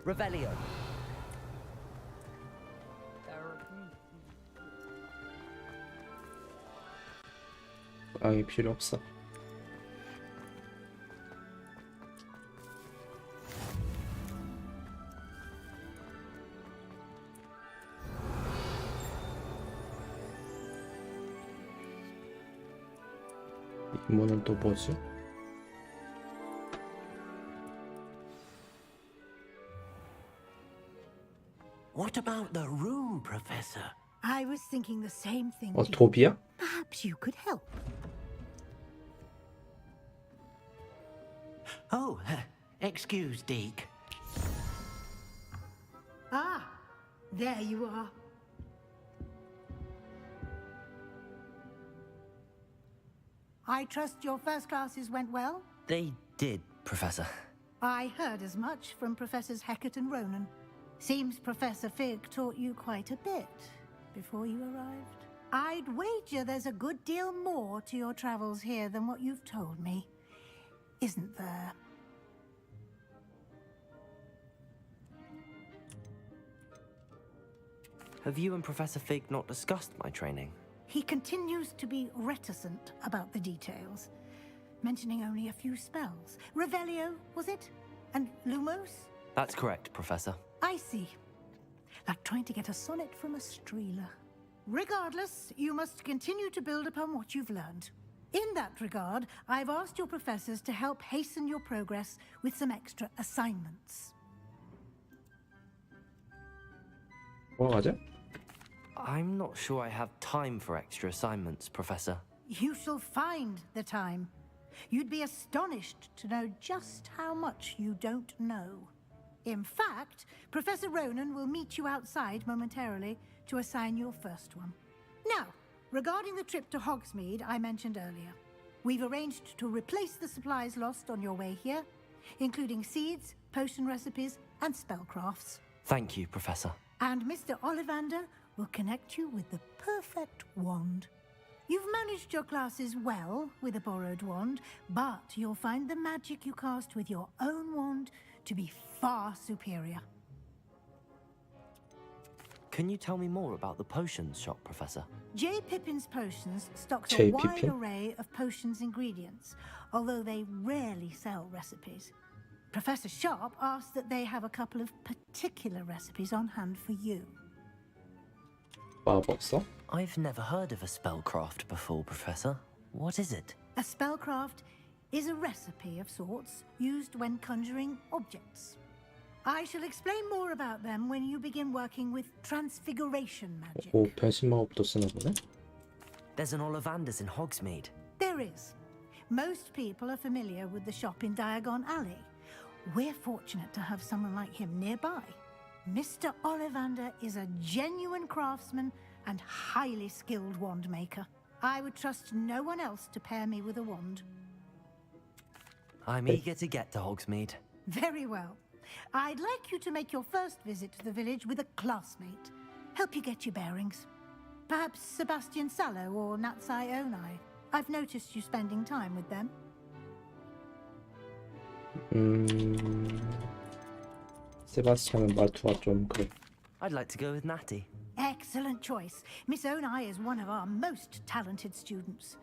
Revelio. 고양이 필요 없어. 이 문은 또 뭐지? What about the room, Professor? I was thinking the same thing. Jim. 도비야? Perhaps you could help. Oh, excuse, Deke. Ah, there you are. I trust your first classes went well? They did, Professor. I heard as much from Professors Hecat and Ronan. Seems Professor Fig taught you quite a bit before you arrived. I'd wager there's a good deal more to your travels here than what you've told me. Isn't there? Have you and Professor Fig not discussed my training? He continues to be reticent about the details, mentioning only a few spells. Revelio, was it? And Lumos? That's correct, Professor. I see. Like trying to get a sonnet from a streeler. Regardless, you must continue to build upon what you've learned. In that regard, I've asked your professors to help hasten your progress with some extra assignments. 뭐가지? I'm not sure I have time for extra assignments, Professor. You shall find the time. You'd be astonished to know just how much you don't know. In fact, Professor Ronan will meet you outside momentarily to assign your first one. Now, regarding the trip to Hogsmeade I mentioned earlier, we've arranged to replace the supplies lost on your way here, including seeds, potion recipes, and spellcrafts. Thank you, Professor. And Mr. Ollivander will connect you with the perfect wand. You've managed your classes well with a borrowed wand, but you'll find the magic you cast with your own wand to be far superior. Can you tell me more about the potions shop, Professor? J. Pippin's Potions stocks J. a wide Pippin? array of potions ingredients, although they rarely sell recipes. Professor Sharp asked that they have a couple of particular recipes on hand for you. 마법사? I've never heard of a spellcraft before, Professor. What is it? A spellcraft is a recipe of sorts used when conjuring objects. I shall explain more about them when you begin working with transfiguration magic. 오, 변신 마법도 쓰나 보네? There's an Ollivanders in Hogsmeade. There is. Most people are familiar with the shop in Diagon Alley. We're fortunate to have someone like him nearby. Mr. Ollivander is a genuine craftsman and highly skilled wand maker. I would trust no one else to pair me with a wand. I'm eager to get to Hogsmeade. Very well. I'd like you to make your first visit to the village with a classmate. Help you get your bearings. Perhaps Sebastian Sallow or Natsai Onai. I've noticed you spending time with them. 세바스찬은 말투가 좀 그래. I'd like to go with Natty. Excellent choice. Miss Onai is one of our most talented students.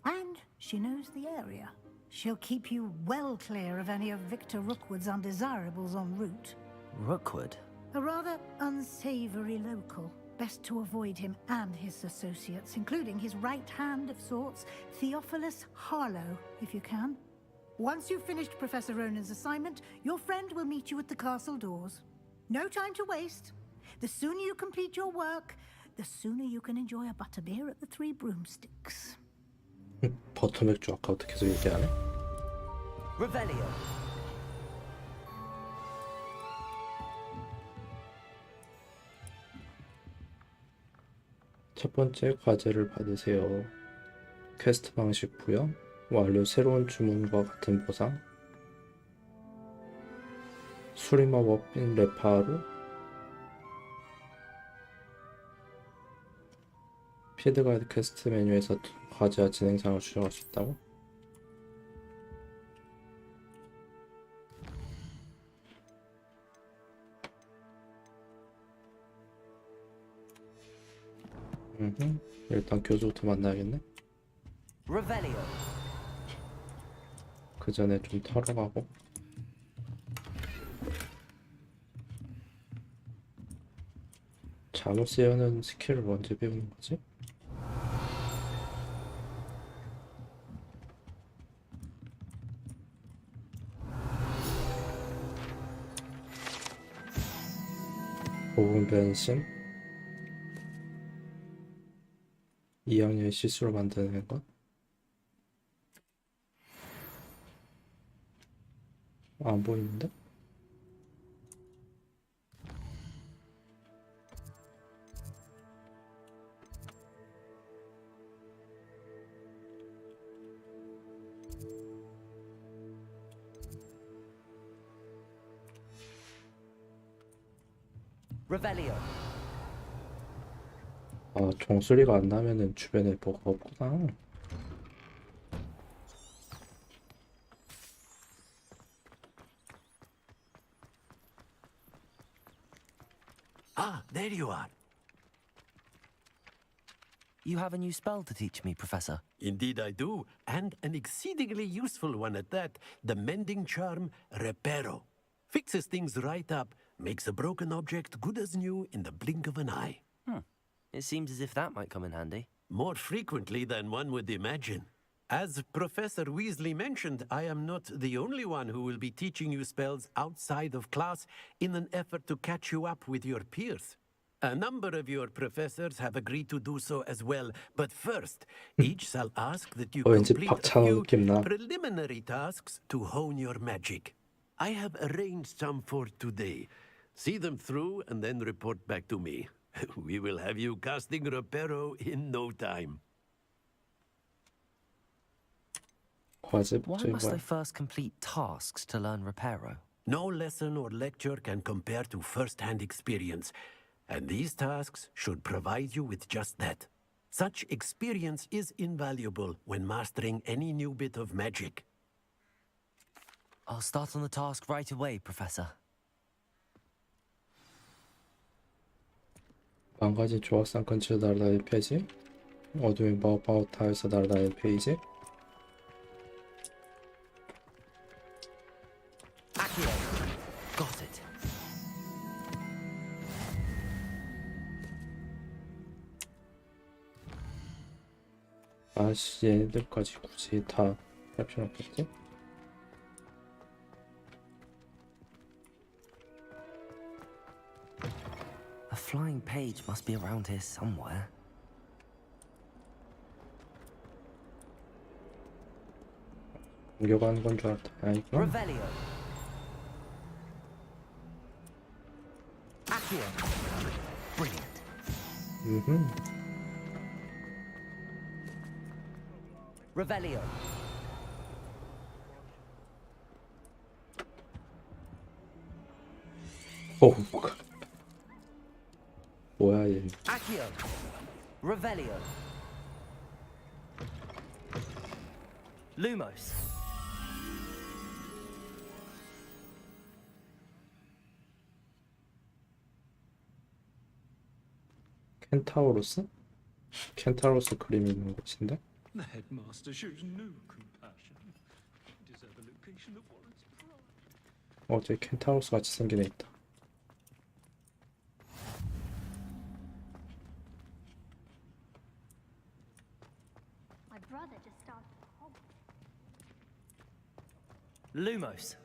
And she knows the area. She'll keep you well clear of any of Victor Rookwood's undesirables en route. Rookwood? A rather unsavory local. Best to avoid him and his associates, including his right hand of sorts, Theophilus Harlow, if you can. Once you've finished Professor Ronan's assignment, your friend will meet you at the castle doors. No time to waste. The sooner you complete your work, the sooner you can enjoy a butterbeer at the Three Broomsticks. 버터맥주 아까부터 계속 얘기하네. Revelio. 첫 번째 과제를 받으세요. 퀘스트 방식 부여, 완료 새로운 주문과 같은 보상, 수리마법인 레파로, 필드가이드 퀘스트 메뉴에서 과제와 진행상을 수정할 수 있다고? 일단 교수부터 만나야겠네. Revelio. 그 전에 좀 털어가고. 자무스여는 스킬을 언제 배우는 거지? 보분 변신 2학년의 실수로 만드는 것? 안 보이는데? Revelio. 아, 종소리가 안 나면은 주변에 뭐가 없구나. Ah, there you are. You have a new spell to teach me, Professor. Indeed I do, and an exceedingly useful one at that. The mending charm, Reparo. Fixes things right up, makes a broken object good as new in the blink of an eye. It seems as if that might come in handy. More frequently than one would imagine. As Professor Weasley mentioned, I am not the only one who will be teaching you spells outside of class in an effort to catch you up with your peers. A number of your professors have agreed to do so as well, but first, each shall ask that you 왠지 complete a 박찬호 few 느낌 나. preliminary tasks to hone your magic. I have arranged some for today. See them through and then report back to me. We will have you casting Reparo in no time. 과제 Why 목적이 must I 뭐야? first complete tasks to learn Reparo? No lesson or lecture can compare to first-hand experience, and these tasks should provide you with just that. Such experience is invaluable when mastering any new bit of magic. I'll start on the task right away, Professor. 망가진 조각상 근처에서 날아다니는 페이지, 어둠의 마법타에서 날아다니는 페이지, Accio. Got it. 아씨, 얘네들까지 굳이 다 할 필요 없겠지? A flying page must be around here somewhere. 공격하는 건 줄 알았다. 아니구나. Revelio. Accio. Brilliant. Revelio. 오, 뭐야 얘. Accio. Revelio. Lumos. 켄타우로스? 켄타우로스 그림이 있는 곳인데? The headmaster shows no compassion. Deserve a location that warrants pride. 저기 켄타우로스 같이 생긴 애 있다. My brother just started at Hogwarts. Lumos.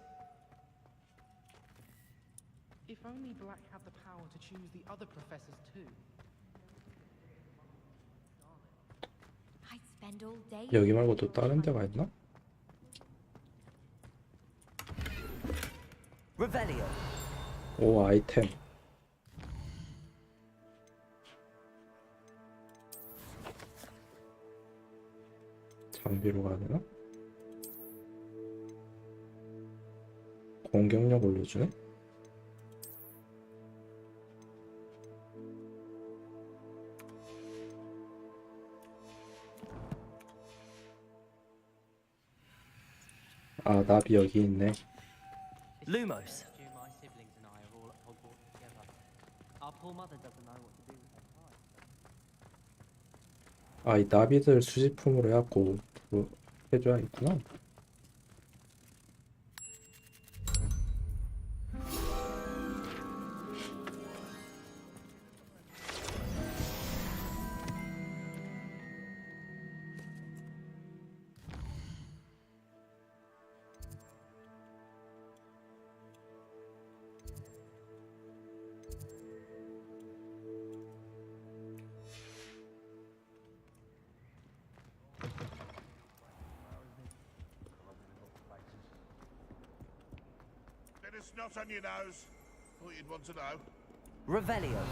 If only Black had the power to choose the other professors too. I'd spend all day. 여기 말고 또 다른 데가 있나? Revelio. 오, 아이템. 장비로 가야 되나? 공격력 올려주네? 아, 나비 여기 있네. Lumos. My siblings and I are all at Hogwarts together. Our poor mother doesn't know what to do with her time. 아, 이 나비들 수집품으로 해갖고 그거 해줘야겠구나. Bit of snot on your nose. Thought you'd want to know. Revelio.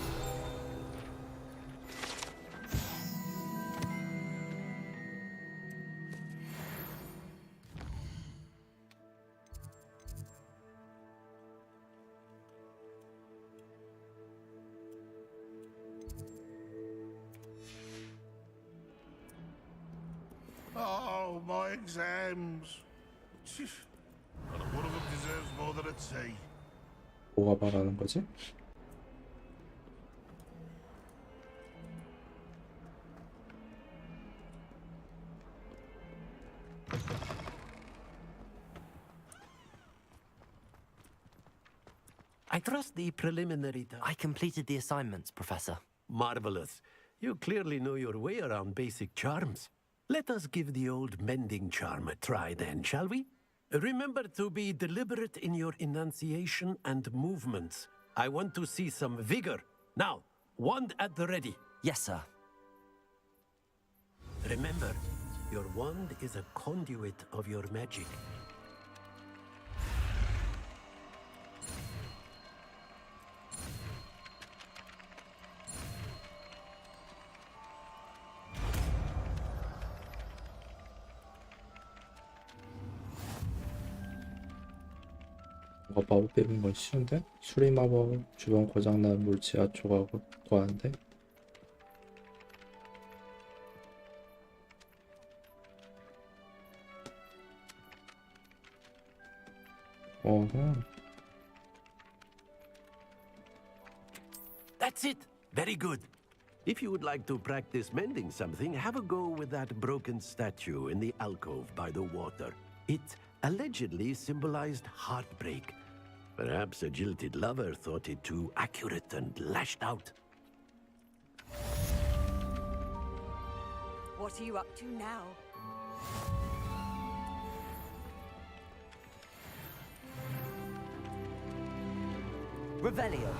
Oh, my exams. Not one of them deserves more than a tea. 뭐가 말하는 거지? I trust the preliminary I completed the assignments, Professor. Marvelous. You clearly know your way around basic charms. Let us give the old mending charm a try then, shall we? Remember to be deliberate in your enunciation and movements. I want to see some vigor. Now, wand at the ready. Yes, sir. Remember, your wand is a conduit of your magic. 마법 빼는 건 쉬운데? 수리 마법, 주변 고장난 물지하 조각을 구하는데? 어허. That's it. Very good. If you would like to practice mending something, have a go with that broken statue in the alcove by the water. It allegedly symbolized heartbreak. Perhaps a jilted lover thought it too accurate and lashed out. What are you up to now? Revelio.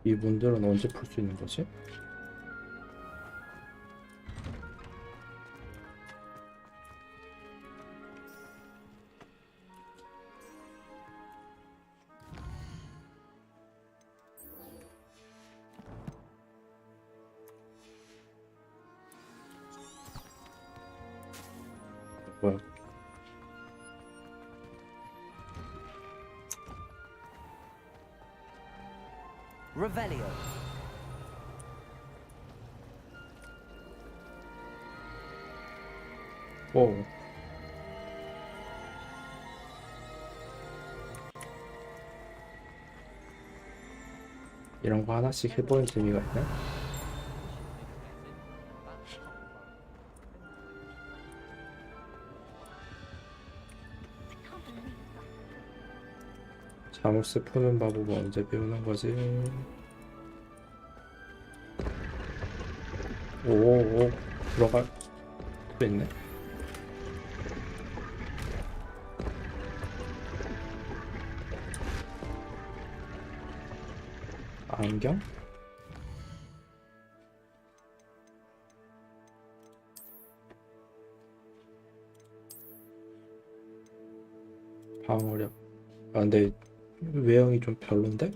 이 문들은 언제 풀 수 있는 거지? 뭐야? Revelio. 오. 이런 거 하나씩 해보는 재미가 있네. 자물쇠 푸는 방법은 언제 배우는 거지? 오, 들어갈 수 있네. 안경? 방어력. 아, 근데 외형이 좀 별론데?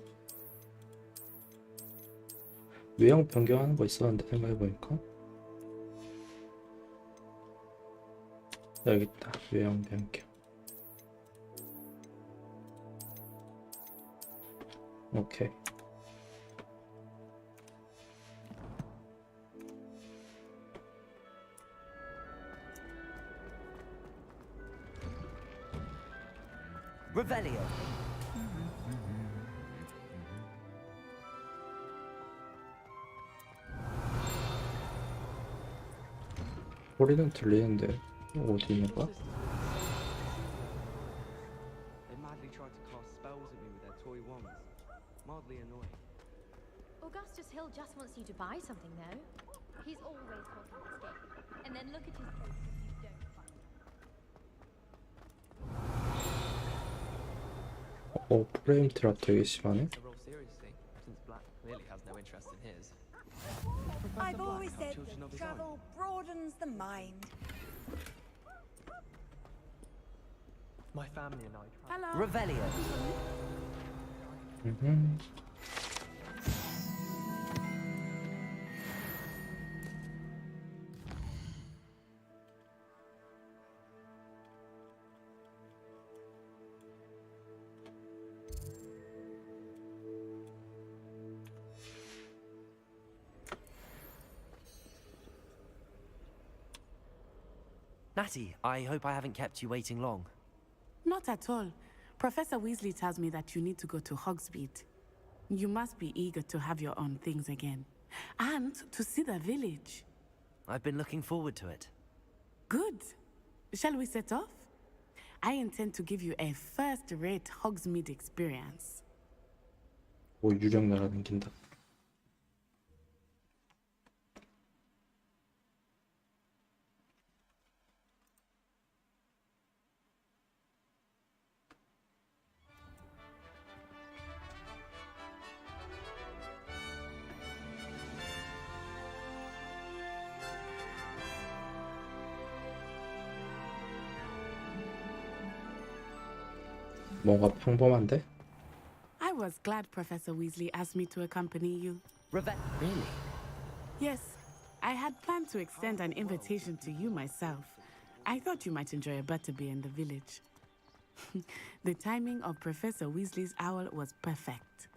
외형 변경하는 거 있었는데 생각해보니까 여기 있다. 외형 변경. 오케이. Revelio. 소리는 들리는데 어디 있는 거야? They madly tried to cast spells at me with their toy wands. Mildly annoying. Augustus Hill just wants you to buy something, though. He's always talking this game. And then look at his face if you don't buy it. 프레임 드랍 되게 심하네. Seriously, since Black clearly has no interest in his. I've always said that travel broadens the mind. My family and I tried. Hello. Revelio. Natty, I hope I haven't kept you waiting long. Not at all. Professor Weasley tells me that you need to go to Hogsmeade. You must be eager to have your own things again. And to see the village. I've been looking forward to it. Good. Shall we set off? I intend to give you a first-rate Hogsmeade experience. 오, 유령 날아다닌다. 뭔가 평범한데? I was glad Professor Weasley asked me to accompany you. Really? Yes, I had planned to extend an invitation to you myself. I thought you might enjoy a butterbeer in the village. The timing of Professor Weasley's owl was perfect.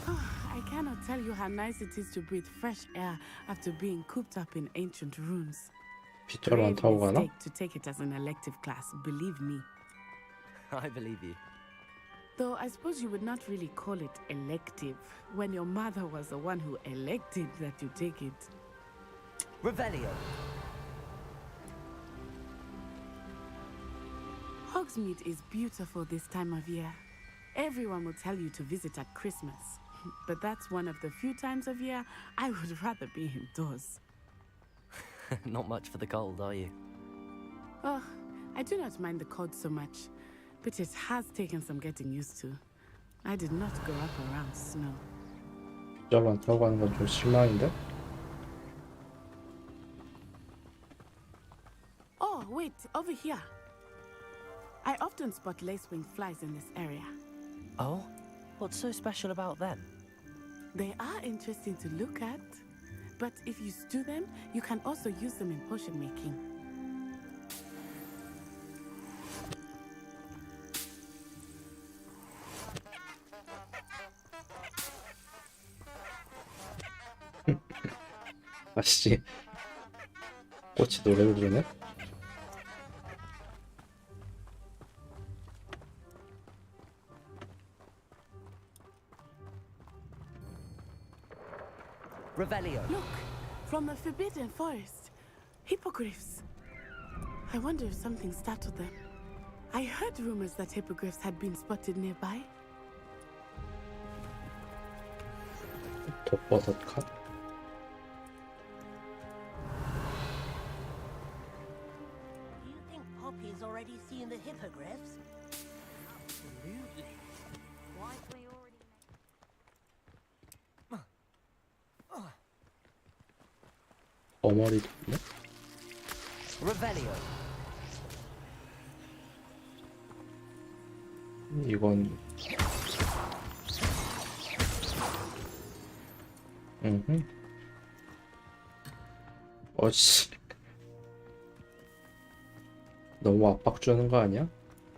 I cannot tell you how nice it is to breathe fresh air after being cooped up in ancient rooms. 빗자루 안 타고 가나? Mistake to take it as an elective class, believe me. I believe you. Though I suppose you would not really call it elective when your mother was the one who elected that you take it. Revelio. Hogsmeade is beautiful this time of year. Everyone will tell you to visit at Christmas. But that's one of the few times of year I would rather be indoors. Not much for the cold, are you? Oh, I do not mind the cold so much, but it has taken some getting used to. I did not grow up around snow. 숫자로 안 들어가는 건 좀 실망인데? Oh, wait, over here. I often spot lacewing flies in this area. Oh? What's so special about them? They are interesting to look at, but if you stew them, you can also use them in potion making. 아씨, 꽃이 노래를 부르네? Revelio. Look, from the Forbidden Forest. Hippogriffs. I wonder if something startled them. I heard rumors that hippogriffs had been spotted nearby. 독버섯 컷? Do you think Poppy's already seen the hippogriffs? Absolutely. Likely already. 어머리도 있네? Revelio. 이건 어씨 너무 압박 주는 거 아니야?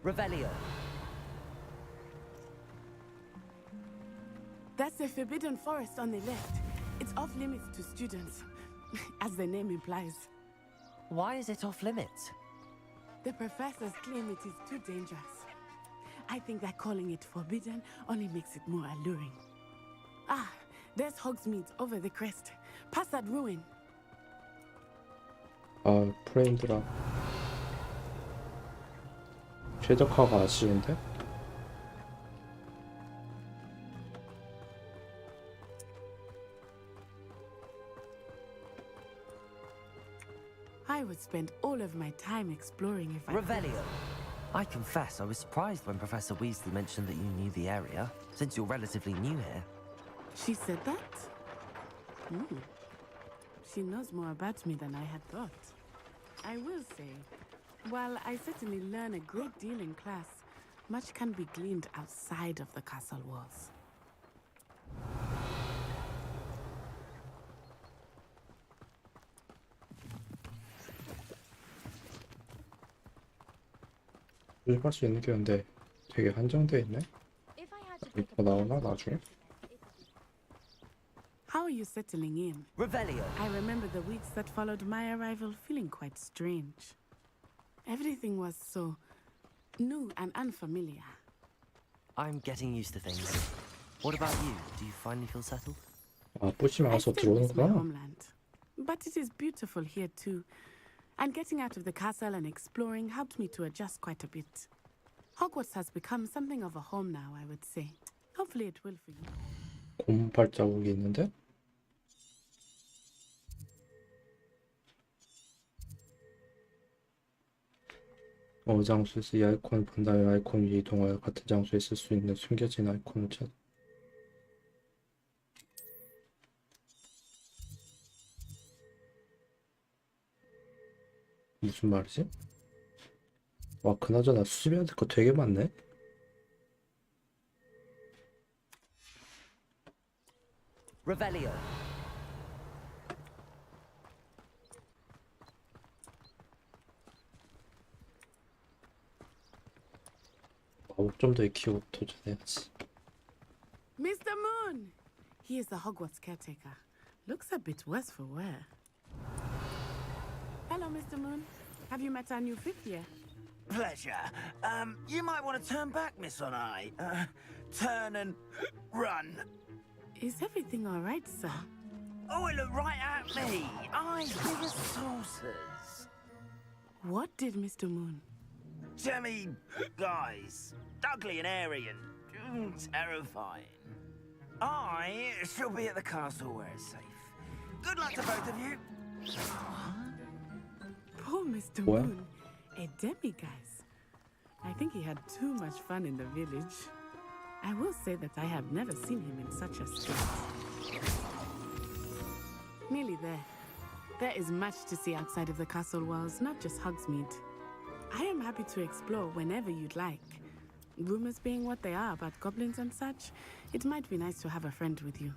Revelio. That's the Forbidden Forest on the left. It's off limits to students, as the name implies. Why is it off limits? The professors claim it is too dangerous. I think that calling it forbidden only makes it more alluring. Ah, there's Hogsmeade over the crest. Past that ruin. 아, 프레임드라 최적화가 아쉬운데? I would spend all of my time exploring if I Revelio. I confess I was surprised when Professor Weasley mentioned that you knew the area, since you're relatively new here. She said that? She knows more about me than I had thought. I will say, while I certainly learn a great deal in class, much can be gleaned outside of the castle walls. 조집할 수 있는 게 근데 되게 한정돼 있네? 이거 나오나 나중에? How are you settling in? Revelio. I remember the weeks that followed my arrival feeling quite strange. Everything was so new and unfamiliar. I'm getting used to things. What about you? Do you finally feel settled? 아, 뿌시 I 마우스 still miss my 들어오는구나. homeland, but it is beautiful here too. And getting out of the castle and exploring helped me to adjust quite a bit. Hogwarts has become something of a home now, I would say. Hopefully it will for you. 곰 발자국이 있는데? 장소에서 이 아이콘을 본 다음에 아이콘 위에 이동하여 같은 장소에 쓸 수 있는 숨겨진 아이콘을 찾아. 무슨 말이지? 와, 그나저나 수집해야 될 거 되게 많네? Revelio. 마법 좀 더 익히고 도전해야지. Mr. Moon! He is the Hogwarts caretaker. Looks a bit worse for wear. Hello, Mr. Moon. Have you met our new fifth year? Pleasure. You might want to turn back, Miss On-Eye. Turn and run. Is everything all right, sir? Oh, it looked right at me. Eyes big as saucers. What did Mr. Moon? Jemmy, guys, ugly and airy and terrifying. I shall be at the castle where it's safe. Good luck to both of you. Poor Mr. What? Moon, a demiguise. I think he had too much fun in the village. I will say that I have never seen him in such a state. Nearly there. There is much to see outside of the castle walls, not just Hogsmeade. I am happy to explore whenever you'd like. Rumors being what they are about goblins and such, it might be nice to have a friend with you.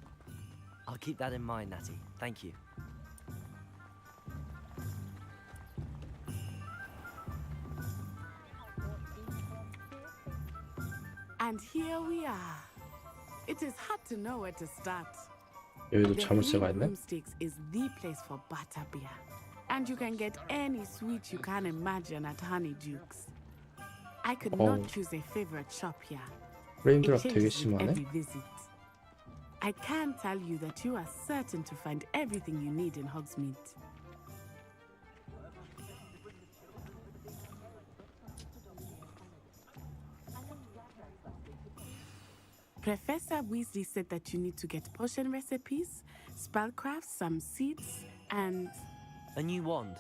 I'll keep that in mind, Natty. Thank you. And here we are. It is hard to know where to start. 여기도 The 자물쇠가 Green 있네. Broomsticks is the place for butterbeer. And you can get any sweet you can imagine at Honeyduke's. I could Oh. not choose a favorite shop here. 브레인 It 드랍 되게 changes with 심하네. every visit. I can tell you that you are certain to find everything you need in Hogsmeade. Professor Weasley said that you need to get potion recipes, spellcrafts, some seeds, and... A new wand.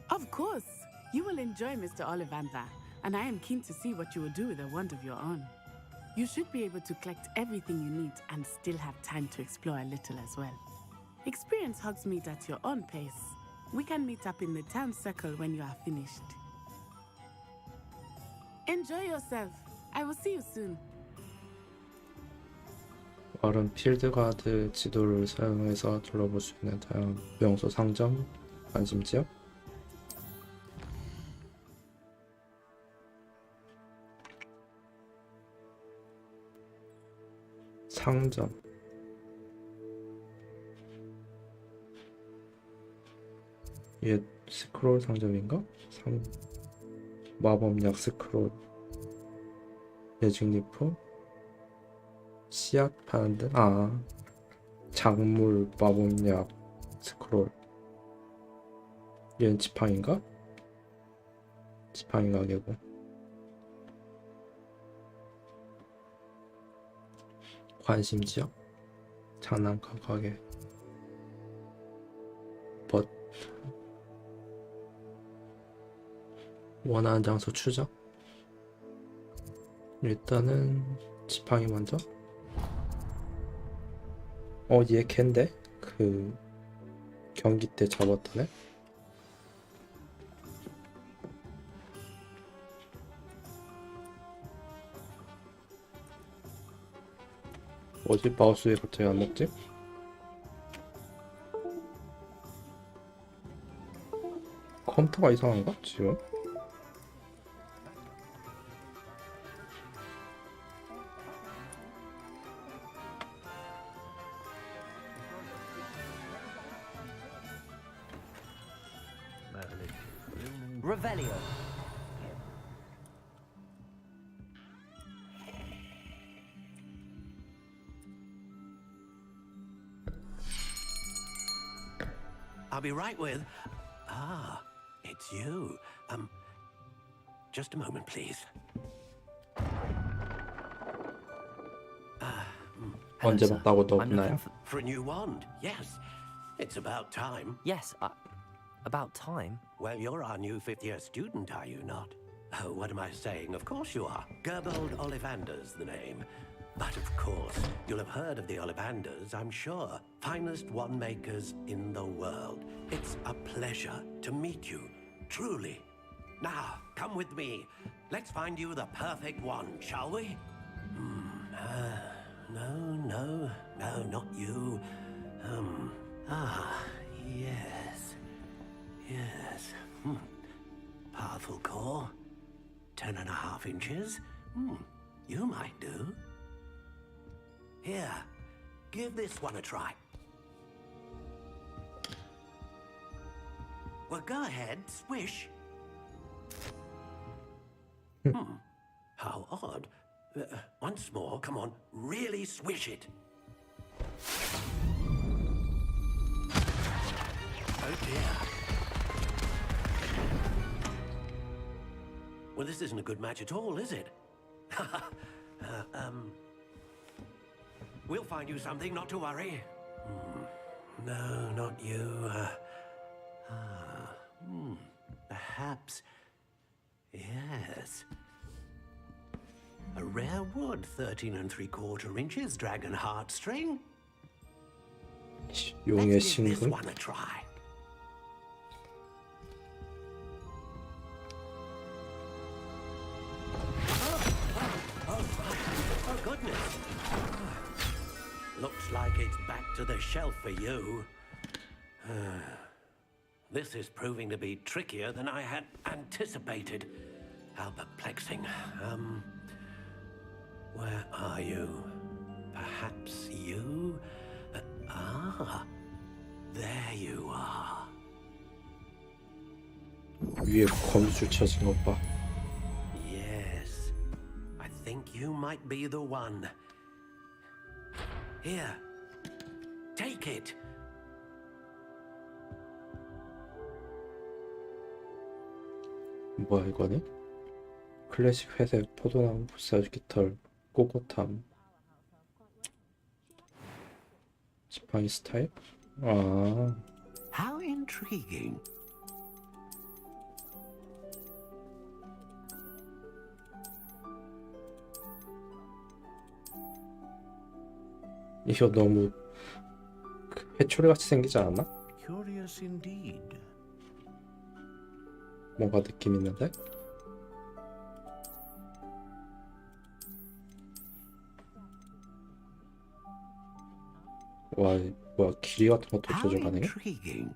Of course! You will enjoy Mr. Ollivander, and I am keen to see what you will do with a wand of your own. You should be able to collect everything you need and still have time to explore a little as well. Experience Hogsmeade at your own pace. We can meet up in the town circle when you are finished. Enjoy yourself. I will see you soon. 마을은 필드가드 지도를 사용해서 둘러볼 수 있는 다양한 명소 상점, 관심지역. 상점. 이게 스크롤 상점인가? 마법약 스크롤. 매직리프. 씨앗 파는 데? 아, 작물 마법약 스크롤. 얘는 지팡인가? 지팡이 가게고. 관심지역, 장난감 가게. 원하는 장소 추적. 일단은 지팡이 먼저. 얘 걘데? 그 경기 때 잡았던 애? 뭐지? 마우스 왜 갑자기 안 먹지? 컴퓨터가 이상한가? 지금? Revelio. I'll be right with... Ah, it's you. Just a moment, please. 언제 봤다고 너 없나요? For a new wand, yes. It's about time. Yes, about time? Well, you're our new fifth-year student, are you not? Oh, what am I saying? Of course you are. Gerbold Ollivander's the name. But of course, you'll have heard of the Ollivanders, I'm sure. Finest wand makers in the world. It's a pleasure to meet you, truly. Now, come with me. Let's find you the perfect wand, shall we? No, not you. Yes. Powerful core. 10.5 inches. You might do. Here, give this one a try. Well, go ahead, swish. How odd. Once more, come on, really swish it. Oh dear. Well, this isn't a good match at all, is it? We'll find you something, not to worry. No, not you. Perhaps. Yes. A rare wood, 13 3/4 inches, dragon heartstring. 용의 Let's give this 신분. one a try. Oh, goodness. Looks like it's back to the shelf for you. This is proving to be trickier than I had anticipated. How perplexing. Where are you? Perhaps you? There you are. 위에 검술 쳐진 것 봐. Yes. I think you might be the one. Here. Take it. 뭐야 이거는? 클래식 회색, 포도나무, 부사주 깃털, 꼬꼬탐. 지팡이 스타일? 아. How intriguing. 이거 너무 해초리 같이 생기지 않았나? Curious indeed. 뭔가 느낌 있는데? 와, 뭐야 길이 같은 것도 조절 가능해? Intriguing.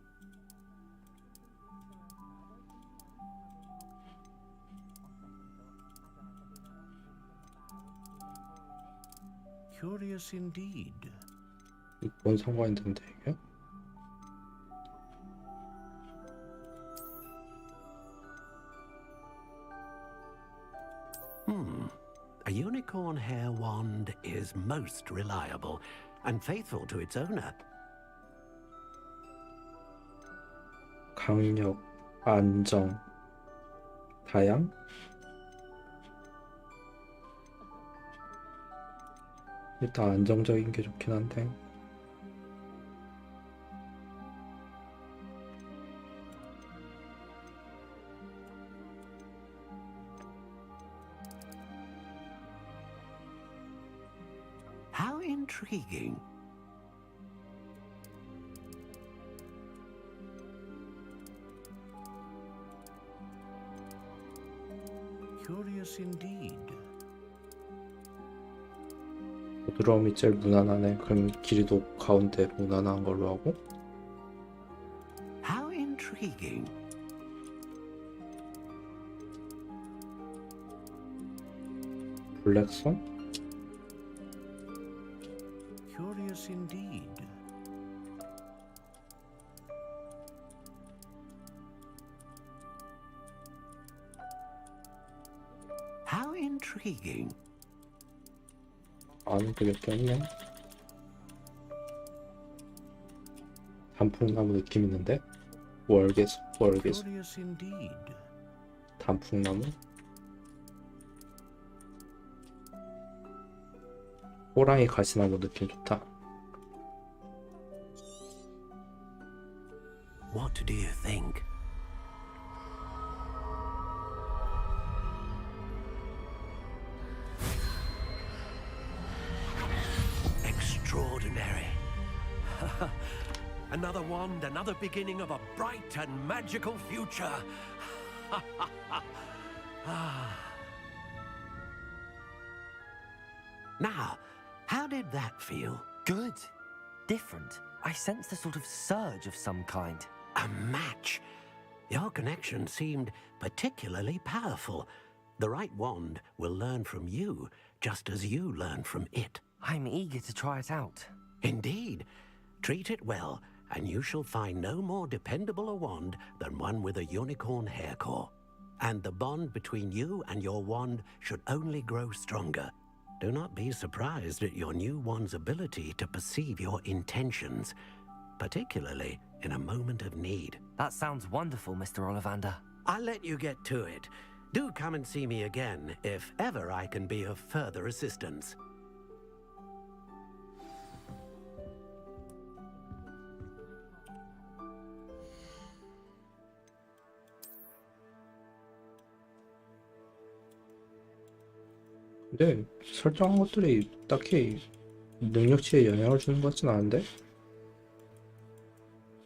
Curious indeed. 뭔 상관이 드는데 이게? A unicorn hair wand is most reliable and faithful to its owner. 강력, 안정, 다양? 일단 안정적인 게 좋긴 한데. How intriguing. Curious indeed. 부드러움이 제일 무난하네. 그럼 길이도 가운데 무난한 걸로 하고. How intriguing. 블랙선? Curious indeed. How intriguing. 아는 게 몇 개 없네. 단풍나무 느낌 있는데? 월계수. Curious indeed. 단풍나무? 호랑이 가시나무 느낌 좋다. What do you think? Extraordinary. Another wand, another beginning of a bright and magical future. Now, how did that feel? Good. Different. I sensed a sort of surge of some kind. A match. Your connection seemed particularly powerful. The right wand will learn from you, just as you learn from it. I'm eager to try it out. Indeed. Treat it well, and you shall find no more dependable a wand than one with a unicorn hair core. And the bond between you and your wand should only grow stronger. Do not be surprised at your new wand's ability to perceive your intentions. particularly in a moment of need. That sounds wonderful, Mr. Ollivander. I'll let you get to it. Do come and see me again if ever I can be of further assistance. 근데 설정한 것들이 딱히 능력치에 영향을 주는 것 같진 않은데?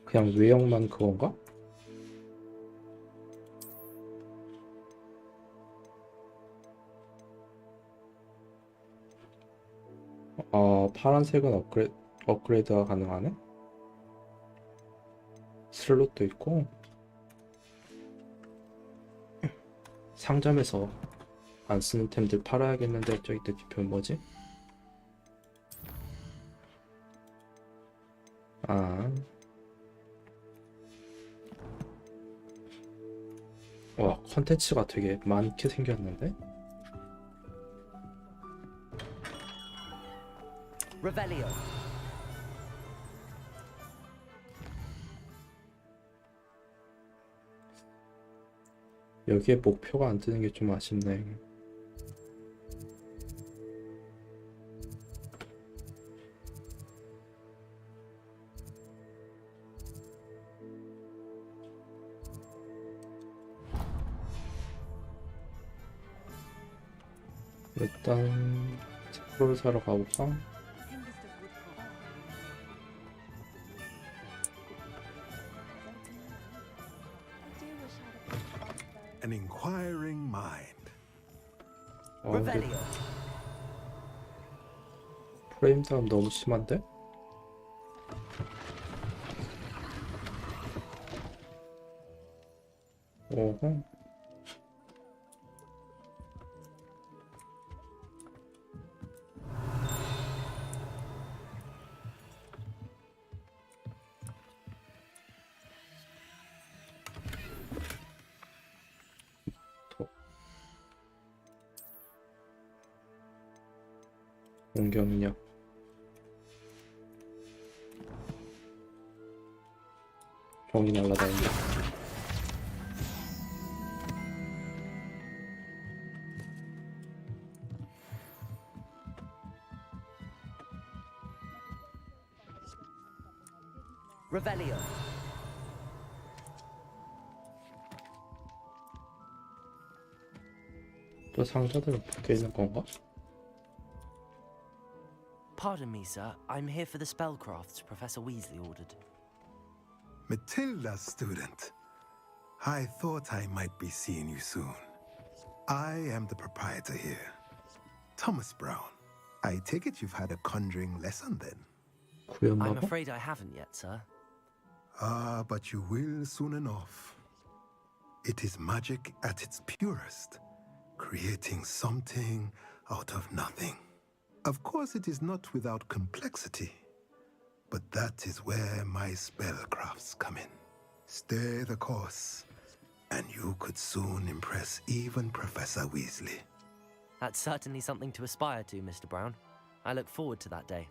그냥 외형만 그건가? 파란색은 업그레이드가 가능하네? 슬롯도 있고 상점에서 안 쓰는 템들 팔아야겠는데 저기 또 뒤편 뭐지? 와, 컨텐츠가 되게 많게 생겼는데? Revelio. 여기에 목표가 안 뜨는 게 좀 아쉽네. 일단 책으로 사러 가볼까? An inquiring mind. Revelio. 프레임 다운 너무 심한데? 오호. 공격력 종이 날라다닌다. Revelio. 또 상자들 밖에 있는 건가? Pardon me, sir. I'm here for the spellcrafts Professor Weasley ordered. Matilda's student. I thought I might be seeing you soon. I am the proprietor here, Thomas Brown. I take it you've had a conjuring lesson then? I'm afraid I haven't yet, sir. But you will soon enough. It is magic at its purest, creating something out of nothing. Of course, it is not without complexity, but that is where my spellcrafts come in. Stay the course, and you could soon impress even Professor Weasley. That's certainly something to aspire to, Mr. Brown. I look forward to that day.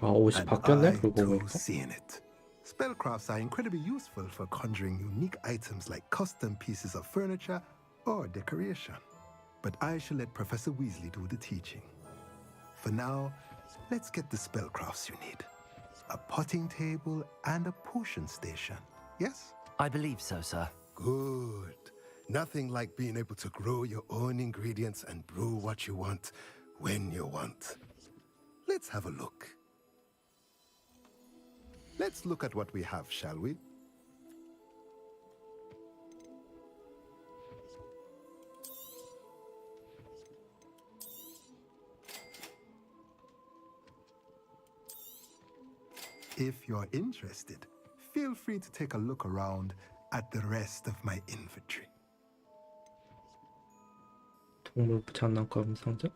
옷이 바뀌었네, 그거 too 보니까. seeing it. Spellcrafts are incredibly useful for conjuring unique items like custom pieces of furniture or decoration. But I shall let Professor Weasley do the teaching. For now, let's get the spellcrafts you need. A potting table and a potion station, yes? I believe so, sir. Good. Nothing like being able to grow your own ingredients and brew what you want when you want. Let's have a look. Let's look at what we have, shall we? If you're interested, feel free to take a look around at the rest of my inventory. 동물 장난감 상자?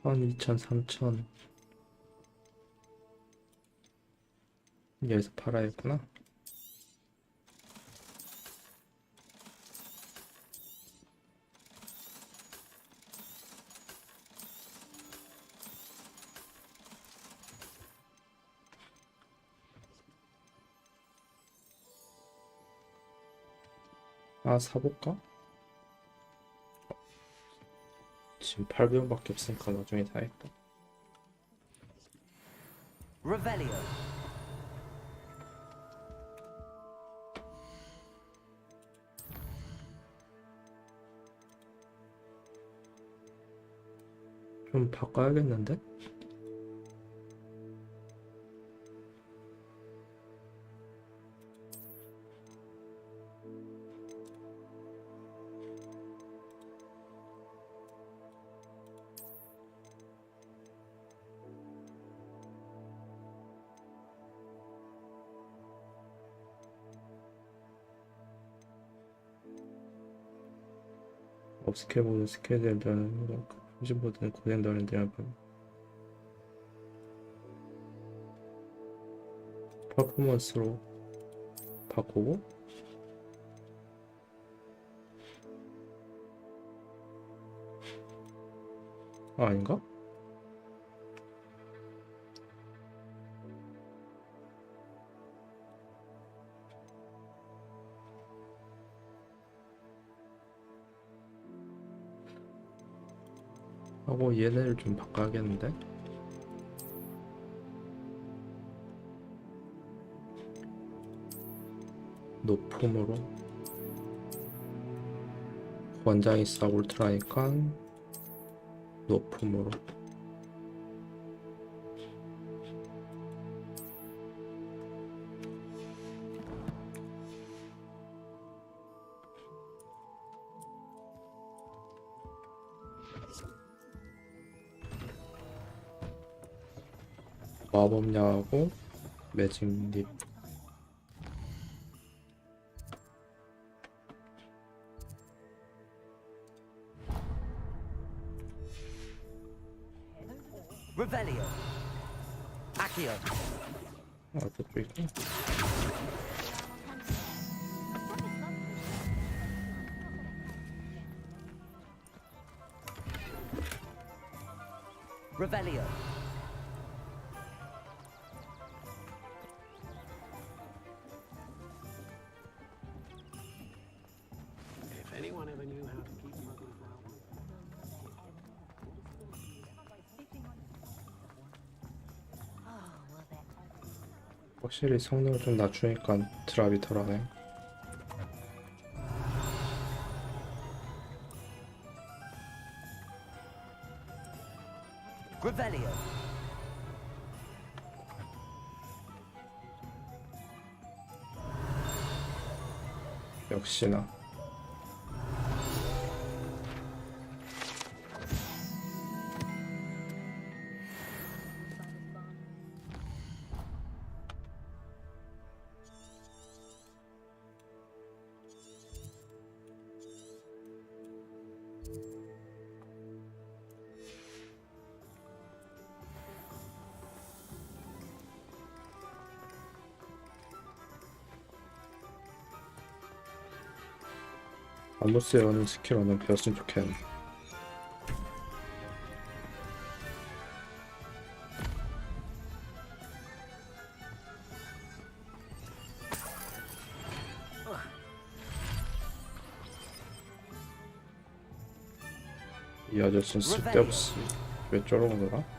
천, 2천, 3천. 여기서 팔아야겠구나. 하나 사볼까? 지금 800원밖에 없으니까 나중에 사야겠다. Revelio. 좀 바꿔야겠는데? 업스케일보드 스케일들은 표지보드는 고생다는 데는 퍼포먼스로 바꾸고 아닌가? 하고 얘네를 좀 바꿔야겠는데? 높음으로 원장이 싸 울트라니까 높음으로 마법약하고 매직립 Revelio. Accio. 그것도 있고 Revelio. If anyone ever knew how to keep muggles out. 확실히 성능을 좀 낮추니까 드랍이 덜하네. Revelio. 역시나 암무스에 오는 스킬어는 배웠으면 좋겠네. 이 아저씨는 쓸데없이 왜 저러는 거야?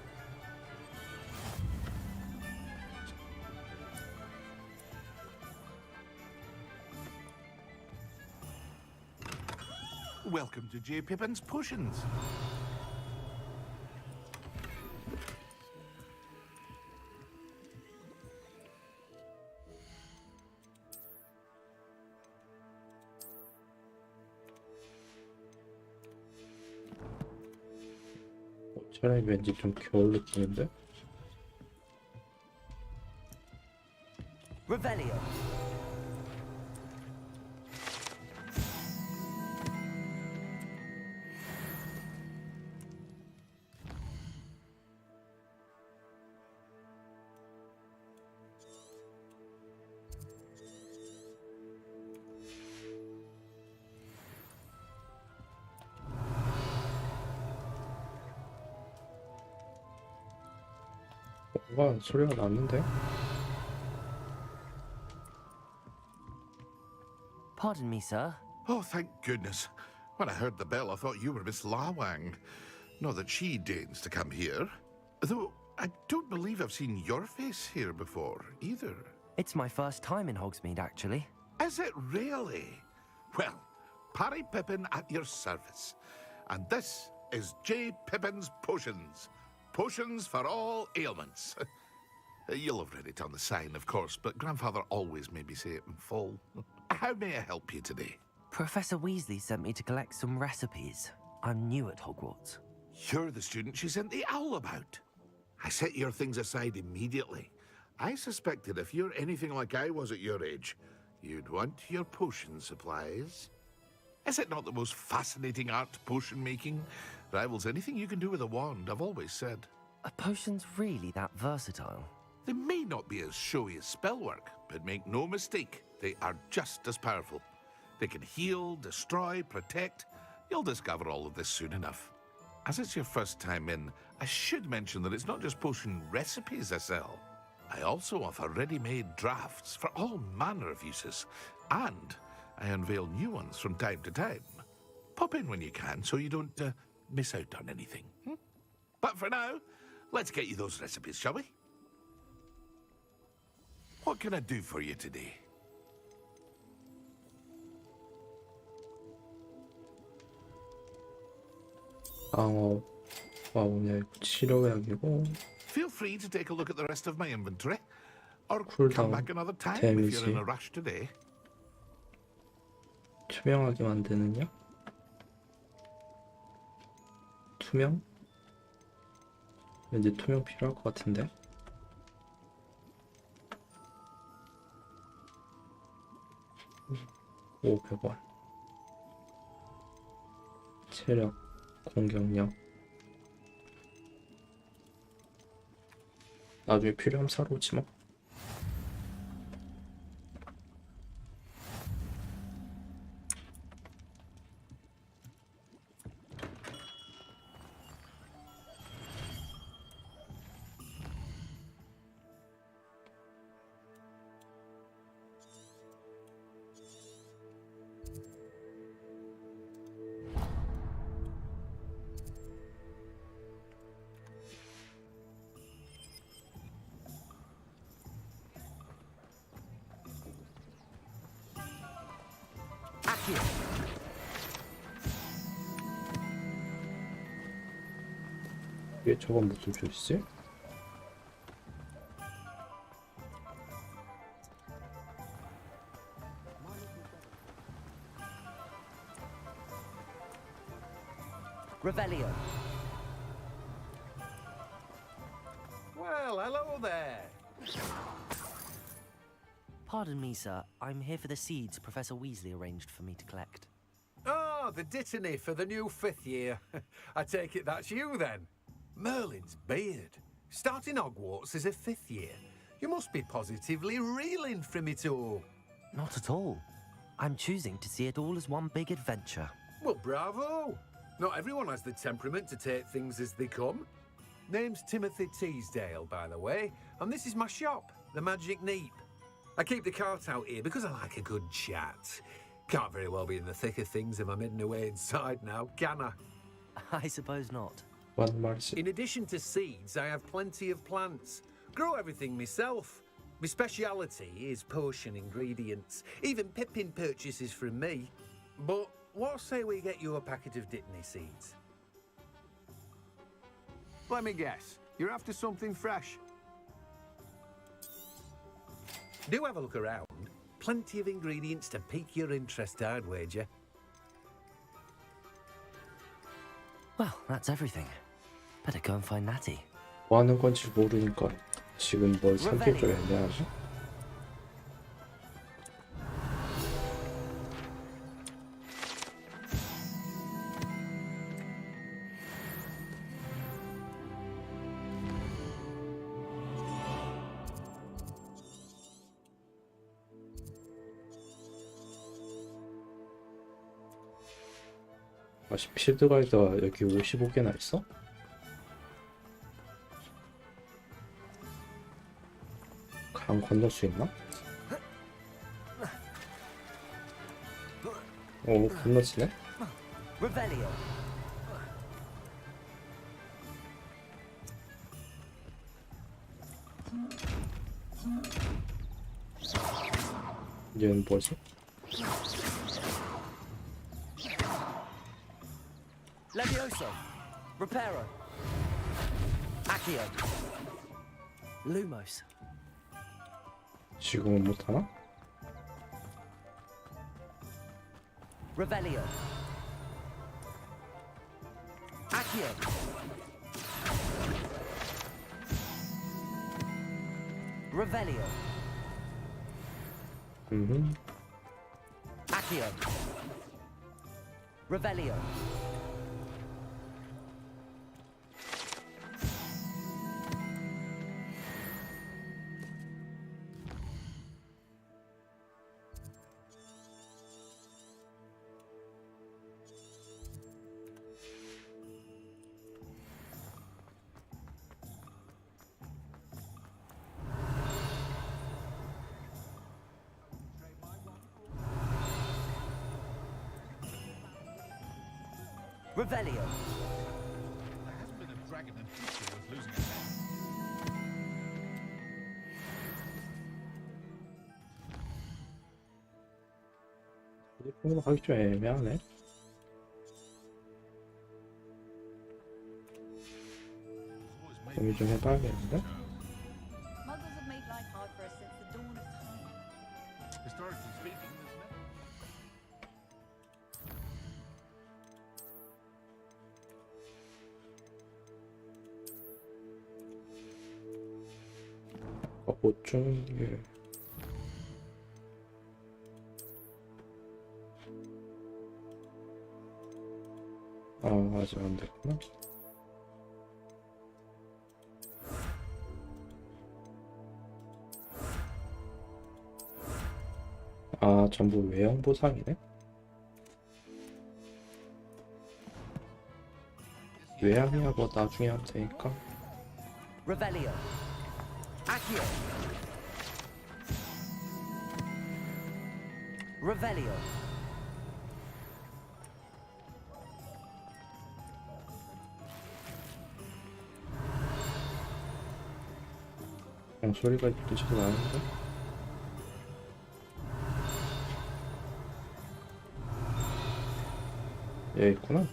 Welcome to J. Pippin's Potions. 차라리 왠지 좀 겨울 느낌인데? Revelio. 뭔가 소리가 났는데? Pardon me, sir. Oh, thank goodness. When I heard the bell, I thought you were Miss Lawang. Not that she deigns to come here. Though I don't believe I've seen your face here before, either. It's my first time in Hogsmeade, actually. Is it really? Well, Parry Pippin at your service. And this is J. Pippin's Potions. Potions for all ailments. You'll have read it on the sign, of course, but Grandfather always made me say it in full. How may I help you today? Professor Weasley sent me to collect some recipes. I'm new at Hogwarts. You're the student she sent the owl about. I set your things aside immediately. I suspected if you're anything like I was at your age, you'd want your potion supplies. Is it not the most fascinating art, potion making? Rivals anything you can do with a wand, I've always said. Are potions really that versatile? They may not be as showy as spellwork, but make no mistake, they are just as powerful. They can heal, destroy, protect. You'll discover all of this soon enough. As it's your first time in, I should mention that it's not just potion recipes I sell. I also offer ready-made drafts for all manner of uses, and I unveil new ones from time to time. Pop in when you can so you don't miss out on anything. But for now, let's get you those recipes, shall we? What can I do for you today? 오늘 치료약이고 Feel free to take a look at the rest of my inventory, or 쿨다운, come back another time if you're in a rush today. 투명하게 만드느냐? 투명? 왠지 투명 필요할 것 같은데? $500. 체력, 공격력. 나중에 필요하면 사러 오지 뭐. 이게 저건 무슨 표시지? Revelio. Well, hello there. Pardon me, sir. I'm here for the seeds Professor Weasley arranged for me to collect. Oh, the dittany for the new 5th year. I take it that's you, then. Merlin's beard. Starting Hogwarts as a 5th year. You must be positively reeling from it all. Not at all. I'm choosing to see it all as one big adventure. Well, bravo. Not everyone has the temperament to take things as they come. Name's Timothy Teasdale, by the way, and this is my shop, the Magic Neep. I keep the cart out here because I like a good chat. Can't very well be in the thick of things if I'm hidden away inside now, can I? I suppose not. In addition to seeds, I have plenty of plants. Grow everything myself. My speciality is potion ingredients. Even Pippin purchases from me. But what say we get you a packet of dittany seeds? Let me guess. You're after something fresh. Do have a look around. Plenty of ingredients to pique your interest, I'd wager. Well, that's everything. Better go and find Natty. 뭐 하는 건지 모르니까 지금 뭘 선택을 해야 하지? 필드 가이드가 여기 55개나 있어? 강 건널 수 있나? 오, 건너지네? Revelio. 얘는 뭐지? Levioso. Reparo. Accio. Lumos. 지금은 못하나? Revelio. Accio. Revelio. Accio. Revelio. Revelio. There hasn't been a dragon in history worth losing a head. 이쪽으로 가기 좀 애매하네. 고민 좀 해봐야겠는데? Muggles have made life hard for us since the dawn of time. Historically speaking, isn't it? 보충, 예. 아, 아직 안 됐구나. 아, 전부 외형 보상이네? 외형이야 뭐 나중에 하면 되니까. Revelio. Accio. Revelio. 그냥 소리가 들리지도 않는데? 얘 있구나.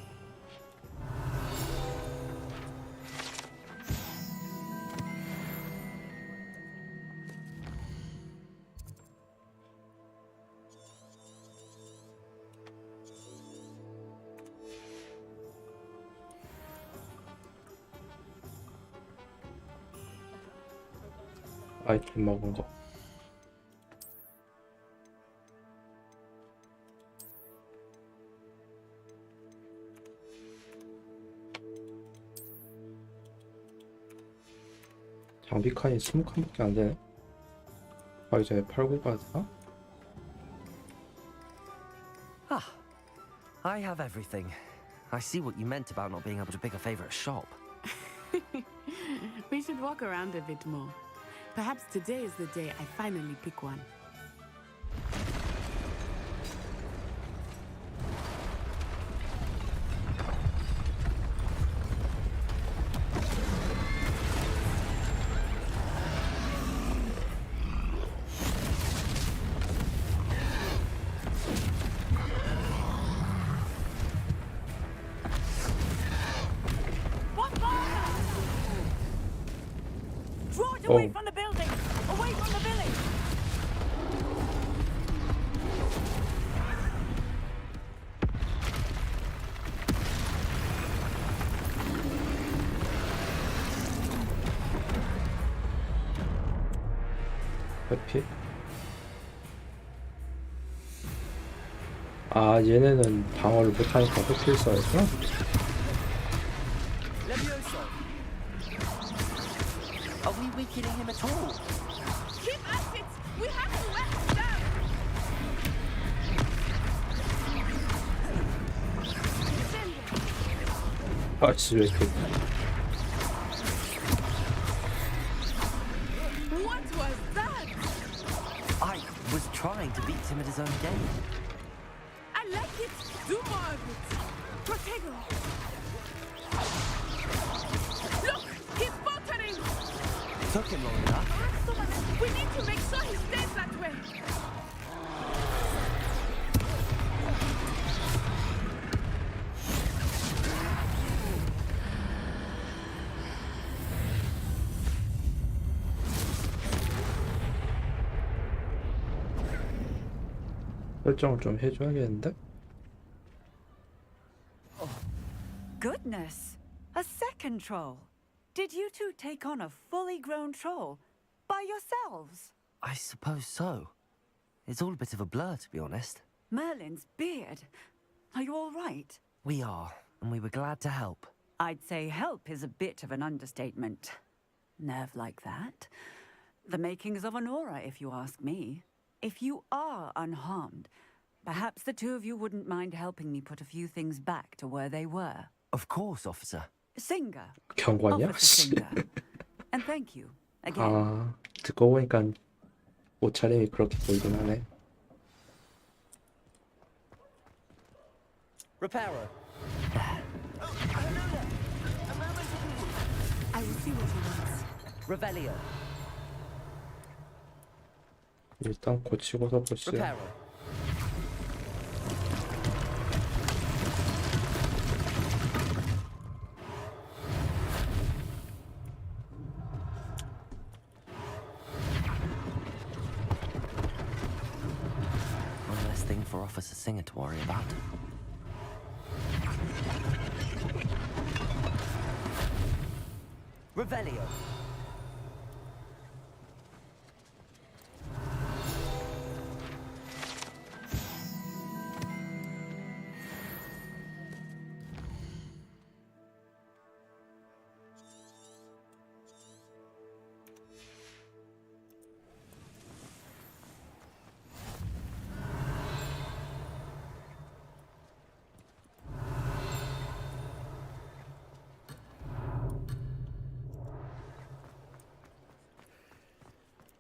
아이템 먹은 거. 장비 칸이 20칸밖에 안 되네. 아, 이제 팔고 가야 되나? Ah, I have everything. I see what you meant about not being able to pick a favorite shop. We should walk around a bit more. Perhaps today is the day I finally pick one. Draw it away from the building! Away from the village! 회피? 아, 얘네는 방어를 못하니까 회피를 써야구나. Levioso. Are we weakening him at all? Keep at it! We have to let him down! 아, 씨, 왜 이렇게. What was that? I was trying to beat him at his own game. I I like it. Do more of it. Protego. Look, he's faltering. Took him long enough. We need to make sure he stays that way. 설정을 좀 해줘야겠는데? Goodness! A second troll. Did you two take on a fully grown troll by yourselves? I suppose so. It's all a bit of a blur, to be honest. Merlin's beard. Are you all right? We are, and we were glad to help. I'd say help is a bit of an understatement. Nerve like that. The makings of an aura, if you ask me. If you are unharmed, perhaps the two of you wouldn't mind helping me put a few things back to where they were. Of course, officer. Singer. 경관이야? Officer Singer. And thank you, again. 아, 듣고 보니까 옷차림이 그렇게 보이긴 하네. Reparo. I will see what he wants. Revelio. 일단 고치고서 보시죠. Reparo. One less thing for Officer Singer to worry about. Revelio.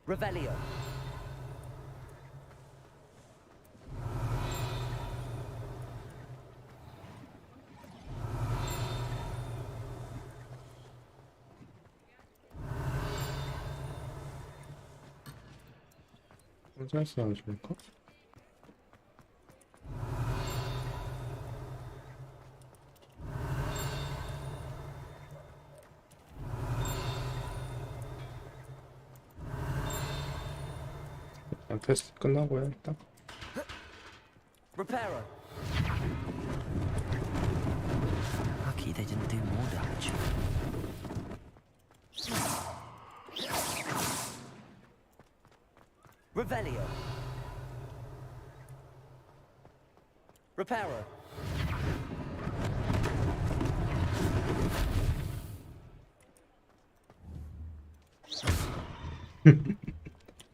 Revelio. 혼자서 나와줄까? 테스트 끝나고요 일단. Reparo. Lucky they didn't do more damage. Revelio. Reparo.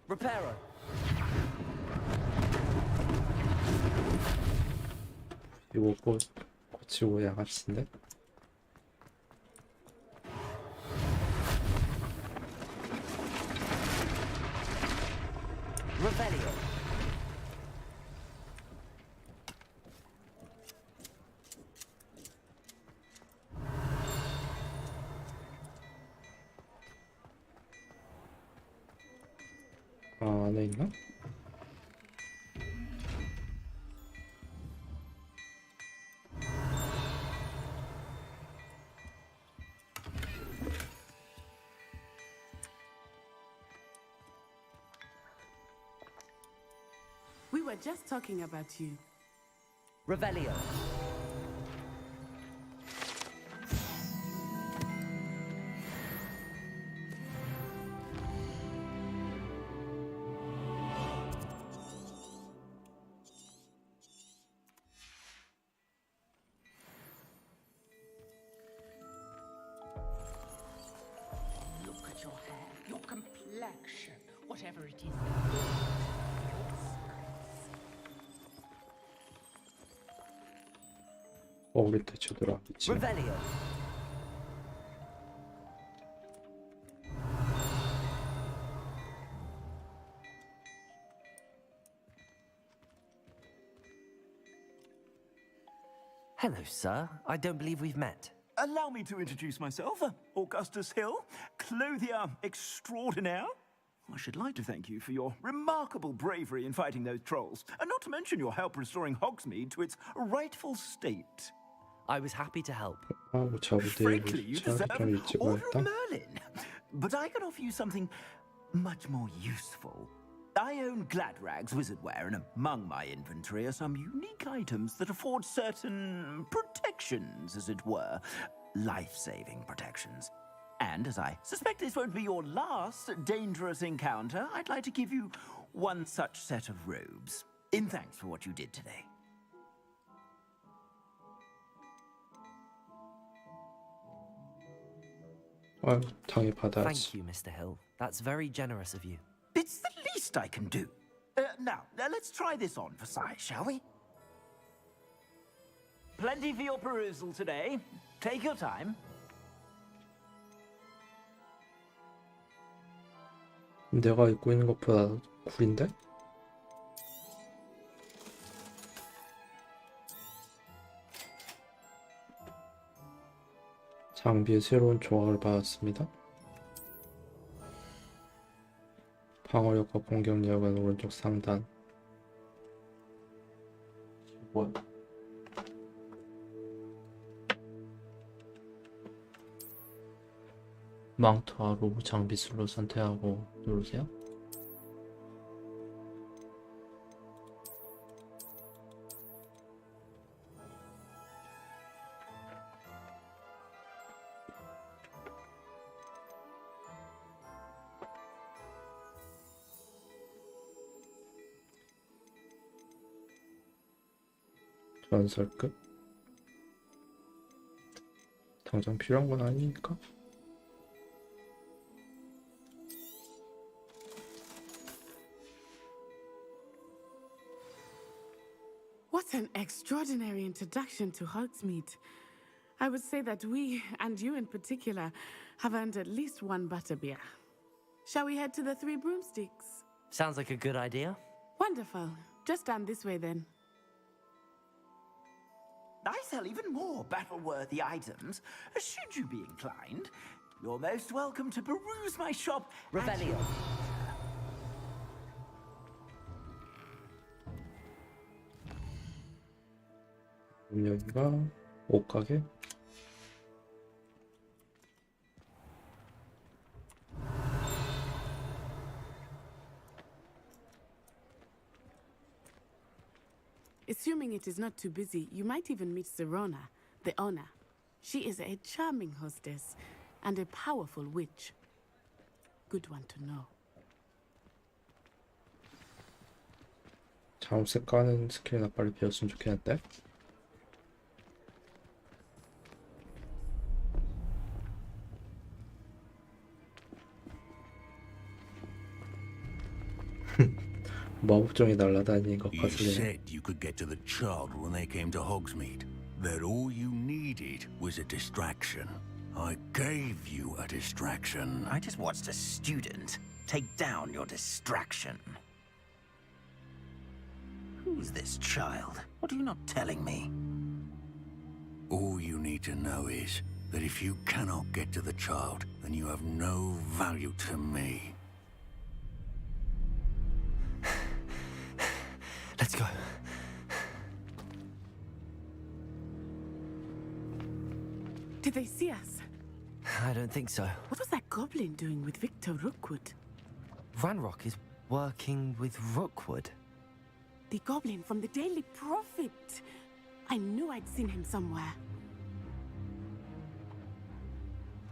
Reparo. 이거 고치고 양아치인데? Revelio. 아, 안에 있나? We were just talking about you. Revelio. Look at your hair, your complexion, whatever it is. 우리 때 쳐들어왔겠지. Revelio. Hello, sir. I don't believe we've met. Allow me to introduce myself, Augustus Hill, clothier extraordinaire. I should like to thank you for your remarkable bravery in fighting those trolls, and not to mention your help restoring Hogsmeade to its rightful state. I was happy to help. Frankly, you deserve an Order of Merlin. But I can offer you something much more useful. I own Gladrag's wizardware, and among my inventory are some unique items that afford certain protections, as it were. Life-saving protections. And as I suspect this won't be your last dangerous encounter, I'd like to give you one such set of robes, in thanks for what you did today. Thank you, Mr. Hill. That's very generous of you. It's the least I can do. Now, let's try this on for size, shall we? Plenty for your perusal today. Take your time. 내가 입고 있는 것보다 구린데? 장비의 새로운 조각을 받았습니다. 방어력과 공격력은 오른쪽 상단. 뭐야? 망토와 로브 장비술로 선택하고 누르세요. 전설급? 당장 필요한 건 아니니까. What an extraordinary introduction to Hogsmeade. I would say that we, and you in particular, have earned at least one butterbeer. Shall we head to the Three Broomsticks? Sounds like a good idea. Wonderful. Just stand this way then. I sell even more battle-worthy items. Should you be inclined, you're most welcome to peruse my shop. Revelio. 여기가 옷가게. Assuming it is not too busy, you might even meet Serona, the owner. She is a charming hostess and a powerful witch. Good one to know. 자음색 까는 스킬이나 빨리 배웠으면 좋겠는데. 마법종이 날아다니는 것 You 같으네. said you could get to the child when they came to Hogsmeade. That all you needed was a distraction. I gave you a distraction. I just watched a student take down your distraction. Who's this child? What are you not telling me? All you need to know is that if you cannot get to the child, then you have no value to me. Let's go. Did they see us? I don't think so. What was that goblin doing with Victor Rookwood? Ranrock is working with Rookwood. The goblin from the Daily Prophet. I knew I'd seen him somewhere.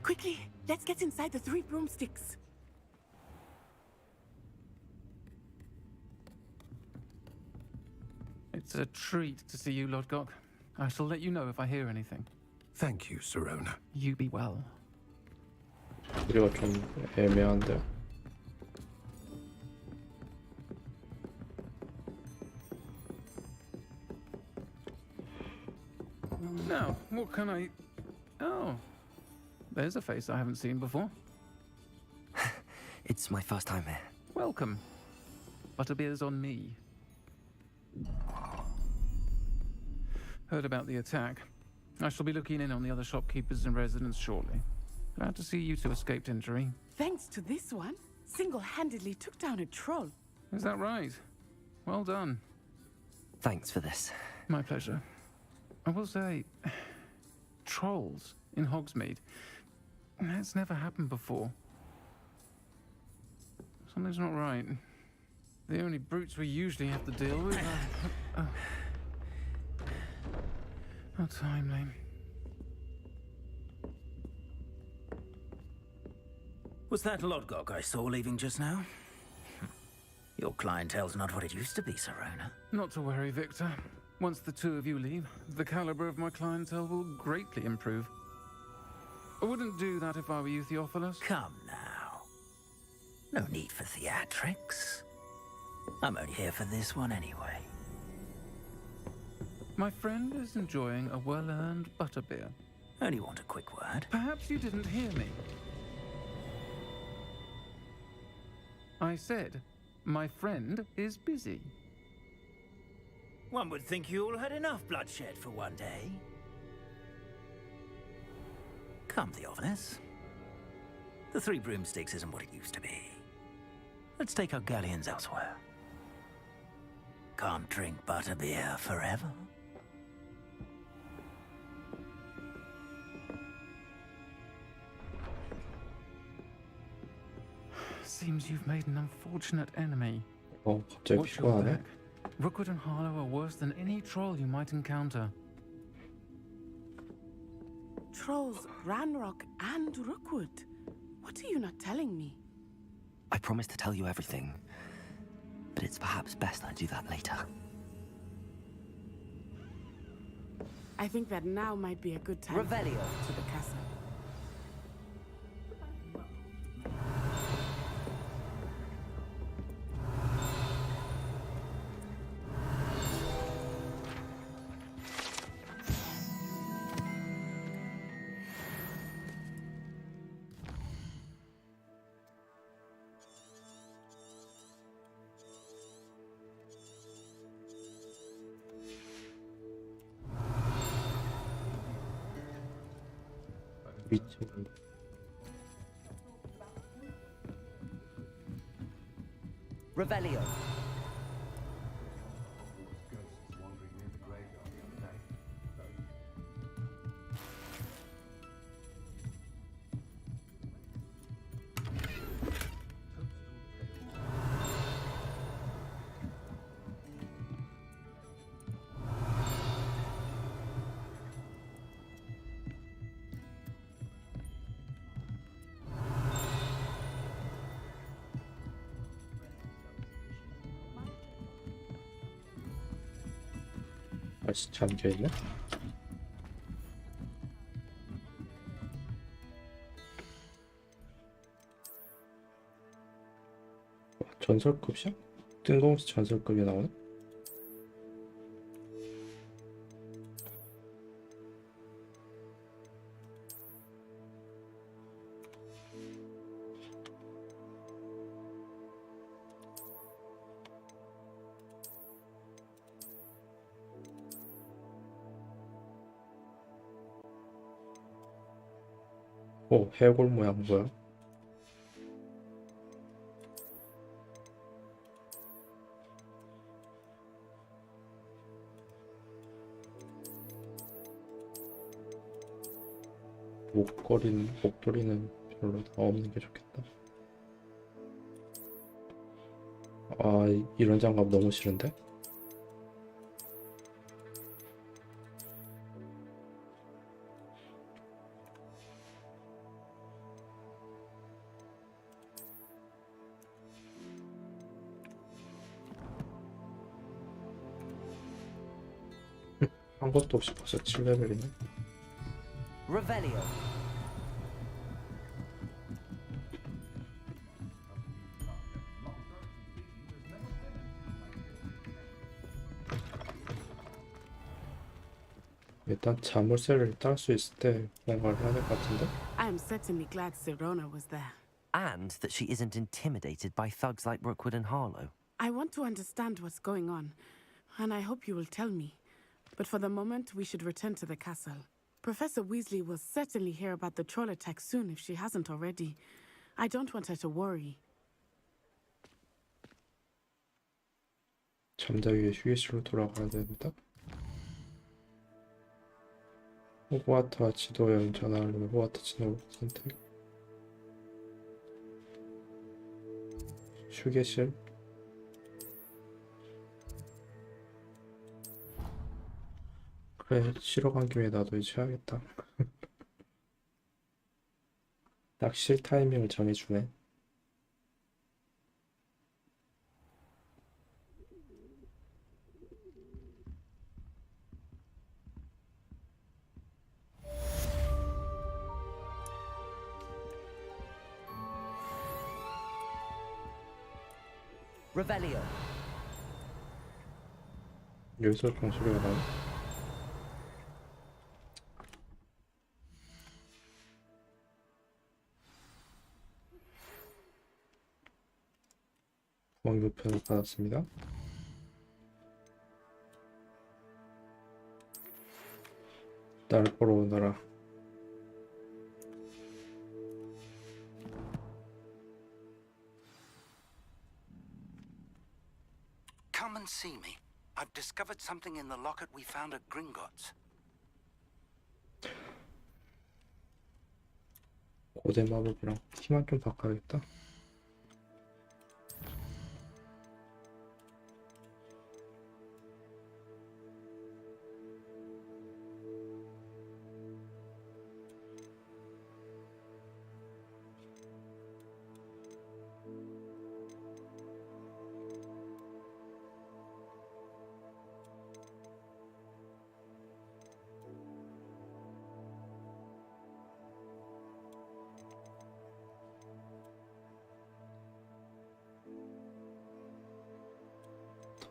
Quickly, let's get inside the Three Broomsticks. It's a treat to see you, Lord Gok. I shall let you know if I hear anything. Thank you, Serona. You be well. 우리가 좀 애매한데. Now, what can I... Oh, there's a face I haven't seen before. It's my first time here. Welcome. Butterbeer's on me. Heard about the attack. I shall be looking in on the other shopkeepers and residents shortly. Glad to see you two escaped injury. Thanks to this one, single-handedly took down a troll. Is that right? Well done. Thanks for this. My pleasure. I will say, trolls in Hogsmeade. That's never happened before. Something's not right. The only brutes we usually have to deal with are... How timely. Was that Lodgok I saw leaving just now? Your clientele's not what it used to be, Serona. Not to worry, Victor. Once the two of you leave, the caliber of my clientele will greatly improve. I wouldn't do that if I were you, Theophilus. Come now. No need for theatrics. I'm only here for this one anyway. My friend is enjoying a well-earned butterbeer. Only want a quick word. Perhaps you didn't hear me. I said, my friend is busy. One would think you all had enough bloodshed for one day. Come, Theophilus. The Three Broomsticks isn't what it used to be. Let's take our galleons elsewhere. Can't drink butterbeer forever. Seems you've made an unfortunate enemy. 갑자기 Watch your 피곤하네. back. Rookwood and Harlow are worse than any troll you might encounter. Trolls, Ranrock, and Rookwood. What are you not telling me? I promised to tell you everything, but it's perhaps best I do that later. I think that now might be a good time Revelio. to the castle. Revelio. 다시 잠겨있네. 전설급이야? 뜬금없이 전설급이 나오네? 오, 해골 모양 뭐야? 목도리는 별로 다 없는 게 좋겠다. 아, 이런 장갑 너무 싫은데? 한 것도 없이 벌써 7레벨이네. Revelio. 일단 자물쇠를 딸 수 있을 때 뭔가를 해야 될 것 같은데? I am certainly glad Serona was there. And that she isn't intimidated by thugs like Rookwood and Harlow. I want to understand what's going on, and I hope you will tell me. But for the moment, we should return to the castle. Professor Weasley will certainly hear about the troll attack soon if she hasn't already. I don't want her to worry. 잠자기 위해 휴게실로 돌아가야 됩니다. 호그와트와 지도 여행 전화하려면 호그와트 진로 선택. 휴게실. 그래, 쉬러 간 김에 나도 이제 해야겠다. 딱 쉴 타이밍을 정해주네. Revelio. 여기서 종소리가 나네. 왕교편을 받았습니다. 날 보러 오너라. Come and see me. I've discovered something in the locket we found at Gringotts. 고대 마법이랑 키만 좀 바꿔야겠다.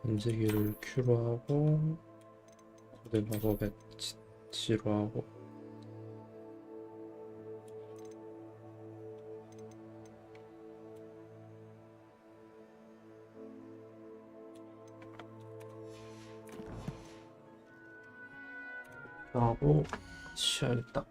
던지기를 Q로 하고 고대 마법에 G로 하고 하고 쉬어야겠다.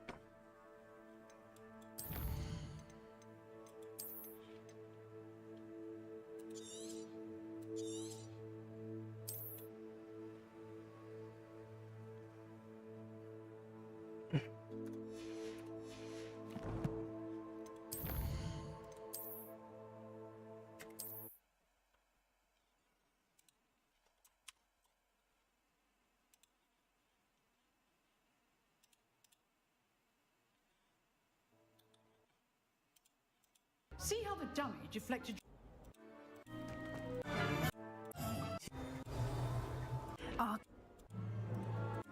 See how the dummy deflected.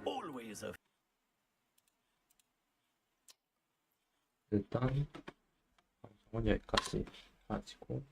Always a. 일단 방송은 여기까지 가지고